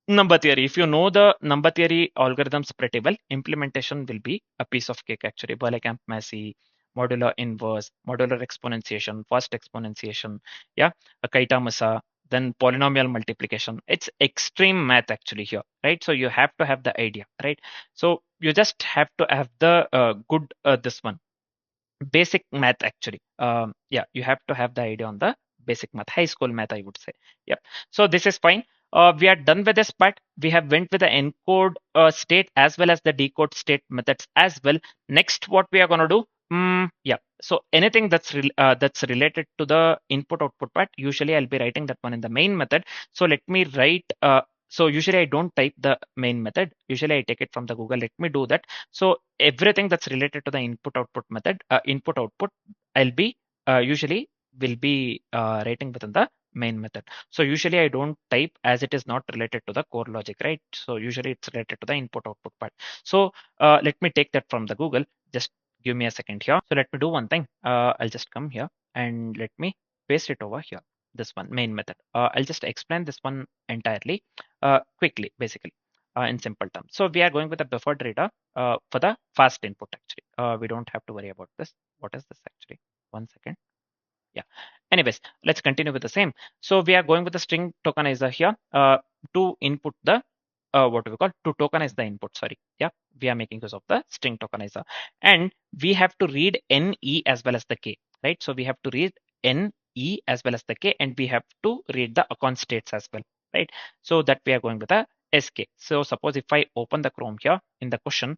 number theory. If you know the number theory algorithms pretty well, implementation will be a piece of cake actually. Berlekamp, Massey, modular inverse, modular exponentiation, fast exponentiation, yeah, a Kaita-Masa, then polynomial multiplication. It's extreme math actually here, right? So you have to have the idea, right? So you just have to have the good this one basic math actually. Yeah, you have to have the idea on the basic math, high school math, I would say. Yep. So this is fine. We are done with this part. We have went with the encode state as well as the decode state methods as well. Next, what we are going to do? Yeah. So anything that's related to the input output part, usually I'll be writing that one in the main method. So let me write. So usually I don't type the main method. Usually I take it from the Google. Let me do that. So everything that's related to the input output method, input output, I'll be usually will be writing within the main method. So usually I don't type as it is not related to the core logic, right? So usually it's related to the input output part. So let me take that from the Google. Just give me a second here. So let me do one thing. I'll just come here and let me paste it over here. This one main method. I'll just explain this one entirely quickly, basically, in simple terms. So we are going with a buffered reader for the fast input actually. We don't have to worry about this. What is this actually? One second. Yeah. Anyways, let's continue with the same. So we are going with the string tokenizer here to input the what do we call to tokenize the input. Sorry. Yeah, we are making use of the string tokenizer, and we have to read NE as well as the K, right? So we have to read NE as well as the K, and we have to read the account states as well, right? So that we are going with a SK. So suppose if I open the Chrome here in the question,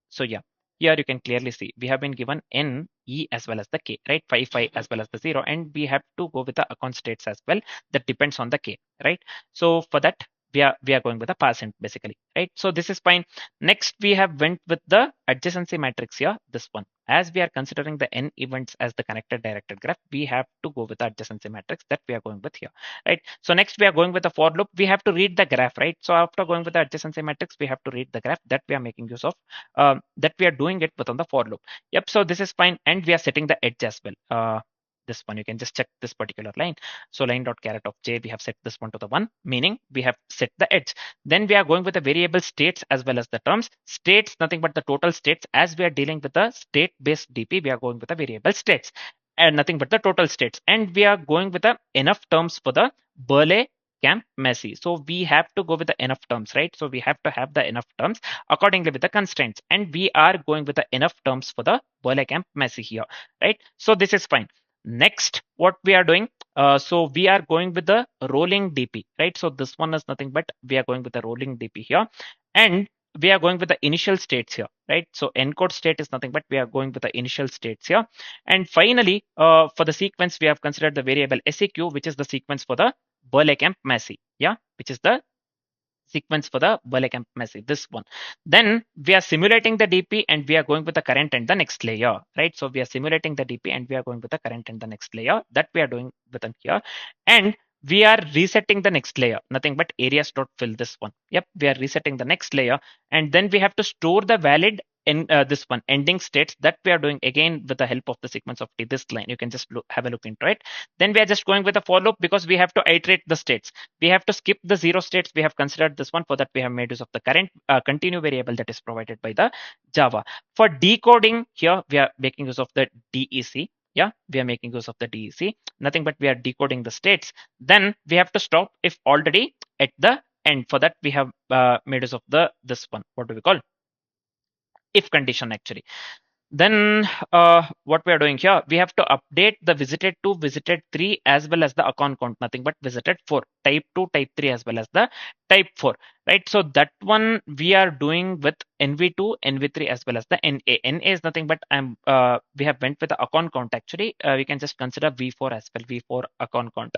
so yeah, here you can clearly see we have been given N, E as well as the K, right? 5 as well as the 0, and we have to go with the account states as well. That depends on the K, right? So for that, we are going with a percent basically, right? So this is fine. Next, we have went with the adjacency matrix here, this one. As we are considering the n events as the connected directed graph, we have to go with the adjacency matrix that we are going with here, right? So next we are going with the for loop. We have to read the graph, right? So after going with the adjacency matrix, we have to read the graph that we are making use of, that we are doing it within the for loop. Yep. So this is fine, and we are setting the edge as well. This one you can just check this particular line. So line dot caret of j, we have set this one to the 1, meaning we have set the edge. Then we are going with the variable states as well as the terms. States, nothing but the total states. As we are dealing with the state based DP, we are going with the variable states and nothing but the total states. And we are going with the enough terms for the Berlekamp Massey. So we have to go with the enough terms, right? So we have to have the enough terms accordingly with the constraints. And we are going with the enough terms for the Berlekamp Massey here, right? So this is fine. Next, what we are doing, so we are going with the rolling DP, right? So this one is nothing but we are going with the rolling DP here, and we are going with the initial states here, right? So encode state is nothing but we are going with the initial states here. And finally, for the sequence, we have considered the variable SEQ, which is the sequence for the Berlekamp Massey, yeah, which is the sequence for the Berlekamp Massey, this one. Then we are simulating the DP and we are going with the current and the next layer, right? So we are simulating the DP and we are going with the current and the next layer that we are doing within here. And we are resetting the next layer, nothing but areas dot fill this one. Yep, we are resetting the next layer, and then we have to store the valid in this one ending states that we are doing again with the help of the sequence of t. This line you can just have a look into it. Then we are just going with a for loop because we have to iterate the states. We have to skip the 0 states. We have considered this one. For that, we have made use of the current continue variable that is provided by the Java. For decoding here, we are making use of the DEC. Yeah, we are making use of the DEC. Nothing but we are decoding the states. Then we have to stop if already at the end. For that, we have made use of this one. What do we call? If condition actually. Then what we are doing here, we have to update the visited 2, visited 3 as well as the account count, nothing but visited 4, type 2, type 3 as well as the type 4, right? So that one we are doing with NV2, NV3 as well as the NA. NA is nothing but we have went with the account count actually. We can just consider V4 as well, V4 account count.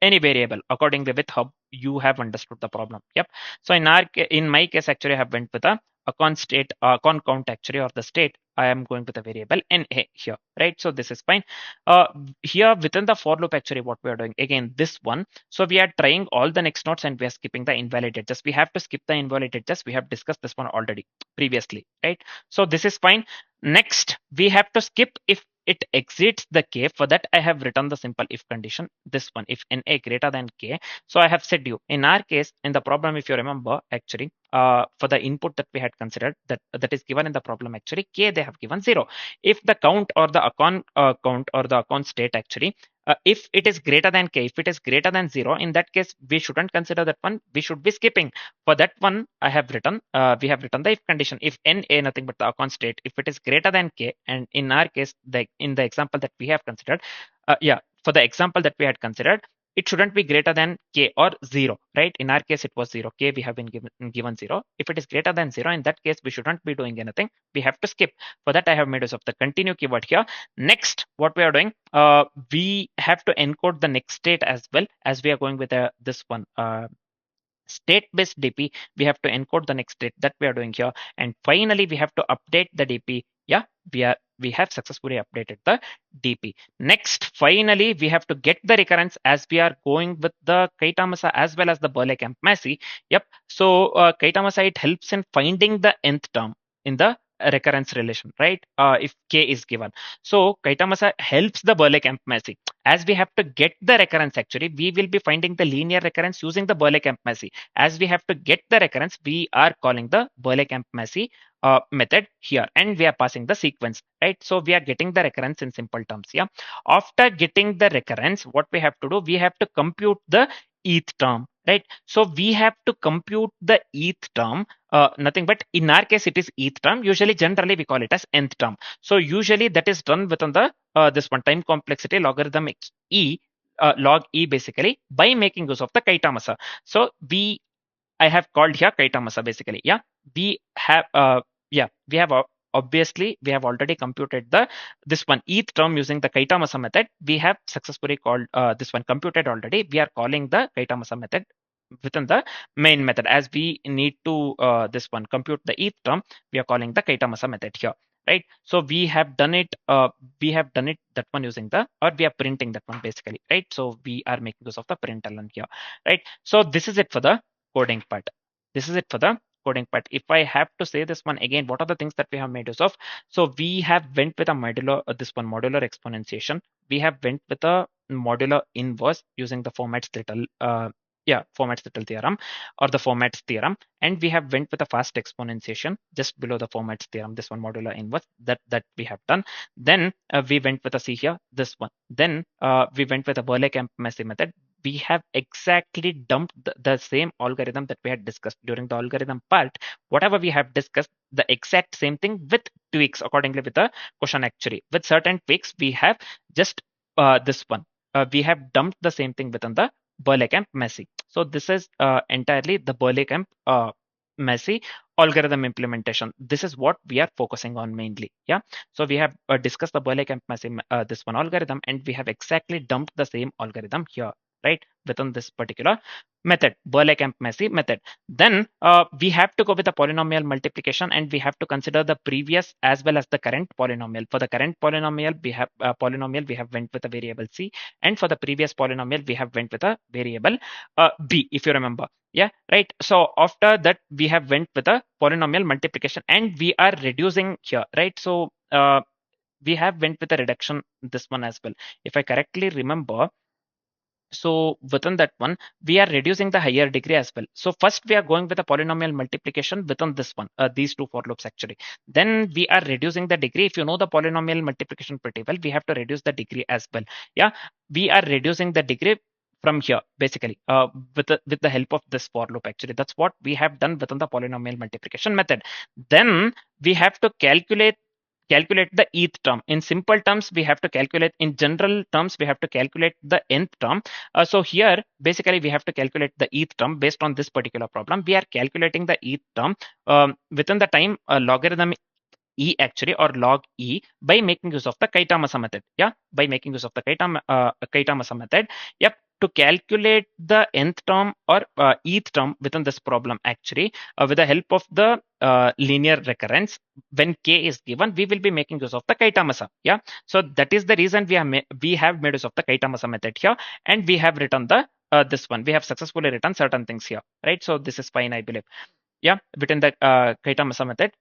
Any variable accordingly with hub, you have understood the problem. Yep. So in my case actually I have went with a account state, account count actually, or the state I am going with a variable NA here, right? So this is fine. Here within the for loop, actually what we are doing, again this one, so we are trying all the next nodes and we are skipping the invalid edges. We have to skip the invalid edges. We have discussed this one already previously, right? So this is fine. Next, we have to skip if it exceeds the k. For that, I have written the simple if condition, this one, if NA greater than k. So I have said you, in our case, in the problem, if you remember, actually, for the input that we had considered, that is given in the problem, actually, k, they have given 0. If the count or the account count or the account state, actually, if it is greater than k, if it is greater than 0, in that case, we shouldn't consider that one. We should be skipping. For that one, I have written, we have written the if condition. If NA, nothing but the account state, if it is greater than k, and in our case, in the example that we have considered, for the example that we had considered, it shouldn't be greater than k or 0, right? In our case, it was 0. K, we have been given 0. If it is greater than 0, in that case, we shouldn't be doing anything. We have to skip. For that, I have made use of the continue keyword here. Next, what we are doing, we have to encode the next state as well, as we are going with this one. State-based DP, we have to encode the next state that we are doing here. And finally, we have to update the DP. Yeah, we have successfully updated the DP. Next, finally, we have to get the recurrence as we are going with the Kaitamasa as well as the Berlekamp Massey. Yep. So Kaitamasa, it helps in finding the nth term in the recurrence relation, right? If k is given. So Kaitamasa helps the Berlekamp Massey. As we have to get the recurrence, actually, we will be finding the linear recurrence using the Berlekamp Massey. As we have to get the recurrence, we are calling the Berlekamp Massey method here, and we are passing the sequence, right? So we are getting the recurrence in simple terms. Yeah. After getting the recurrence, what we have to do, we have to compute the eth term, right? So we have to compute the eth term. Nothing but in our case, it is eth term. Usually, generally, we call it as nth term. So usually that is done within the this one time complexity logarithmic e, log e, basically by making use of the Kaitamasa. So I have called here Kaitamasa, basically. Yeah, we have we have obviously we have already computed this one eth term using the Kaitamasa method. We have successfully called this one computed already. We are calling the Kaitamasa method within the main method. As we need to this one compute the eth term, we are calling the Kaitamasa method here, right? So we have done it that one using or we are printing that one, basically, right? So we are making use of the println here, right? So this is it for the coding part. This is it for the coding part. If I have to say this one again, what are the things that we have made use of? So we have went with a modular modular exponentiation. We have went with a modular inverse using the formats little formats little theorem or the formats theorem, and we have went with a fast exponentiation just below the formats theorem, this one modular inverse that we have done. Then we went with a see here, this one. Then we went with a Berlekamp Massey method. We have exactly dumped the same algorithm that we had discussed during the algorithm part. Whatever we have discussed, the exact same thing with tweaks accordingly with the question, actually. With certain tweaks, we have just this one. We have dumped the same thing within the Berlekamp Massey. So this is entirely the Berlekamp Massey algorithm implementation. This is what we are focusing on mainly. Yeah. So we have discussed the Berlekamp Massey this one algorithm, and we have exactly dumped the same algorithm here, right, within this particular method, Berlekamp Massey method. Then we have to go with the polynomial multiplication, and we have to consider the previous as well as the current polynomial. For the current polynomial, we have went with a variable c, and for the previous polynomial, we have went with a variable b, if you remember. Yeah, right. So after that, we have went with a polynomial multiplication, and we are reducing here, right? So we have went with a reduction this one as well, if I correctly remember. So within that one, we are reducing the higher degree as well. So first we are going with a polynomial multiplication within this one, these two for loops, actually. Then we are reducing the degree. If you know the polynomial multiplication pretty well, we have to reduce the degree as well. Yeah, we are reducing the degree from here, basically, with the help of this for loop, actually. That's what we have done within the polynomial multiplication method. Then we have to calculate the eth term. In simple terms, we have to calculate, in general terms, we have to calculate the nth term. So here, basically, we have to calculate the eth term based on this particular problem. We are calculating the eth term within the time logarithm e, actually, or log e, by making use of the Kaitamasa method. Yeah, by making use of the Kaitamasa method. Yep. to calculate the nth term or eth term within this problem actually with the help of the linear recurrence. When k is given, we will be making use of the Kaitamasa. Yeah, so that is the reason we have made use of the Kaitamasa method here, and we have written the this one. We have successfully written certain things here, right? So this is fine, I believe. Yeah, within the Kaitamasa method.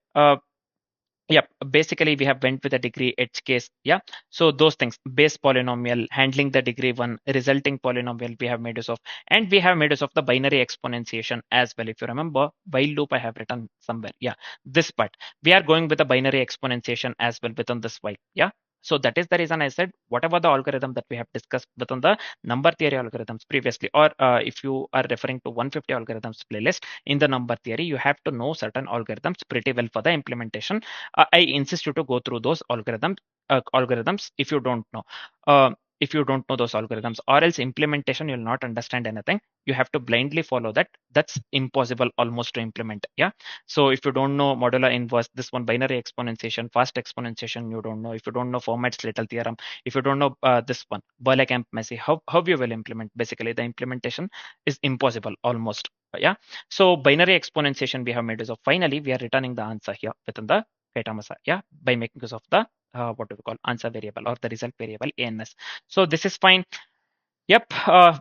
Yep, basically we have went with a degree edge case. Yeah, so those things, base polynomial, handling the degree one, resulting polynomial we have made use of, and we have made use of the binary exponentiation as well. If you remember, while loop I have written somewhere. Yeah, this part we are going with the binary exponentiation as well within this while. Yeah, so that is the reason I said whatever the algorithm that we have discussed within the number theory algorithms previously, or if you are referring to 150 algorithms playlist in the number theory, you have to know certain algorithms pretty well for the implementation. I insist you to go through those algorithms if you don't know. If you don't know those algorithms, or else implementation you'll not understand anything. You have to blindly follow that. That's impossible almost to implement. Yeah. So if you don't know modular inverse, this one binary exponentiation, fast exponentiation, you don't know. If you don't know Fermat's little theorem, if you don't know this one Berlekamp Massey, how you will implement? Basically, the implementation is impossible almost. Yeah. So binary exponentiation we have made use of. Finally, we are returning the answer here within the Kaitamasa, yeah, by making use of the what do we call answer variable or the result variable ans. So this is fine. Yep,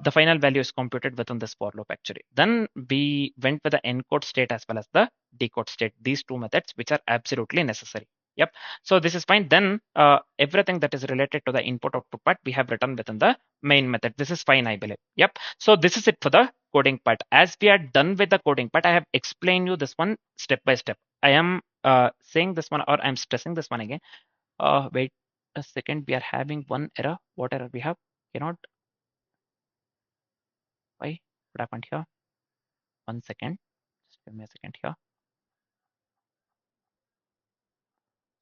the final value is computed within this for loop actually. Then we went with the encode state as well as the decode state. These two methods which are absolutely necessary. Yep. So this is fine. Then everything that is related to the input output part we have written within the main method. This is fine, I believe. Yep. So this is it for the coding part. As we are done with the coding part, I have explained you this one step by step. I am saying this one, or I'm stressing this one again. Wait a second. We are having one error. What error we have? Cannot. Why? What happened here? 1 second. Just give me a second here.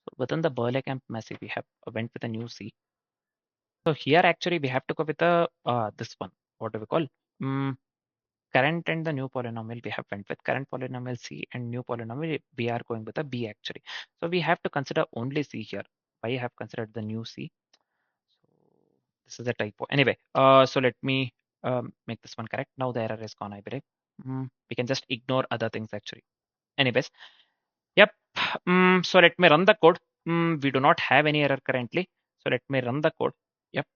So within the Berlekamp Massey, we have went with a new C. So here actually we have to go with the this one. What do we call? Current and the new polynomial we have went with current polynomial C, and new polynomial we are going with a B actually. So we have to consider only C here. Why I have considered the new C? So this is a typo. Anyway, so let me make this one correct. Now the error is gone, I believe. We can just ignore other things actually. Anyways, yep. So let me run the code. We do not have any error currently. So let me run the code. Yep.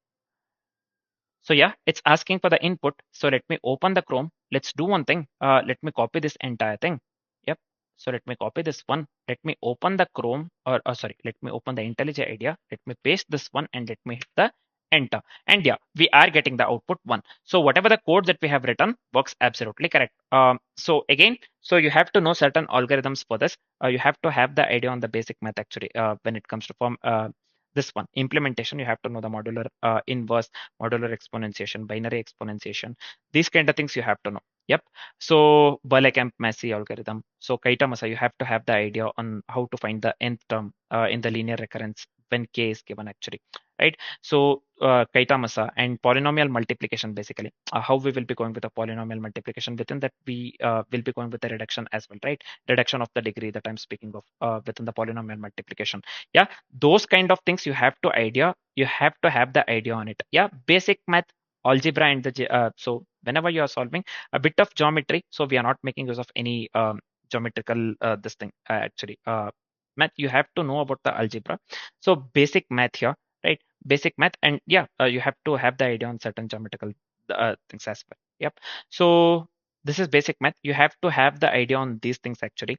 So yeah, it's asking for the input. So let me open the Chrome. Let's do one thing. Let me copy this entire thing. Yep. So let me copy this one. Let me open the Chrome, or sorry, let me open the IntelliJ IDEA. Let me paste this one and let me hit the enter. And yeah, we are getting the output 1. So whatever the code that we have written works absolutely correct. So again, so you have to know certain algorithms for this. You have to have the idea on the basic math actually when it comes to form this one implementation. You have to know the modular inverse, modular exponentiation, binary exponentiation. These kind of things you have to know. Yep. So Berlekamp Massey algorithm. So Kaitamasa, you have to have the idea on how to find the nth term in the linear recurrence when k is given actually, right? So Kaitamasa and polynomial multiplication basically. How we will be going with the polynomial multiplication. Within that we will be going with the reduction as well, right? Reduction of the degree that I'm speaking of within the polynomial multiplication. Yeah, those kind of things you have to have the idea on it. Yeah, basic math, algebra, and the so whenever you are solving a bit of geometry, so we are not making use of any geometrical this thing actually math. You have to know about the algebra. So basic math here, right? Basic math, and yeah, you have to have the idea on certain geometrical things as well. Yep. So this is basic math. You have to have the idea on these things actually.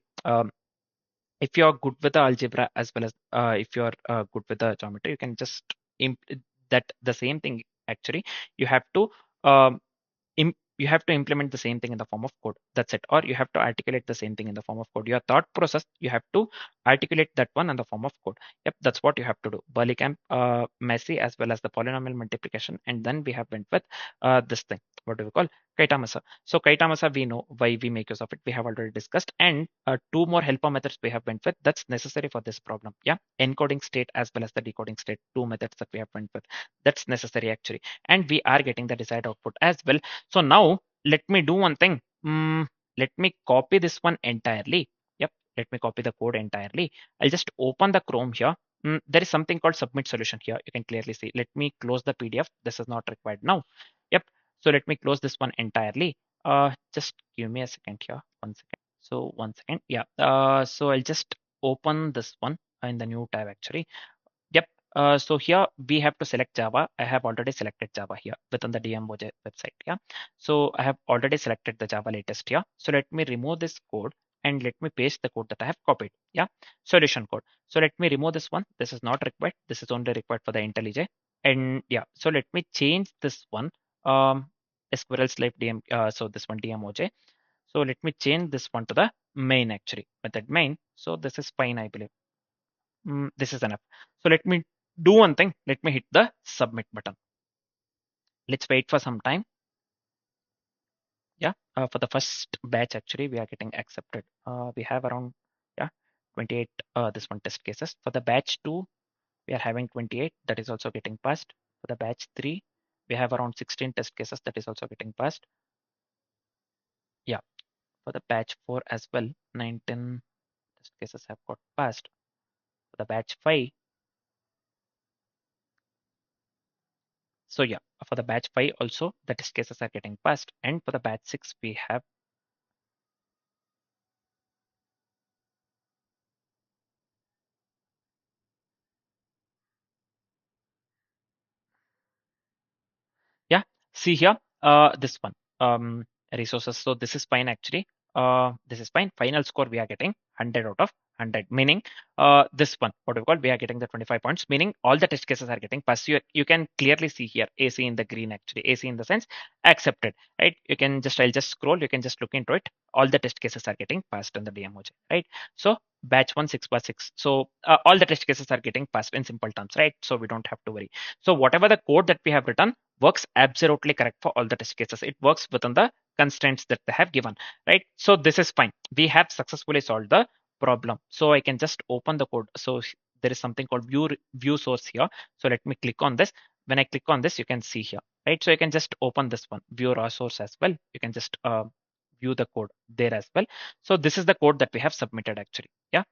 If you're good with the algebra as well as if you're good with the geometry, you can just that the same thing actually. You have to um, you have to implement the same thing in the form of code. That's it. Or you have to articulate the same thing in the form of code. Your thought process, you have to articulate that one in the form of code. Yep, that's what you have to do. Berlekamp, Massey, as well as the polynomial multiplication, and then we have went with this thing. What do we call Kaitamasa? So Kaitamasa, we know why we make use of it. We have already discussed, and two more helper methods we have went with. That's necessary for this problem. Yeah, encoding state as well as the decoding state. Two methods that we have went with. That's necessary actually, and we are getting the desired output as well. So now let me do one thing. Let me copy this one entirely. Yep, let me copy the code entirely. I'll just open the Chrome here. There is something called submit solution here. You can clearly see. Let me close the PDF. This is not required now. Yep. So let me close this one entirely. Just give me a second here. One second. So one second. Yeah. So I'll just open this one in the new tab actually. Yep. So here we have to select Java. I have already selected Java here within the DMOJ website. Yeah. So I have already selected the Java latest here. So let me remove this code and let me paste the code that I have copied. Yeah. Solution code. So let me remove this one. This is not required. This is only required for the IntelliJ. And yeah. So let me change this one. SQL slave DM. So this one DMOJ. So let me change this one to the main actually method main. So this is fine, I believe. This is enough. So let me do one thing. Let me hit the submit button. Let's wait for some time. Yeah, for the first batch, actually, we are getting accepted. We have around, yeah, 28, this one test cases. For the batch 2, we are having 28. That is also getting passed. For the batch 3, we have around 16 test cases. That is also getting passed. Yeah, for the batch 4 as well, 19 test cases have got passed. For the batch 5, so yeah, for the batch 5 also, the test cases are getting passed. And for the batch 6, we have, yeah, see here, this one, resources. So this is fine actually. This is fine. Final score we are getting 100 out of 100, meaning this one, what we call, we are getting the 25 points, meaning all the test cases are getting passed. You can clearly see here AC in the green actually, AC in the sense accepted, right? You can just, I'll just scroll, you can just look into it. All the test cases are getting passed in the DMOJ, right? So batch 1 6/6. So all the test cases are getting passed in simple terms, right? So we don't have to worry. So whatever the code that we have written works absolutely correct for all the test cases. It works within the constraints that they have given, right? So this is fine. We have successfully solved the problem. So I can just open the code. So there is something called view source here. So let me click on this. When I click on this, you can see here, right? So you can just open this one, view raw source as well. You can just view the code there as well. So this is the code that we have submitted actually. Yeah.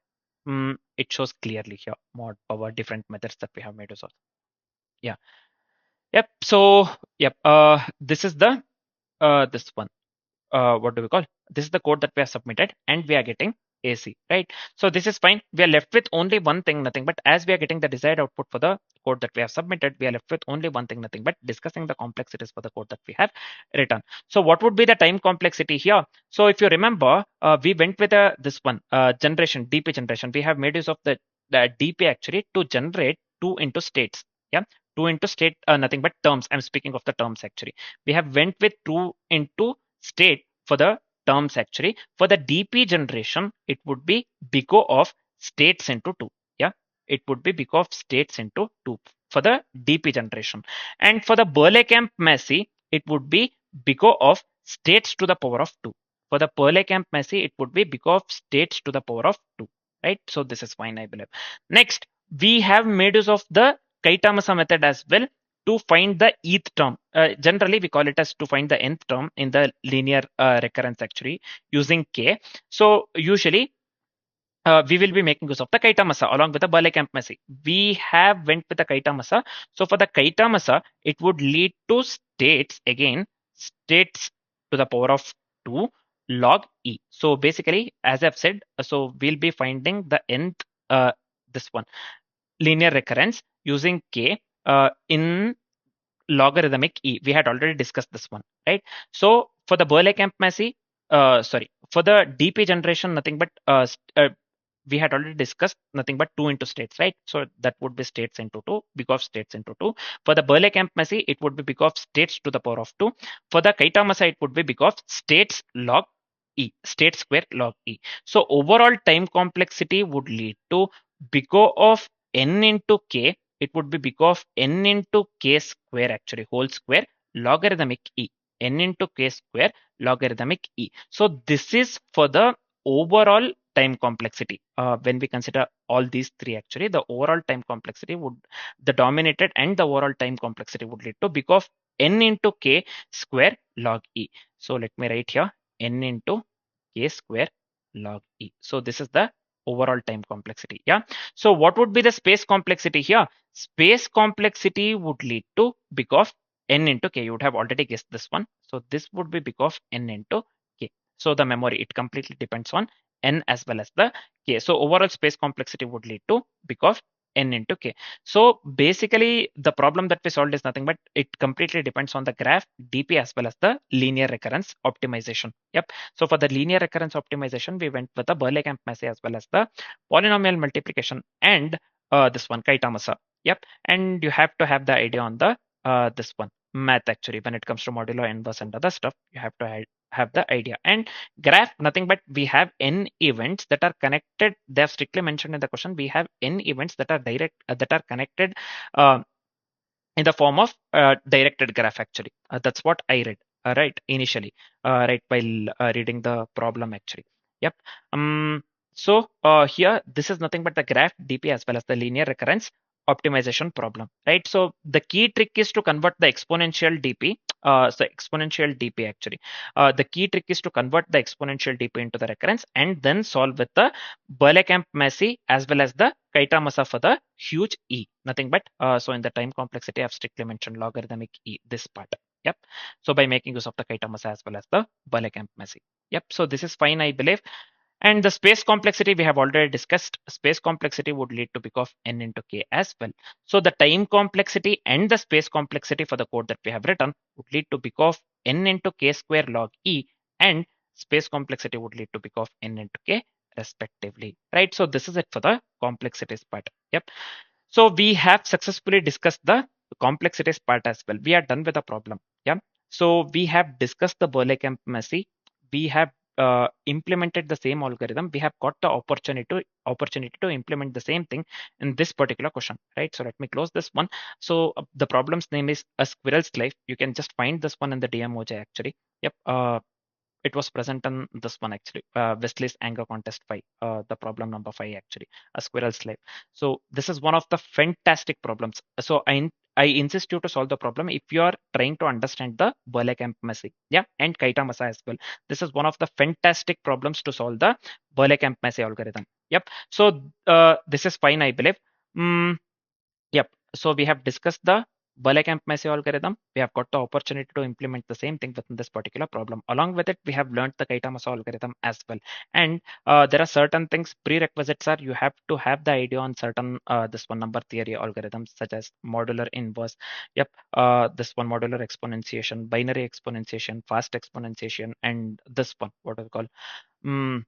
It shows clearly here mod power different methods that we have made use of. Yeah. Yep. So, yep. This is the this one. What do we call? This is the code that we have submitted, and we are getting AC, right? So this is fine. We are left with only one thing, nothing. But as we are getting the desired output for the code that we have submitted, we are left with only one thing, nothing. But discussing the complexities for the code that we have written. So what would be the time complexity here? So if you remember, we went with this one generation, DP generation. We have made use of the DP actually to generate two into states. Yeah, two into state, nothing but terms. I'm speaking of the terms actually. We have went with two into state for the terms actually. For the DP generation, it would be big O of states into 2. Yeah, it would be big O of states into 2 for the DP generation. And for the Berlekamp Massey, it would be big O of states to the power of 2. For the Berlekamp Massey, it would be big O of states to the power of 2. Right? So this is fine, I believe. Next, we have made use of the Kaitamasa method as well to find the eth term. Generally, we call it as to find the nth term in the linear recurrence actually using K. So usually we will be making use of the Kaitamasa along with the Berlekamp Massey. We have went with the Kaitamasa. So for the Kaitamasa, it would lead to states again, states to the power of 2 log E. So basically, as I've said, so we'll be finding the nth, this one, linear recurrence using K in logarithmic E. We had already discussed this one, right? So for the Berlekamp Massey, sorry, for the DP generation, nothing but we had already discussed nothing but 2 into states, right? So that would be states into 2, big of states into 2. For the Berlekamp Massey, it would be big of states to the power of 2. For the Kaitamasa, it would be big of states log E, state square log E. So overall time complexity would lead to big O of n into k. It would be big of n into k square actually, whole square logarithmic E. N into k square logarithmic E. So this is for the overall time complexity. When we consider all these three actually, the overall time complexity would, the dominated and the overall time complexity would lead to big of n into k square log E. So let me write here n into k square log E. So this is the overall time complexity. Yeah. So what would be the space complexity here? Space complexity would lead to big of n into k. You would have already guessed this one. So this would be big of n into k. So the memory, it completely depends on n as well as the k. So overall space complexity would lead to big of n into k. So basically the problem that we solved is nothing but it completely depends on the graph dp as well as the linear recurrence optimization. Yep. So for the linear recurrence optimization, we went with the Berlekamp Massey as well as the polynomial multiplication and this one Kaitamasa. Yep. And you have to have the idea on the this one math. Actually, when it comes to modulo inverse and other stuff, you have to have the idea. And graph, nothing but we have n events that are connected. They have strictly mentioned in the question, we have n events that are direct that are connected uh, in the form of directed graph. Actually, that's what I read right initially, right, while reading the problem actually. Yep. So here this is nothing but the graph dp as well as the linear recurrence optimization problem, right? So the key trick is to convert the exponential dp, so exponential dp actually, the key trick is to convert the exponential dp into the recurrence and then solve with the Berlekamp Massey as well as the Kaitamasa for the huge E. Nothing but so in the time complexity, I've strictly mentioned logarithmic E, this part. Yep. So by making use of the Kaitamasa as well as the Berlekamp Massey. Yep. So this is fine, I believe. And the space complexity we have already discussed. Space complexity would lead to big of n into k as well. So the time complexity and the space complexity for the code that we have written would lead to big of n into k square log e, and space complexity would lead to big of n into k respectively, right? So this is it for the complexities part. Yep. So we have successfully discussed the complexities part as well. We are done with the problem. Yeah. So we have discussed the Berlekamp Massey. We have implemented the same algorithm. We have got the opportunity to implement the same thing in this particular question, right? So let me close this one. So the problem's name is a squirrel's life. You can just find this one in the DMOJ actually. Yep. It was present on this one actually, Wesley's anger contest 5, the problem number 5 actually, a squirrel's life. So this is one of the fantastic problems. So I insist you to solve the problem if you are trying to understand the Berlekamp Massey, yeah, and Kaitamasa as well. This is one of the fantastic problems to solve the Berlekamp Massey algorithm. Yep. So this is fine, I believe. Mm, Yep. So we have discussed the Berlekamp Massey algorithm. We have got the opportunity to implement the same thing within this particular problem. Along with it, we have learned the Kaitamasa algorithm as well. And there are certain things, prerequisites are you have to have the idea on certain this one number theory algorithms such as modular inverse. Yep. This one modular exponentiation, binary exponentiation, fast exponentiation, and this one, what do we call? Mm,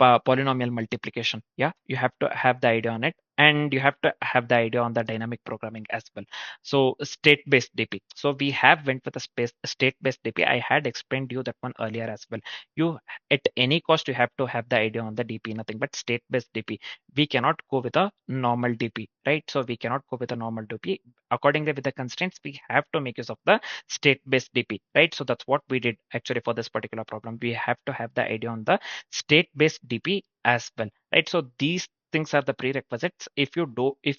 polynomial multiplication. Yeah, you have to have the idea on it, and you have to have the idea on the dynamic programming as well. So state-based dp, so we have went with a state-based dp. I had explained you that one earlier as well. You, at any cost, you have to have the idea on the dp, nothing but state-based dp. We cannot go with a normal dp, right? So we cannot go with a normal dp. Accordingly, with the constraints, we have to make use of the state-based dp, right? So that's what we did actually for this particular problem. We have to have the idea on the state-based DP as well, right? So these things are the prerequisites. If you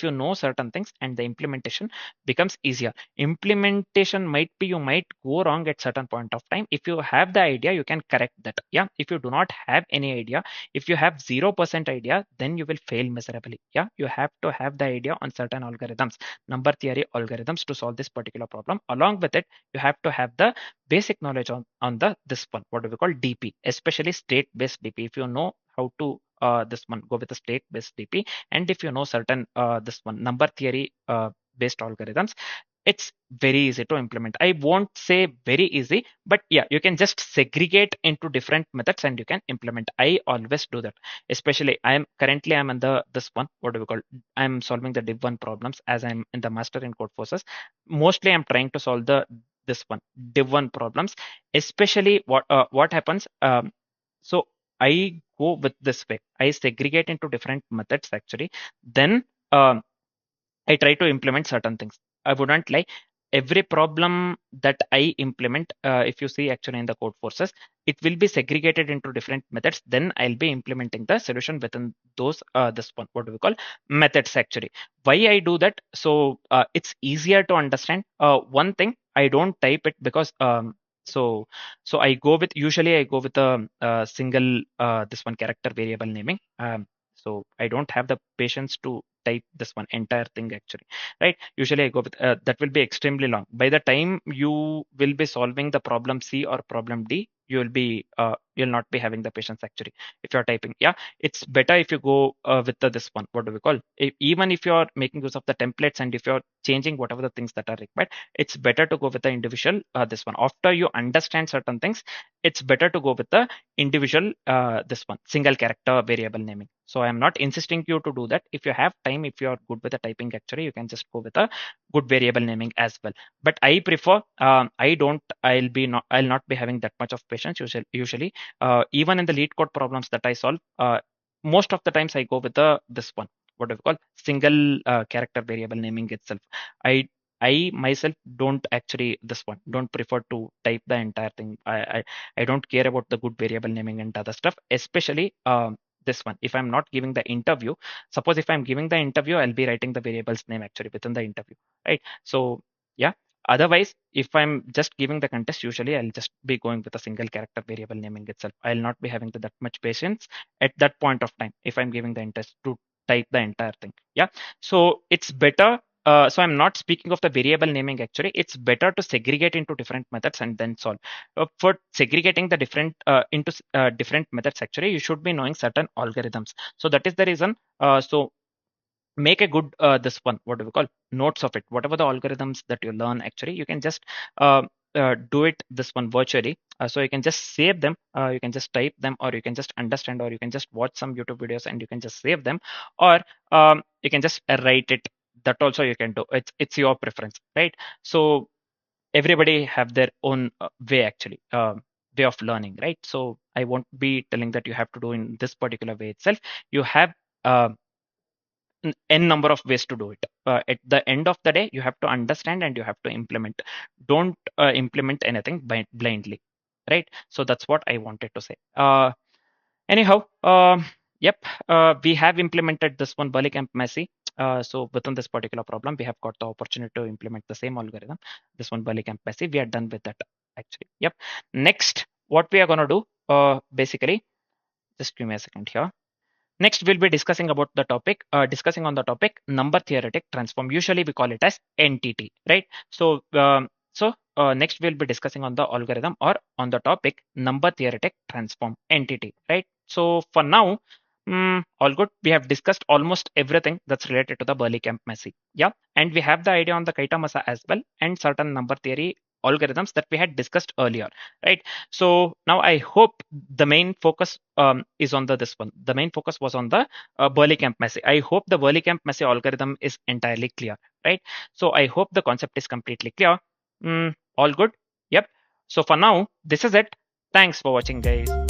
know certain things, and the implementation becomes easier. Implementation might be, you might go wrong at certain point of time. If you have the idea, you can correct that. Yeah. If you do not have any idea, if you have 0% idea, then you will fail miserably. Yeah. You have to have the idea on certain algorithms, number theory algorithms, to solve this particular problem. Along with it, you have to have the basic knowledge on the this one, what do we call dp, especially state based dp. If you know how to this one, go with the state based dp, and if you know certain this one number theory based algorithms, it's very easy to implement. I won't say very easy, but yeah, you can just segregate into different methods and you can implement. I always do that. Especially I'm in the this one, what do we call, I'm solving the div1 problems as I'm in the master in Codeforces. Mostly I'm trying to solve the this one div1 problems. Especially what happens, so I go with this way. I segregate into different methods actually. Then um, I try to implement certain things. I wouldn't lie. Every problem that I implement, if you see actually in the Codeforces, it will be segregated into different methods. Then I'll be implementing the solution within those this one, what do we call, methods actually. Why I do that? So it's easier to understand. One thing, I don't type it because so so I go with, usually I go with a, single this one character variable naming. So I don't have the patience to type this one entire thing actually, right? Usually I go with that will be extremely long. By the time you will be solving the problem C or problem D, you'll not be having the patience actually if you're typing. Yeah, it's better if you go with this one. What do we call? Even if you're making use of the templates and if you're changing whatever the things that are required, it's better to go with the individual this one. After you understand certain things, it's better to go with the individual this one single character variable naming. So I'm not insisting you to do that. If you have time, if you're good with the typing actually, you can just go with a good variable naming as well. But I prefer I'll not be having that much of patience usually. Even in the lead code problems that I solve, most of the times I go with the this one, what do we call, single character variable naming itself. I i myself don't actually this one don't prefer to type the entire thing. I don't care about the good variable naming and other stuff, especially this one. If I'm not giving the interview, suppose if I'm giving the interview, I'll be writing the variable's name actually within the interview, right? So yeah, otherwise if I'm just giving the contest, usually I'll just be going with a single character variable naming itself. I'll not be having that much patience at that point of time if I'm giving the interest to type the entire thing. Yeah, so it's better. So I'm not speaking of the variable naming actually. It's better to segregate into different methods and then solve. For segregating the different into different methods actually, you should be knowing certain algorithms. So that is the reason. So make a good this one, what do we call, notes of it. Whatever the algorithms that you learn actually, you can just do it this one virtually. So you can just save them, you can just type them, or you can just understand, or you can just watch some YouTube videos and you can just save them, or you can just write it. That also you can do. It's your preference, right? So everybody have their own way actually, way of learning, right? So I won't be telling that you have to do in this particular way itself. You have uh, n number of ways to do it. At the end of the day, you have to understand and you have to implement. Don't implement anything blindly, right? So that's what I wanted to say. Anyhow, yep, we have implemented this one Berlekamp Massey. So within this particular problem, we have got the opportunity to implement the same algorithm, this one Berlekamp Massey. We are done with that actually. Yep. Next, what we are going to do, basically, just give me a second here. Next, we'll be discussing about the topic, discussing on the topic number theoretic transform. Usually, we call it as NTT, right? So next we'll be discussing on the algorithm or on the topic number theoretic transform NTT, right? So for now, all good. We have discussed almost everything that's related to the Berlekamp Massey. Yeah, and we have the idea on the Kaita-Masa as well, and certain number theory algorithms that we had discussed earlier, right? So now I hope the main focus is on this one. The main focus was on the Berlekamp Massey. I hope the Berlekamp Massey algorithm is entirely clear, right? So I hope the concept is completely clear. All good. Yep. So for now, this is it. Thanks for watching, guys.